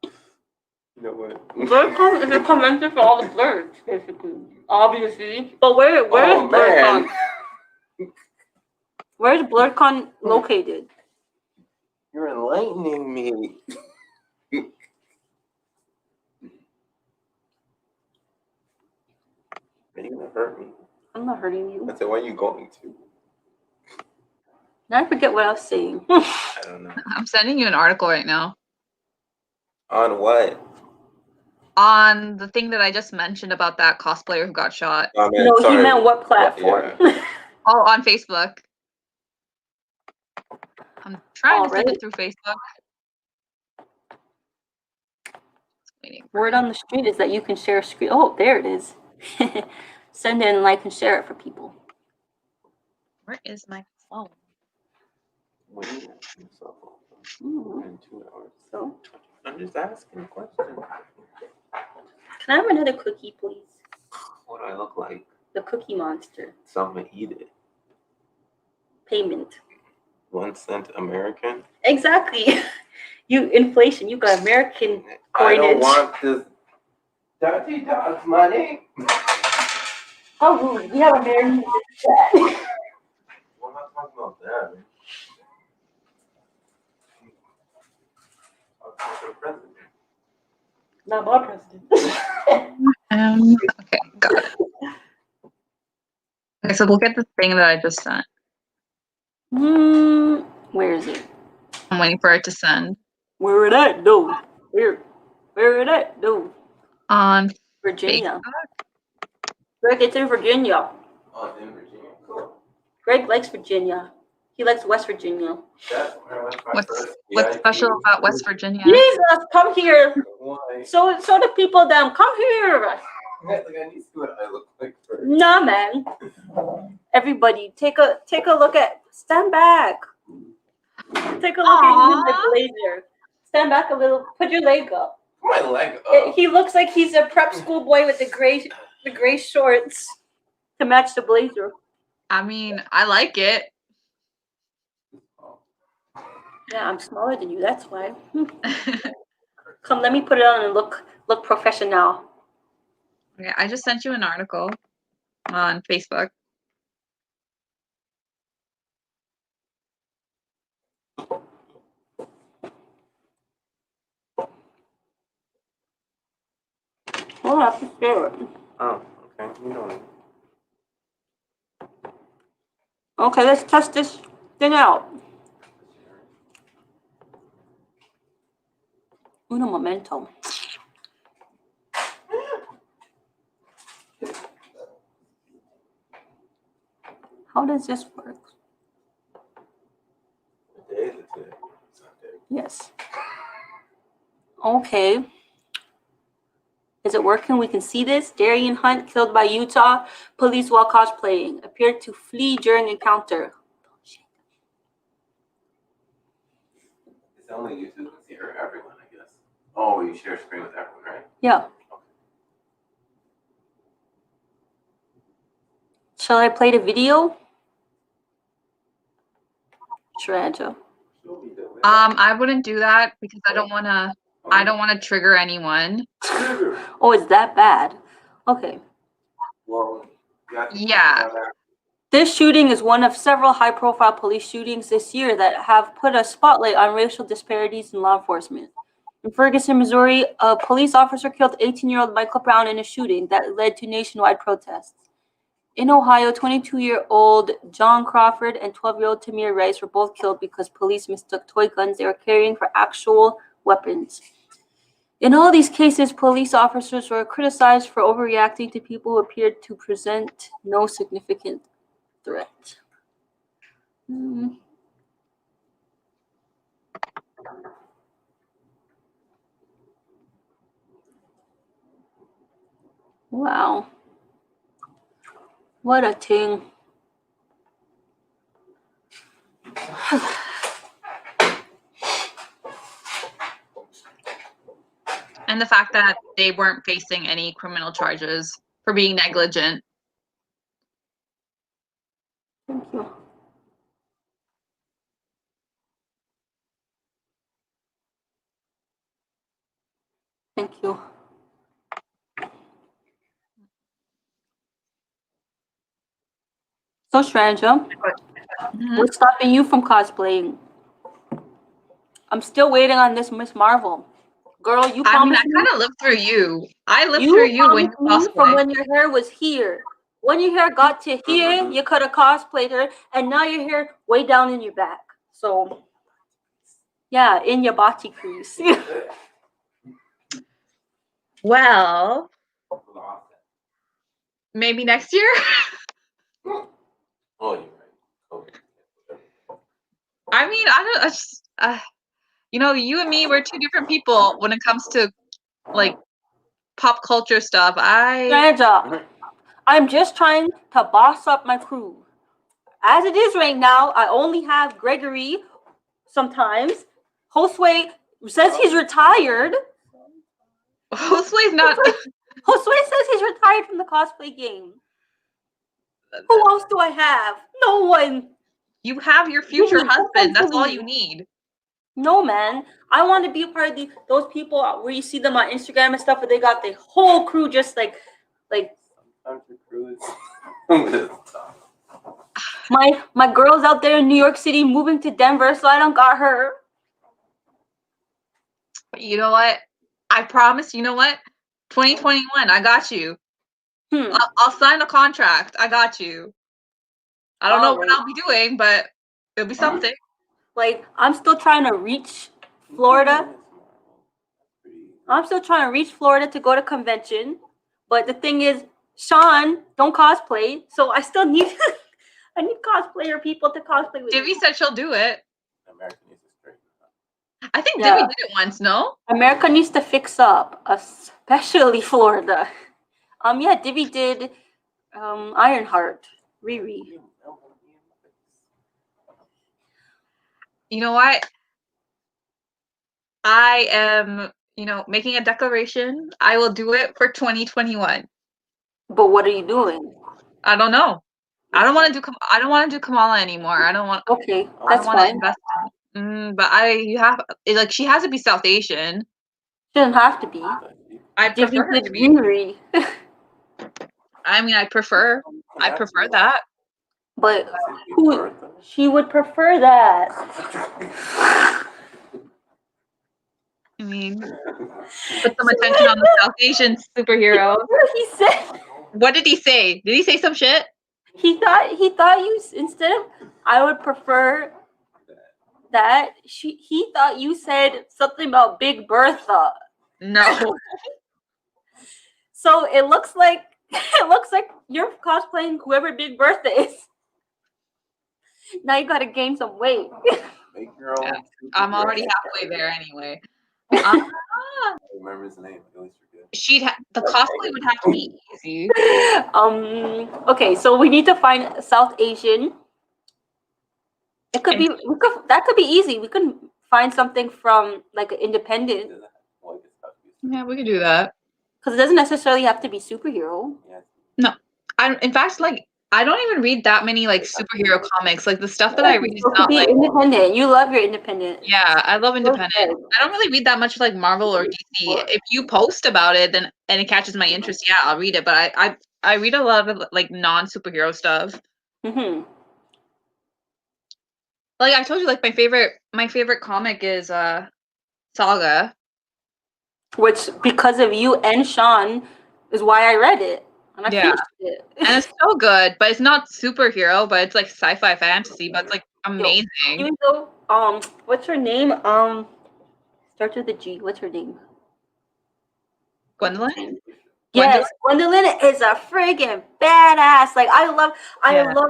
you know what? BlurCon is a convention for all the blurs, basically. Obviously. But where's BlurCon? Where's BlurCon located? You're enlightening me. Are you gonna hurt me? I'm not hurting you. I said, why are you going to? Now I forget what I was saying. I don't know. I'm sending you an article right now. On what? On the thing that I just mentioned about that cosplayer who got shot. Oh, man, No, sorry. he meant what platform? Yeah. Oh, on Facebook. I'm trying to send it through Facebook. Word on the street is that you can share a screen. Oh, there it is. Send it and like and share it for people. Where is my phone? When you ask yourself Mm. in 2 hours. So, I'm just asking a question. can I have another cookie, please? What do I look like? The Cookie Monster. So I'm gonna eat it. Payment. 1 cent American? Exactly. You inflation. You got American coinage. I don't want this dirty dog's money. How rude. We have American chat. We're not talking about that. The president. Not my president. Okay, got it. Okay, so look at the thing that I just sent. Where is it? I'm waiting for it to send. Where it at, dude? Where it at, dude? On Virginia. Facebook? Greg, it's in Virginia. Oh, it's in Virginia. Cool. Greg likes Virginia. He likes West Virginia. That's where I went my first What's BIPOC. special about West Virginia? Jesus, come here. Why? So the people them, come here. Like, I need to see what I look like first. Nah, man. Everybody, take a look at. Stand back. Take a look at him in the blazer. Stand back a little. Put your leg up. My leg up. He looks like he's a prep school boy with the gray shorts to match the blazer. I mean, I like it. Yeah, I'm smaller than you. That's why. Come, let me put it on and look professional. Okay, I just sent you an article on Facebook. We'll have to share it. Oh, okay. You know it. Okay, let's test this thing out. Uno momento. How does this work? What day is it today? Sunday. Yes. Okay. Is it working? We can see this. Darian Hunt killed by Utah police while cosplaying. Appeared to flee during encounter. It's only YouTube can see her, everyone, I guess. Oh, you share screen with everyone, right? Yeah. Shall I play the video? Sharanja. I wouldn't do that because I don't want to trigger anyone. Oh, it's that bad. Okay. Well, Yeah. This shooting is one of several high-profile police shootings this year that have put a spotlight on racial disparities in law enforcement. In Ferguson, Missouri, a police officer killed 18-year-old Michael Brown in a shooting that led to nationwide protests. In Ohio, 22-year-old John Crawford and 12-year-old Tamir Rice were both killed because police mistook toy guns they were carrying for actual weapons. In all these cases, police officers were criticized for overreacting to people who appeared to present no significant threat. Wow. What a thing. And the fact that they weren't facing any criminal charges for being negligent. Thank you. Thank you. So, Sharanja, what's stopping you from cosplaying? I'm still waiting on this Miss Marvel. Girl, you promised I kind of lived through you. I lived through you when you promised me from cosplayed. when your hair was here. When your hair got to here, you could have cosplayed her, and now your hair way down in your back. So, yeah, in your body crease. Well, maybe next year. Oh, you're right. I mean, I just, you know, you and me, we're two different people when it comes to like pop culture stuff. Sharanja, I'm just trying to boss up my crew. As it is right now, I only have Gregory sometimes. Josue says he's retired. Josue's not. Josue says he's retired from the cosplay game. Who else do I have? No one. You have your future husband. That's all you need. No, man. I want to be a part of those people where you see them on Instagram and stuff, but they got the whole crew just like Sometimes the crew is my girl's out there in New York City moving to Denver, so I don't got her. You know what? I promise. You know what? 2021. I got you. I'll sign a contract. I got you. I don't know what I'll be doing, but it'll be something. Like, I'm still trying to reach Florida. I'm still trying to reach Florida to go to convention. But the thing is, Sean don't cosplay, so I still need I need cosplayer people to cosplay with Divvy me. said she'll do it. America needs to straighten up. I think Divvy did it once, no? America needs to fix up, especially Florida. Yeah, Divvy did Ironheart, Riri. You know what? I am, making a declaration. I will do it for 2021. But what are you doing? I don't know. I don't want to do Kamala anymore. I don't want. Okay, I that's want to fine. invest. But she has to be South Asian. Shouldn't have to be. I Divvy prefer her did to be. Riri. I mean, I prefer that. But she would prefer that. I mean, put some attention on the South Asian superhero. He said. What did he say? Did he say some shit? He thought you, instead of I would prefer that, he thought you said something about Big Bertha. No. So it looks like you're cosplaying whoever Big Bertha is. Now you gotta gain some weight. Make your own. Yeah, I'm already halfway there anyway. I remember his name. I always forget. The cosplay would have to be easy. Okay, so we need to find South Asian. It could be that could be easy. We could find something from like an independent. Yeah, we could do that. Because it doesn't necessarily have to be superhero. No, in fact, I don't even read that many like superhero comics. Like the stuff that I read is not like independent. You love your independent. Yeah, I love independent. I don't really read that much like Marvel or DC. If you post about it, and it catches my interest, yeah, I'll read it. But I read a lot of like non-superhero stuff. Mm-hmm. Like I told you, like my favorite comic is Saga. which because of you and Sean is why I read it and I finished it. And it's so good, but it's not superhero, but it's like sci-fi fantasy, but it's like amazing. Even though, what's her name? Starts with a G. What's her name? Gwendolyn? Yes, Gwendolyn is a friggin' badass. Like I love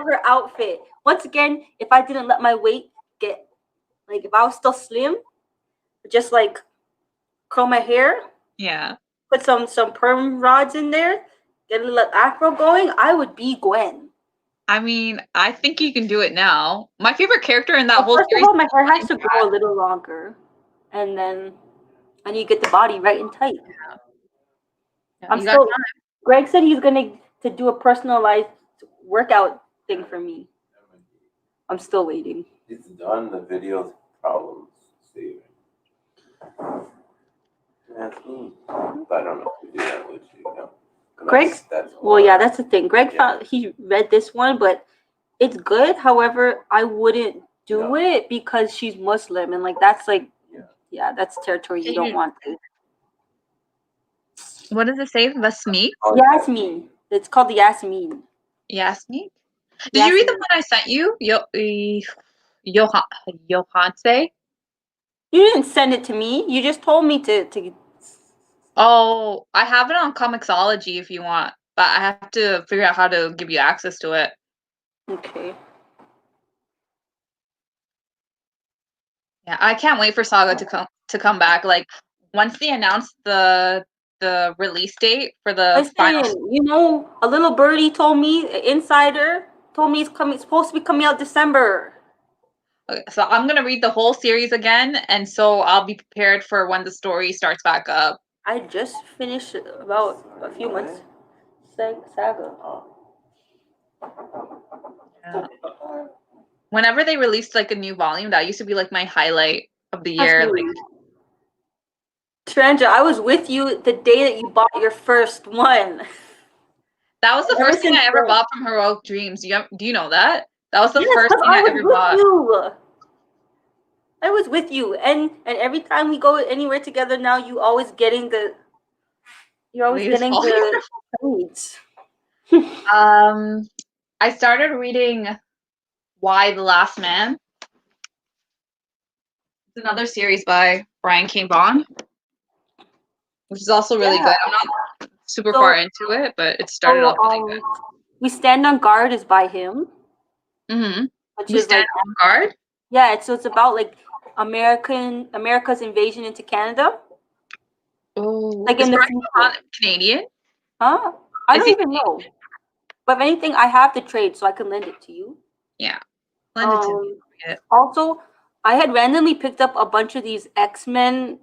her outfit. Once again, if I didn't let my weight get, like if I was still slim, just like curl my hair, put some perm rods in there, get a little afro going, I would be Gwen. I mean, I think you can do it now. My favorite character in that whole First series. of all, my hair has to grow a little longer, and then I need to get the body right and tight. Greg said he's gonna do a personalized workout thing for me. I'm still waiting. It's done. The video's problems. See. That's me. But I don't know if we do that with you. No. Greg? That's the thing. Greg found he read this one, but it's good. However, I wouldn't do it because she's Muslim, and like that's like, that's territory you don't want to. What does it say? Yasmin? Yasmin. It's called the Yasmin. Yasmin? Did you read the one I sent you? Johanse? You didn't send it to me. You just told me to. Oh, I have it on Comixology if you want, but I have to figure out how to give you access to it. Okay. Yeah, I can't wait for Saga to come back. Like once they announce the release date for the final. You know, a little birdie told me, an insider told me it's supposed to be coming out December. Okay, so I'm gonna read the whole series again, and so I'll be prepared for when the story starts back up. I just finished about a few months. Saga. Yeah. Whenever they released like a new volume, that used to be like my highlight of the year. Like, Sharanja, I was with you the day that you bought your first one. That was the first thing I ever bought from Heroic Dreams. Do you know that? That was the first thing I ever bought. I was with you, and every time we go anywhere together now, you're always getting the trades. I started reading Why the Last Man. It's another series by Brian K. Vaughan, which is also really good. I'm not super far into it, but it started off really good. We Stand on Guard is by him. Mm-hmm. We Stand on Guard? Yeah, it's about like America's invasion into Canada. Oh, like in the Canadian? Huh? I don't even know. But if anything, I have the trade, so I can lend it to you. Yeah, lend it to me. Also, I had randomly picked up a bunch of these X-Men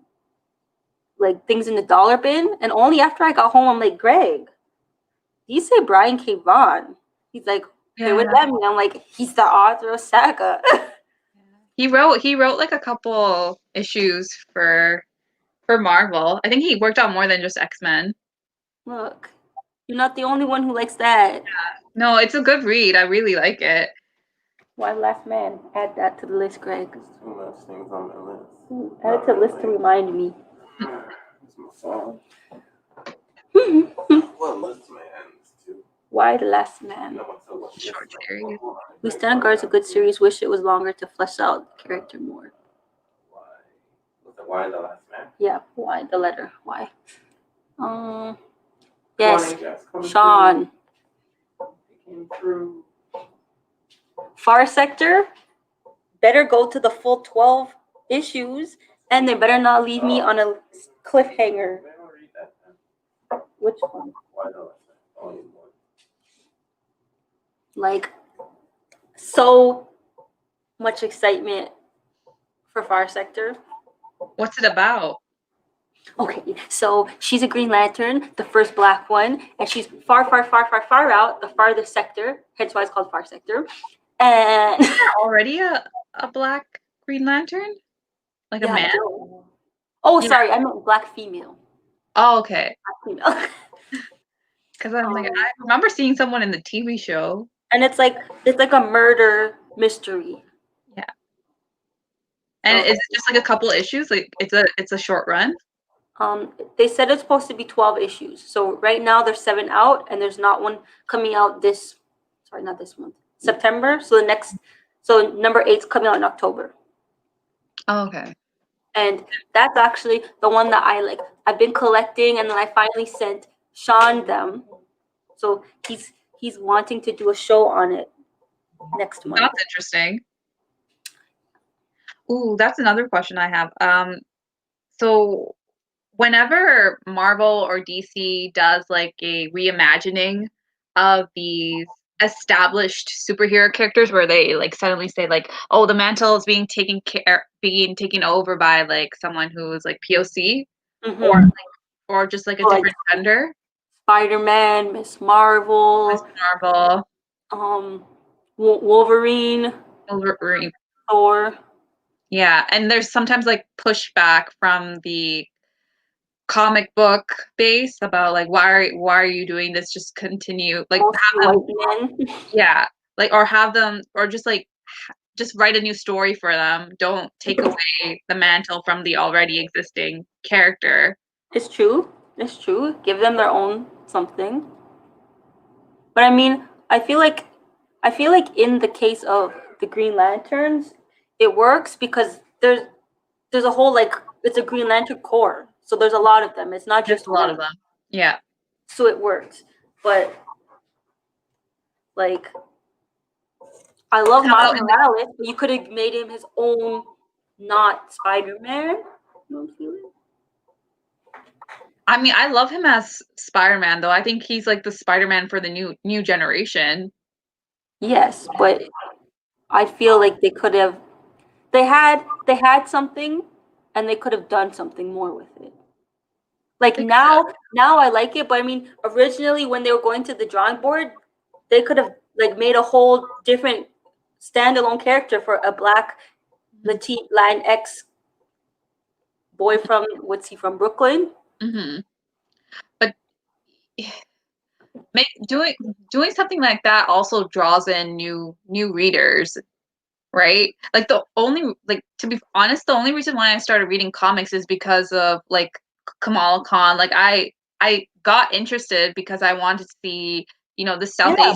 like things in the dollar bin, and only after I got home, I'm like, Greg, you say Brian K. Vaughan? He's like, okay, what does that mean? I'm like, he's the author of Saga. He wrote like a couple issues for Marvel. I think he worked on more than just X-Men. Look, you're not the only one who likes that. Yeah. No, it's a good read. I really like it. Why Last Man? Add that to the list, Greg. Too much things on my list. Add it to the list to remind me. It's my phone. What list, man? Why the Last Man? Short series. We Stand on Guard is a good series. Wish it was longer to flesh out the character more. Why the Last Man? Yeah, why the letter? Why? Yes, Sean. Far Sector better go to the full 12 issues, and they better not leave me on a cliffhanger. Which one? Like, so much excitement for Far Sector. What's it about? Okay, so she's a Green Lantern, the first black one, and she's far out, the farthest sector, hence why it's called Far Sector. And is there already a black Green Lantern? Like a man? Oh, sorry, I meant black female. Oh, okay. Black female. Because I'm like, I remember seeing someone in the TV show. And it's like a murder mystery. Yeah. And is it just like a couple issues? Like it's a short run? They said it's supposed to be 12 issues. So right now there's 7 out, and there's not one coming out not this month, September. So number 8's coming out in October. Oh, okay. And that's actually the one that I like. I've been collecting, and then I finally sent Sean them. So he's wanting to do a show on it next month. That's interesting. Ooh, that's another question I have. So whenever Marvel or DC does like a reimagining of these established superhero characters where they like suddenly say like, oh, the mantle is being taken over by like someone who is like POC or just like a different gender. Spider-Man, Miss Marvel, Wolverine, Thor. Yeah, and there's sometimes like pushback from the comic book base about like why are you doing this? Just continue like have them, yeah, like or have them or just like just write a new story for them. Don't take away the mantle from the already existing character. It's true. It's true. Give them their own something. But I mean, I feel like in the case of the Green Lanterns, it works because there's a whole like it's a Green Lantern Corps. So there's a lot of them. It's not just a lot of them. Yeah. So it works. But like I love Miles Morales, but you could have made him his own, not Spider-Man. You know what I'm feeling? I mean, I love him as Spider-Man, though. I think he's like the Spider-Man for the new generation. Yes, but I feel like they could have. They had something, and they could have done something more with it. Like now I like it, but I mean, originally when they were going to the drawing board, they could have like made a whole different standalone character for a Black Latinx boy from from Brooklyn. Mm-hmm. But doing something like that also draws in new readers, right? Like the only like to be honest, the only reason why I started reading comics is because of like Kamala Khan. Like I got interested because I wanted to see the South Asian.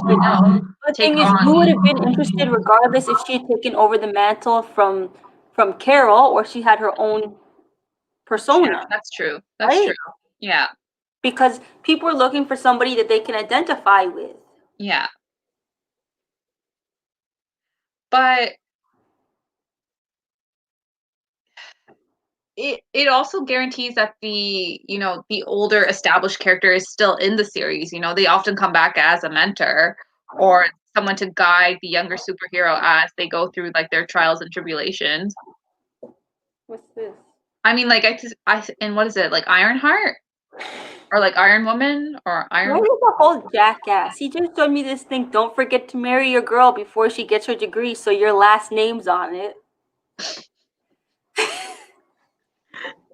The thing is, you would have been interested regardless if she had taken over the mantle from Carol or she had her own persona. Yeah, that's true. That's true. Yeah. Because people are looking for somebody that they can identify with. Yeah. But it also guarantees that the older established character is still in the series. They often come back as a mentor or someone to guide the younger superhero as they go through like their trials and tribulations. What's this? I mean, like and what is it, like Ironheart or like Iron Woman or Iron? What is the whole jackass? He just showed me this thing. Don't forget to marry your girl before she gets her degree, so your last name's on it.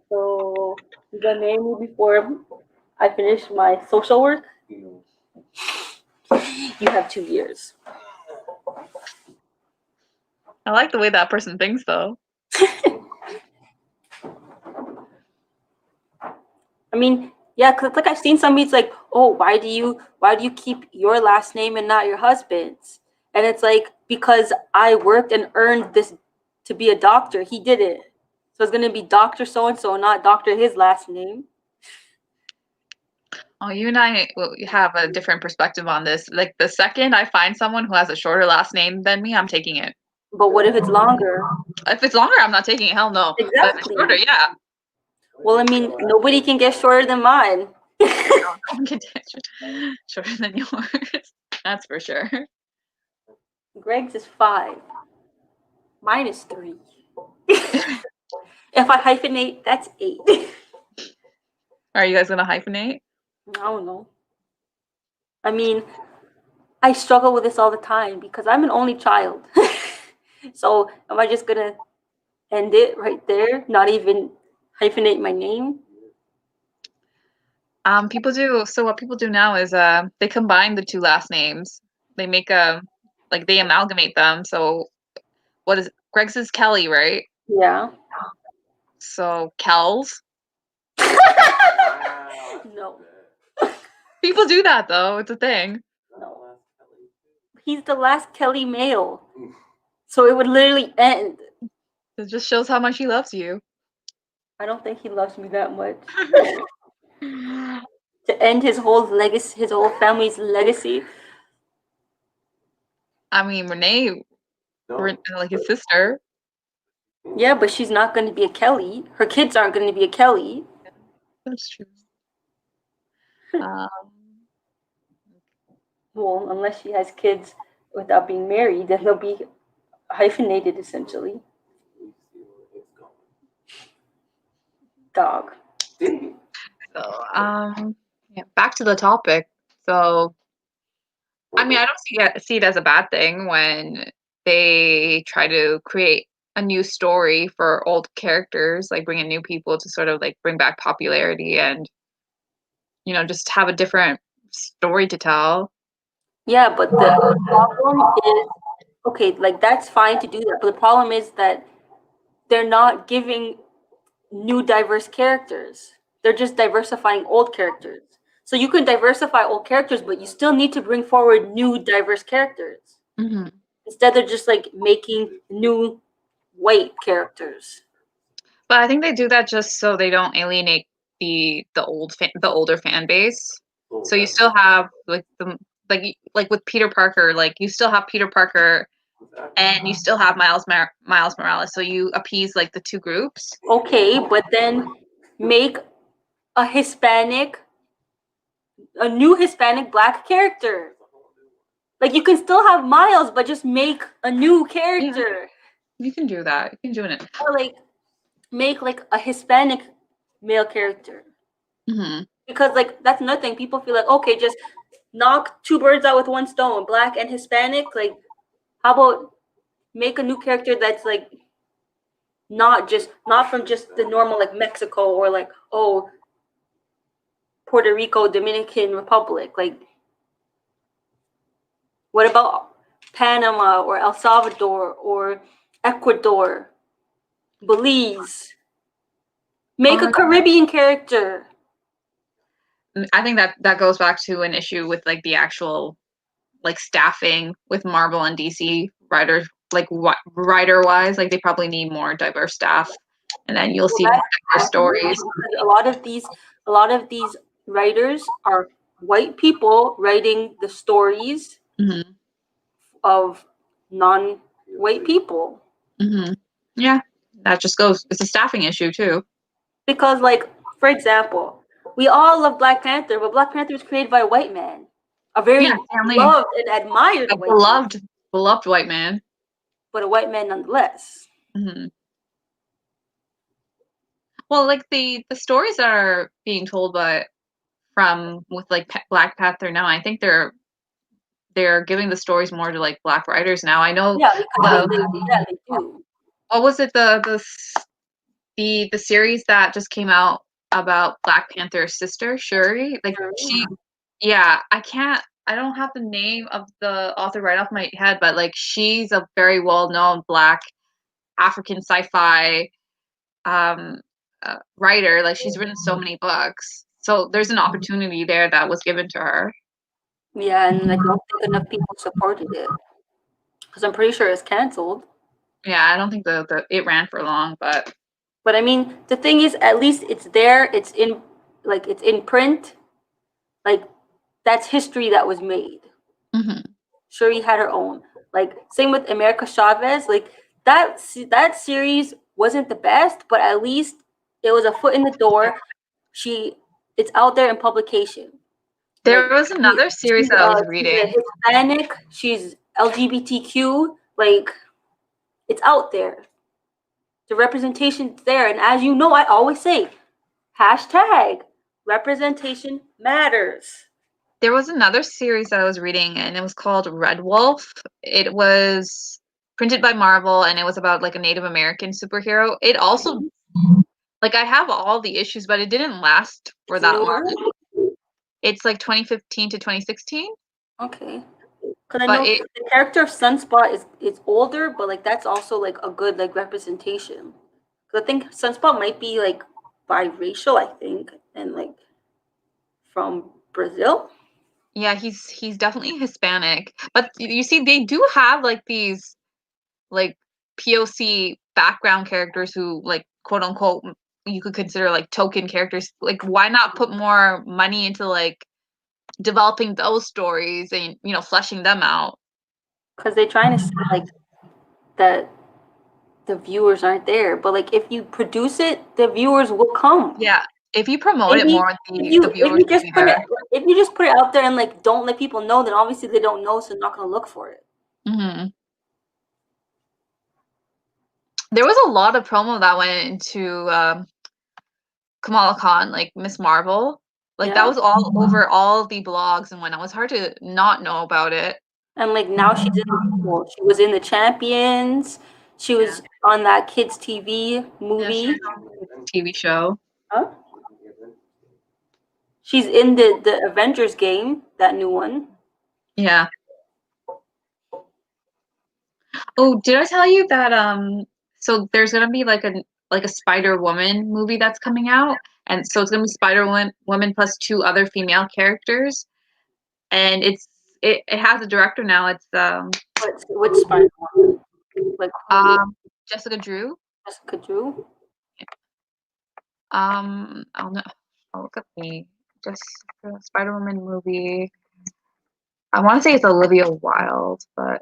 So you gonna marry me before I finish my social work? You have 2 years. I like the way that person thinks, though. I mean, yeah, cause like I've seen somebody's like, oh, why do you keep your last name and not your husband's? And it's like, because I worked and earned this to be a doctor. He did it. So it's gonna be Dr. So-and-so, not Dr. his last name. Oh, you and I have a different perspective on this. Like the second I find someone who has a shorter last name than me, I'm taking it. But what if it's longer? If it's longer, I'm not taking it. Hell no. Exactly. But if it's shorter, yeah. Well, I mean, nobody can get shorter than mine. No, no one can get shorter than yours. That's for sure. Greg's is 5. Mine is 3. If I hyphenate, that's 8. Are you guys gonna hyphenate? I don't know. I mean, I struggle with this all the time because I'm an only child. So am I just gonna end it right there? Not even hyphenate my name? People do. So what people do now is they combine the 2 last names. They make they amalgamate them. So what is Greg's is Kelly, right? Yeah. So Kells. No. People do that though. It's a thing. No. He's the last Kelly male. So it would literally end. It just shows how much he loves you. I don't think he loves me that much. To end his whole legacy, his whole family's legacy. I mean, Renee, like his sister. Yeah, but she's not going to be a Kelly. Her kids aren't going to be a Kelly. That's true. Well, unless she has kids without being married, then they'll be hyphenated essentially. Dog. So, yeah, back to the topic. So, I mean, I don't see it as a bad thing when they try to create a new story for old characters, like bring in new people to sort of like bring back popularity and, you know, just have a different story to tell. Yeah, but the problem is, okay, like that's fine to do that, but the problem is that they're not giving new diverse characters. They're just diversifying old characters. So you can diversify old characters, but you still need to bring forward new diverse characters. Mm-hmm. Instead of just like making new white characters. But I think they do that just so they don't alienate the older fan base. So you still have like with Peter Parker, like you still have Peter Parker and you still have Miles Morales. So you appease like the two groups. Okay, but then make a new Hispanic black character. Like you can still have Miles, but just make a new character. Yeah, you can do that. You can do it. Or like make like a Hispanic male character. Mm-hmm. Because like that's another thing. People feel like, okay, just knock two birds out with one stone, black and Hispanic. Like, how about make a new character that's like not from just the normal like Mexico or like Puerto Rico, Dominican Republic. Like, what about Panama or El Salvador or Ecuador, Belize? Make a Caribbean character. I think that goes back to an issue with like the actual like staffing with Marvel and DC writers, like writer wise, like they probably need more diverse staff, and then you'll see more diverse stories. A lot of these writers are white people writing the stories of non-white people. Mm-hmm. Yeah, that just goes. It's a staffing issue too. Because, like, for example, we all love Black Panther, but Black Panther was created by a white man, a very loved and admired beloved white man, but a white man nonetheless. Mm-hmm. Well, like the stories that are being told with like Black Panther now, I think they're giving the stories more to like Black writers now. I know. Yeah, because they do. What was it? The series that just came out about Black Panther's sister, Shuri? Like I don't have the name of the author right off my head, but like she's a very well-known Black African sci-fi writer. Like she's written so many books. So there's an opportunity there that was given to her. Yeah, and I don't think enough people supported it. Because I'm pretty sure it's canceled. Yeah, I don't think it ran for long, but I mean, the thing is, at least it's there. It's in print. Like that's history that was made. Mm-hmm. Shuri had her own. Like same with America Chavez. Like that series wasn't the best, but at least it was a foot in the door. It's out there in publication. There was another series that I was reading. She's Hispanic. She's LGBTQ. Like it's out there. The representation's there, and as you know, I always say, #representation matters. There was another series that I was reading, and it was called Red Wolf. It was printed by Marvel, and it was about like a Native American superhero. It also, like, I have all the issues, but it didn't last for that long. It's like 2015 to 2016. Okay. Because I know the character of Sunspot is older, but like that's also like a good like representation. Because I think Sunspot might be like biracial, I think, and like from Brazil. Yeah, he's definitely Hispanic. But you see, they do have like these like POC background characters who like quote unquote you could consider like token characters. Like, why not put more money into like developing those stories and fleshing them out? Because they're trying to say like that the viewers aren't there, but like if you produce it, the viewers will come. Yeah, if you promote it Maybe more, if the you viewers will be there. if you just put it out there and like don't let people know, then obviously they don't know, so they're not gonna look for it. Mm-hmm. There was a lot of promo that went into Kamala Khan, like Miss Marvel. Like that Yeah. was all over all the blogs and whatnot. It was hard to not know about it. And like now she's she was in the Champions. She was on that kids TV movie. TV show. Huh? She's in the Avengers game, that new one. Yeah. Oh, did I tell you that so there's gonna be like a Spider-Woman movie that's coming out, and so it's gonna be Spider-Woman plus 2 other female characters, and it has a director now. It's Which Spider-Man? Like Jessica Drew. Jessica Drew. I'll look up the Jessica Spider-Woman movie. I want to say it's Olivia Wilde, but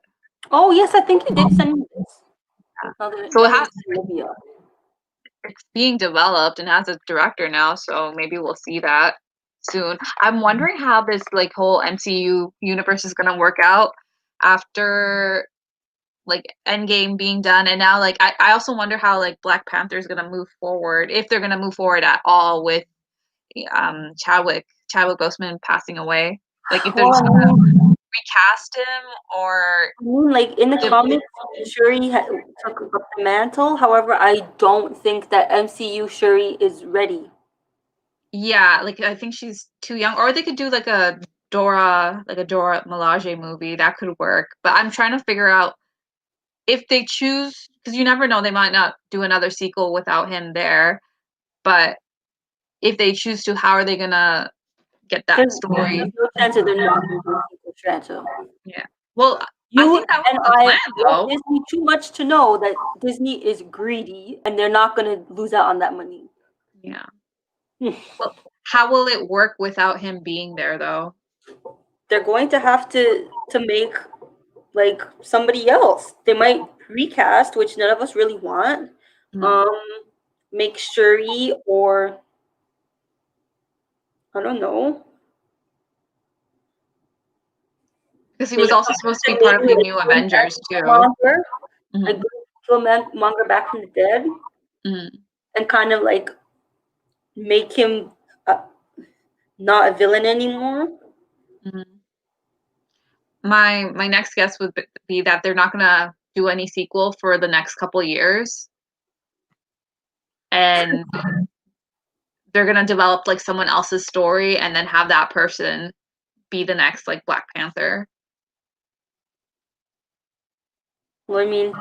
Oh yes, I think you did send me this. so it has Olivia. it's being developed and has a director now, so maybe we'll see that soon. I'm wondering how this like whole MCU universe is gonna work out after like Endgame being done, and now like I also wonder how like Black Panther is gonna move forward, if they're gonna move forward at all with Chadwick Boseman passing away. Like if they're just gonna recast him or I mean, like in the comics, Shuri took up the mantle. However, I don't think that MCU Shuri is ready. yeah, like I think she's too young, or they could do like a Dora Milaje movie that could work. But I'm trying to figure out if they choose, because you never know, they might not do another sequel without him there. But if they choose to, how are they gonna get that story? There's no chance that they're not going to do a sequel transfer. Yeah. Well, I You think that and was the I plan, though. love Disney too much to know that Disney is greedy and they're not going to lose out on that money. Yeah. Well, how will it work without him being there, though? They're going to have to make like somebody else. They might recast, which none of us really want. Make Shuri or I don't know. Because he was also supposed to be part of the new Avengers too. Like Killmonger back from the dead, and kind of like make him not a villain anymore. My next guess would be that they're not gonna do any sequel for the next couple years, and they're gonna develop like someone else's story and then have that person be the next like Black Panther. Well, I mean,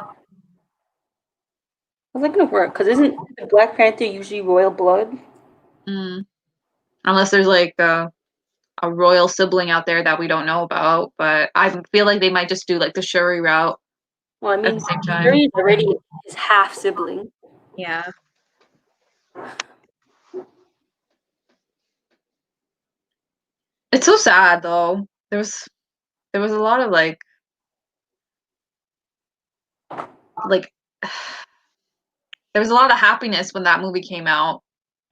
how's that gonna work? Because isn't Black Panther usually royal blood? Unless there's like a royal sibling out there that we don't know about, but I feel like they might just do like the Shuri route. Well, I mean, at the same time. Shuri's already his half sibling. Yeah. It's so sad though. There was a lot of like there was a lot of happiness when that movie came out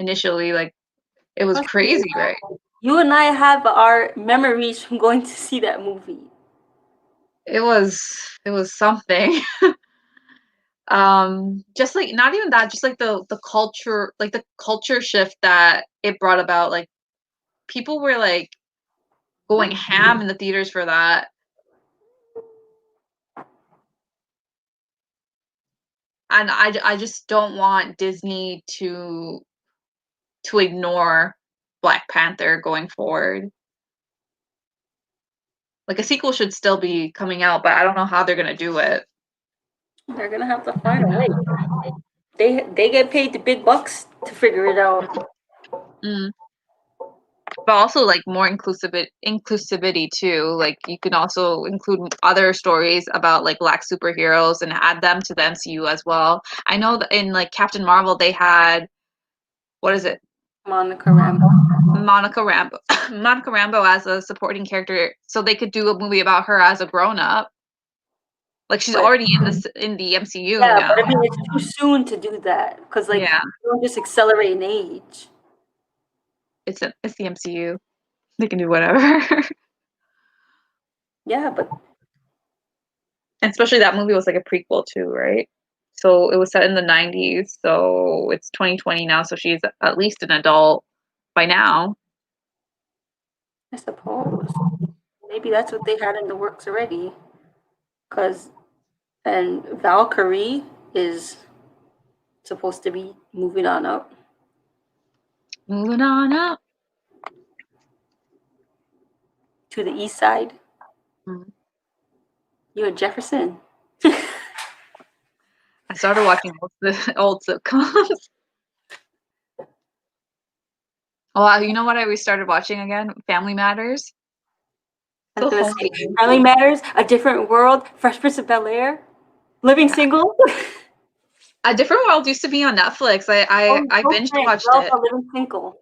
initially. Like it was crazy, right? You and I have our memories from going to see that movie. It was something. Just like not even that, just like the culture shift that it brought about. Like people were like going ham in the theaters for that. And I just don't want Disney to ignore Black Panther going forward. Like a sequel should still be coming out, but I don't know how they're gonna do it. They're gonna have to find a way. They get paid the big bucks to figure it out. Mm. But also like more inclusivity too. Like you can also include other stories about like Black superheroes and add them to the MCU as well. I know that in like Captain Marvel they had, what is it? Monica Rambeau. Monica Rambeau. Monica Rambeau as a supporting character, so they could do a movie about her as a grown up. Like she's But- already in the MCU Yeah, now. but I mean, it's too soon to do that because like Yeah. you don't just accelerate in age. It's the MCU. They can do whatever. Yeah, but And especially that movie was like a prequel too, right? So it was set in the 90s, so it's 2020 now, so she's at least an adult by now. I suppose maybe that's what they had in the works already. And Valkyrie is supposed to be moving on up Moving on up. to the east side. Mhm. You're Jefferson. I started watching the old sitcoms. Oh, you know what I restarted watching again? Family Matters. I was So gonna say homely. Family Matters, A Different World, Fresh Prince of Bel-Air, Living Single. A Different World used to be on Netflix. I Don't binge say watched Girls it. Are Living Single.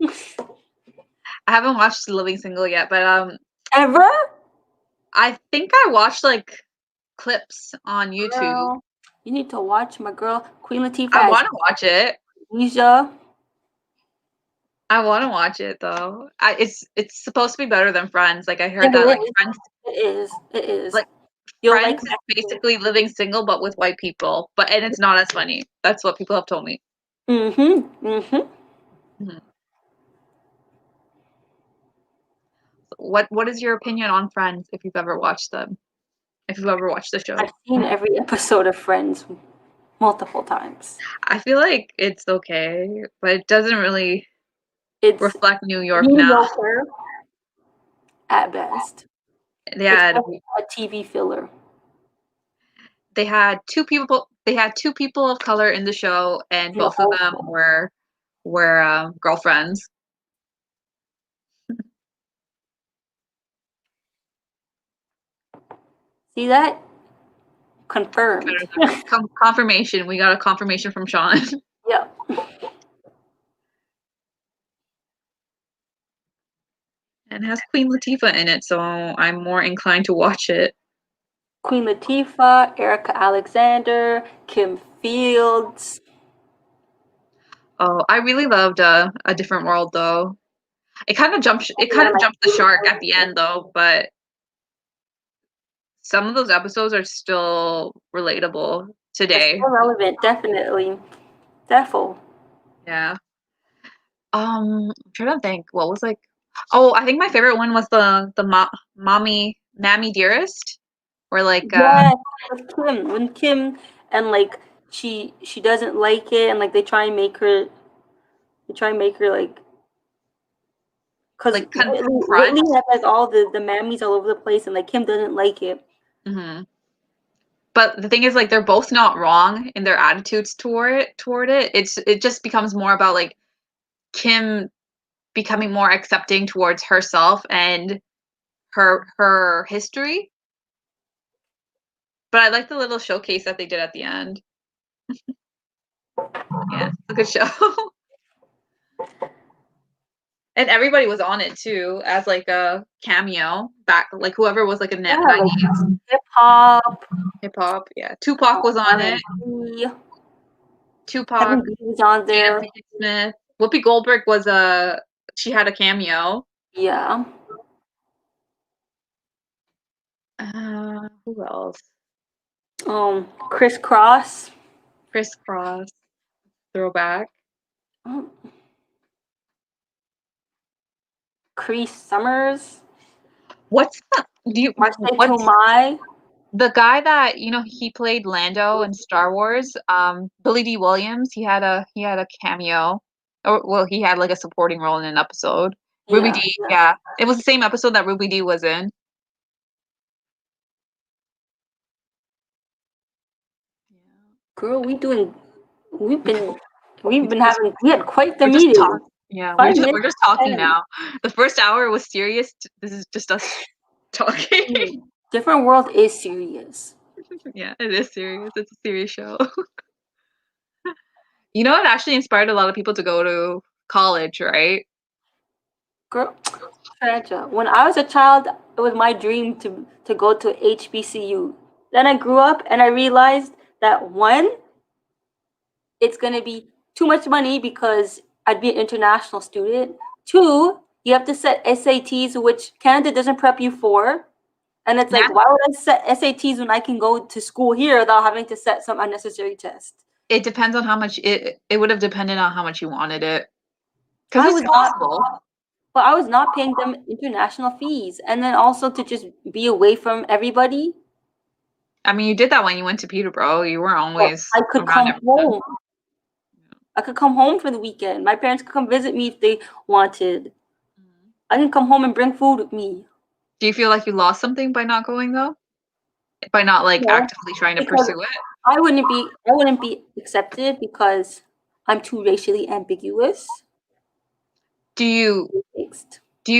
I haven't watched Living Single yet, but Ever? I think I watched like clips on YouTube. Girl, you need to watch my girl Queen Latifah I as want to watch it. Asia. I want to watch it though. It's supposed to be better than Friends. Like I heard that like Friends, It is. like You'll Friends like is basically living single but with white people, and it's not as funny. That's what people have told me. Mhm. What is your opinion on Friends if you've ever watched them? If you've ever watched the show? I've seen every episode of Friends multiple times. I feel like it's okay, but it doesn't really It's reflect New York now. mediocre at best. They It's had like a TV filler. they had two people of color in the show, and In the both of whole them show. were girlfriends. See that? Confirmed. Confirmation. We got a confirmation from Sean. Yeah. And it has Queen Latifah in it, so I'm more inclined to watch it. Queen Latifah, Erica Alexander, Kim Fields. Oh, I really loved A Different World though. It kind of jumped the shark at the end though, but some of those episodes are still relatable today. It's still relevant, definitely. Defo. Yeah. I'm trying to think. What was like? Oh, I think my favorite one was the Mammy Dearest, where like Yeah, with Kim. When Kim and like she doesn't like it and like they try and make her like because like Whitney has like all the mammies all over the place and like Kim doesn't like it. Mm-hmm. But the thing is, like, they're both not wrong in their attitudes toward it. It just becomes more about like Kim becoming more accepting towards herself and her history. But I like the little showcase that they did at the end. Yeah, it's a good show. And everybody was on it too, as like a cameo back, like whoever was like a Yeah, 90s like hip hop. Yeah, Tupac was on it. Tupac, was on there. Jada Pinkett Smith, Whoopi Goldberg was she had a cameo. Yeah. Who else? Criss Cross. Criss Cross, throwback. Oh. Cree Summers. What's Tomai. the guy that he played Lando in Star Wars? Billy D. Williams. He had a cameo, or well, he had like a supporting role in an episode. Ruby D. Yeah, it was the same episode that Ruby D was in. Girl, we've been We had quite the We're just meeting. talking. Yeah, 5 we're minutes, just talking 10. now. The first hour was serious. This is just us talking. Different World is serious. Yeah, it is serious. It's a serious show. You know, it actually inspired a lot of people to go to college, right? Girl, Sharanja, when I was a child, it was my dream to go to HBCU. Then I grew up and I realized that one, it's gonna be too much money because I'd be an international student. Two, you have to set SATs, which Canada doesn't prep you for. And it's like, Yeah. why would I set SATs when I can go to school here without having to set some unnecessary test? It depends on how much it would have depended on how much you wanted it. Because I it's was not, possible. but I was not paying them international fees. And then also to just be away from everybody. I mean, you did that when you went to Peterborough. You weren't always I could around come everyone. home. I could come home for the weekend. My parents could come visit me if they wanted. I can come home and bring food with me. Do you feel like you lost something by not going though? By not like No, actively trying to because pursue it? I wouldn't be accepted because I'm too racially ambiguous. Do you Mixed. do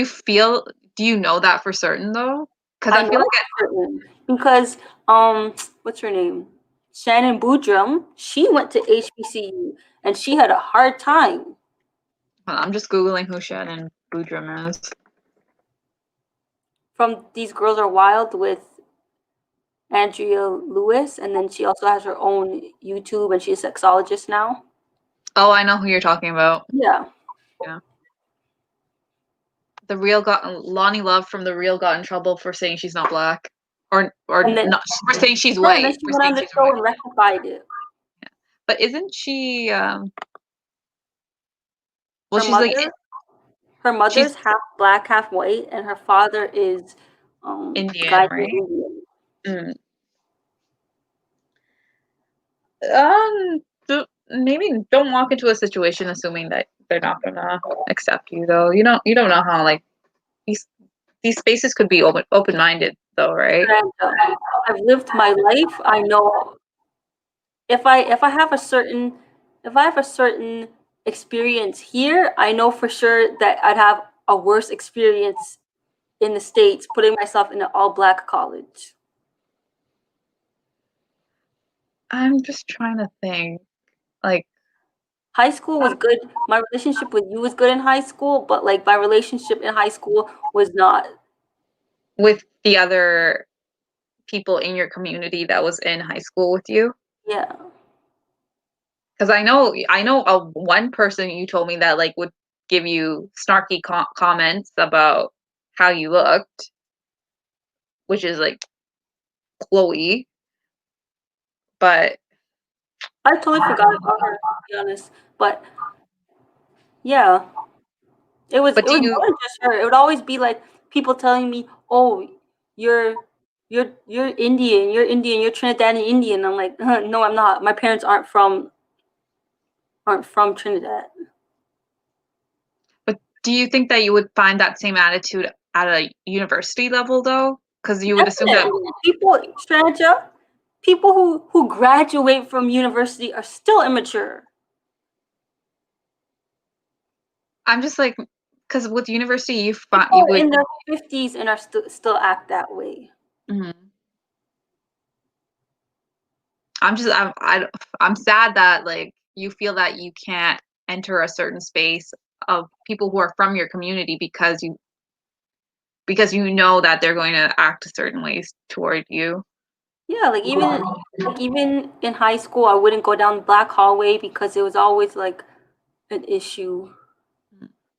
you know that for certain though? Because I I feel know like certain because what's her name? Shannon Boodram, she went to HBCU and she had a hard time. I'm just Googling who Shannon Boodram is. From These Girls Are Wild with Andrea Lewis, and then she also has her own YouTube and she's a sexologist now. Oh, I know who you're talking about. Yeah. Yeah. The real Lonnie Love from The Real got in trouble for saying she's not black. Or And then, not for saying she's and white. then she For went saying on the she's show white. and rectified it. But isn't she well Her she's like mother's she's half black, half white, and her father is Indian, Guyanese right? Indian. Mm. Maybe don't walk into a situation assuming that they're not gonna accept you though. You don't know how like these spaces could be open minded though, right? And, I've lived my life. I know if I have a certain experience here, I know for sure that I'd have a worse experience in the States putting myself in an all black college. I'm just trying to think. Like High school was good. My relationship with you was good in high school, but like my relationship in high school was not. with the other people in your community that was in high school with you. Yeah. Because I know one person you told me that like would give you snarky comments about how you looked, which is like Chloe. But I totally forgot about her, to be honest. But yeah, but it do was you? more than just her. It would always be like people telling me, "Oh, you're you're Indian, you're Trinidadian Indian." I'm like, no, I'm not. My parents aren't from Trinidad. But do you think that you would find that same attitude at a university level though? Because you would assume that. Definitely. People who graduate from university are still immature. I'm just like, because with university you People would. in their 50s and are still act that way. Mhm. I'm sad that like you feel that you can't enter a certain space of people who are from your community because you know that they're going to act a certain ways toward you. Yeah, even in high school, I wouldn't go down the black hallway because it was always like an issue.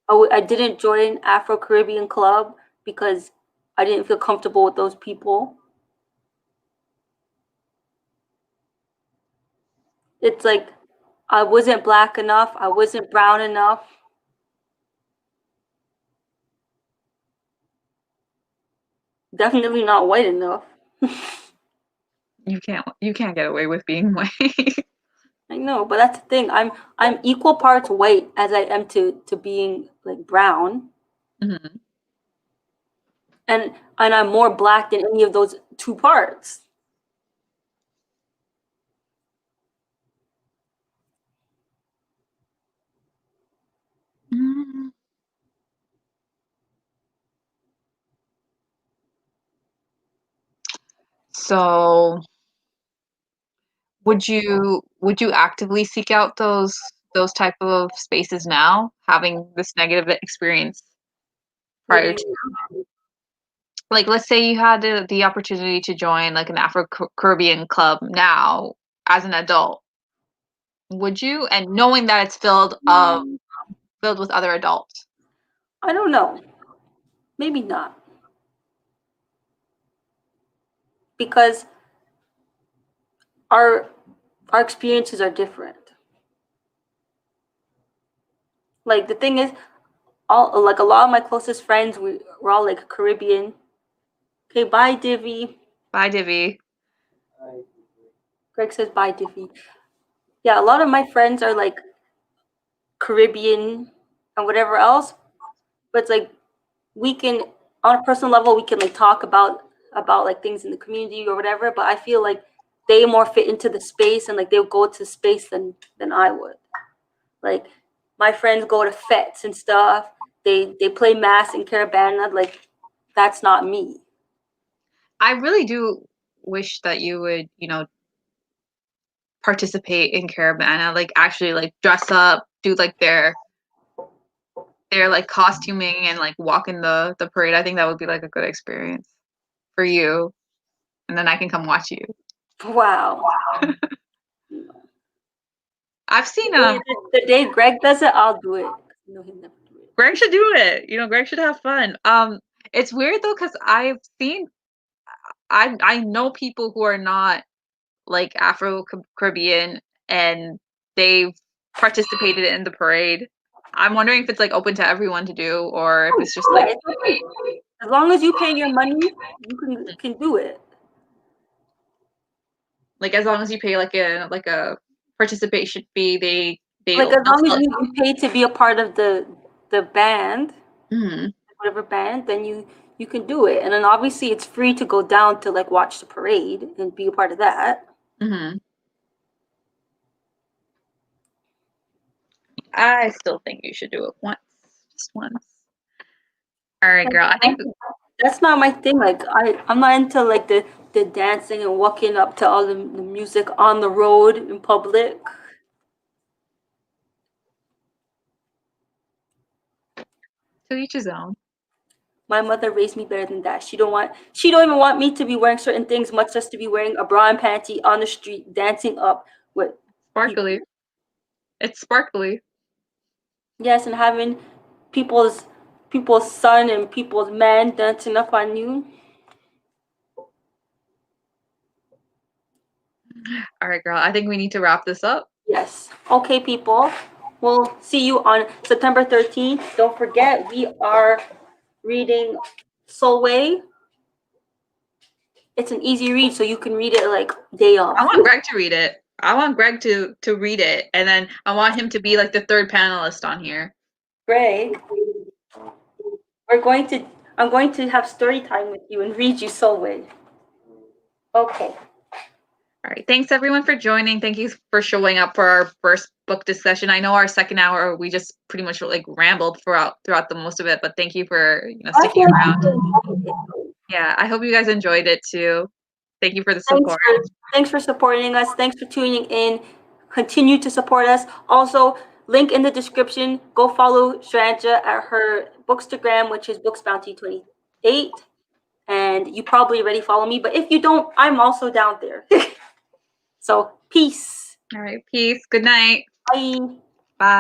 I didn't join Afro Caribbean club because I didn't feel comfortable with those people. It's like I wasn't black enough, I wasn't brown enough. Definitely not white enough. You can't get away with being white. I know, but that's the thing. I'm equal parts white as I am to being like brown, Mm-hmm. and I'm more black than any of those two parts. So would you actively seek out those type of spaces now, having this negative experience prior to, like, let's say you had the opportunity to join like an Afro-Caribbean club now as an adult, would you? And knowing that it's filled with other adults. I don't know. Maybe not. Because our experiences are different. Like the thing is, all like a lot of my closest friends, we're all like Caribbean. Okay, bye Divvy. Bye, Divvy. Greg says bye Divvy. Yeah, a lot of my friends are like Caribbean and whatever else. But it's like we can, on a personal level, we can like talk about like things in the community or whatever. But I feel like they more fit into the space and like they'll go to space than I would. Like my friends go to fetes and stuff. They play mass in Caravana. Like that's not me. I really do wish that you would, participate in Caravana, like actually like dress up, do like their like costuming and like walk in the parade. I think that would be like a good experience for you. And then I can come watch you. Wow. I've seen the day Greg does it, I'll do it. No, he'll never do it. Greg should do it. Greg should have fun. It's weird though, because I know people who are not like Afro-Caribbean and they've participated in the parade. I'm wondering if it's like open to everyone to do, or if it's just like as long as you pay your money, you can do it. Like as long as you pay like a participation fee, they like as long as you pay to be a part of the band, whatever band, then you can do it. And then obviously it's free to go down to like watch the parade and be a part of that. I still think you should do it just once. All right, girl. I think that's not my thing. Like I'm not into like the dancing and walking up to all the music on the road in public. To each his own. My mother raised me better than that. She don't even want me to be wearing certain things, much less to be wearing a bra and panty on the street, dancing up with sparkly. People. It's sparkly. Yes, and having people's son and people's man dancing up on you. All right, girl. I think we need to wrap this up. Yes. Okay, people. We'll see you on September 13th. Don't forget, we are reading Soulway. It's an easy read, so you can read it like day off. I want Greg to read it. I want Greg to read it, and then I want him to be like the third panelist on here. Greg, I'm going to have story time with you and read you Soulway. Okay. All right. Thanks everyone for joining. Thank you for showing up for our first book discussion. I know our second hour we just pretty much like rambled throughout the most of it, but thank you for sticking around. Yeah, I hope you guys enjoyed it too. Thank you for the support. Thanks for supporting us. Thanks for tuning in. Continue to support us. Also, link in the description. Go follow Sharanja at her Bookstagram, which is BooksBounty28. And you probably already follow me, but if you don't, I'm also down there. So, peace. All right, peace. Good night. Bye. Bye.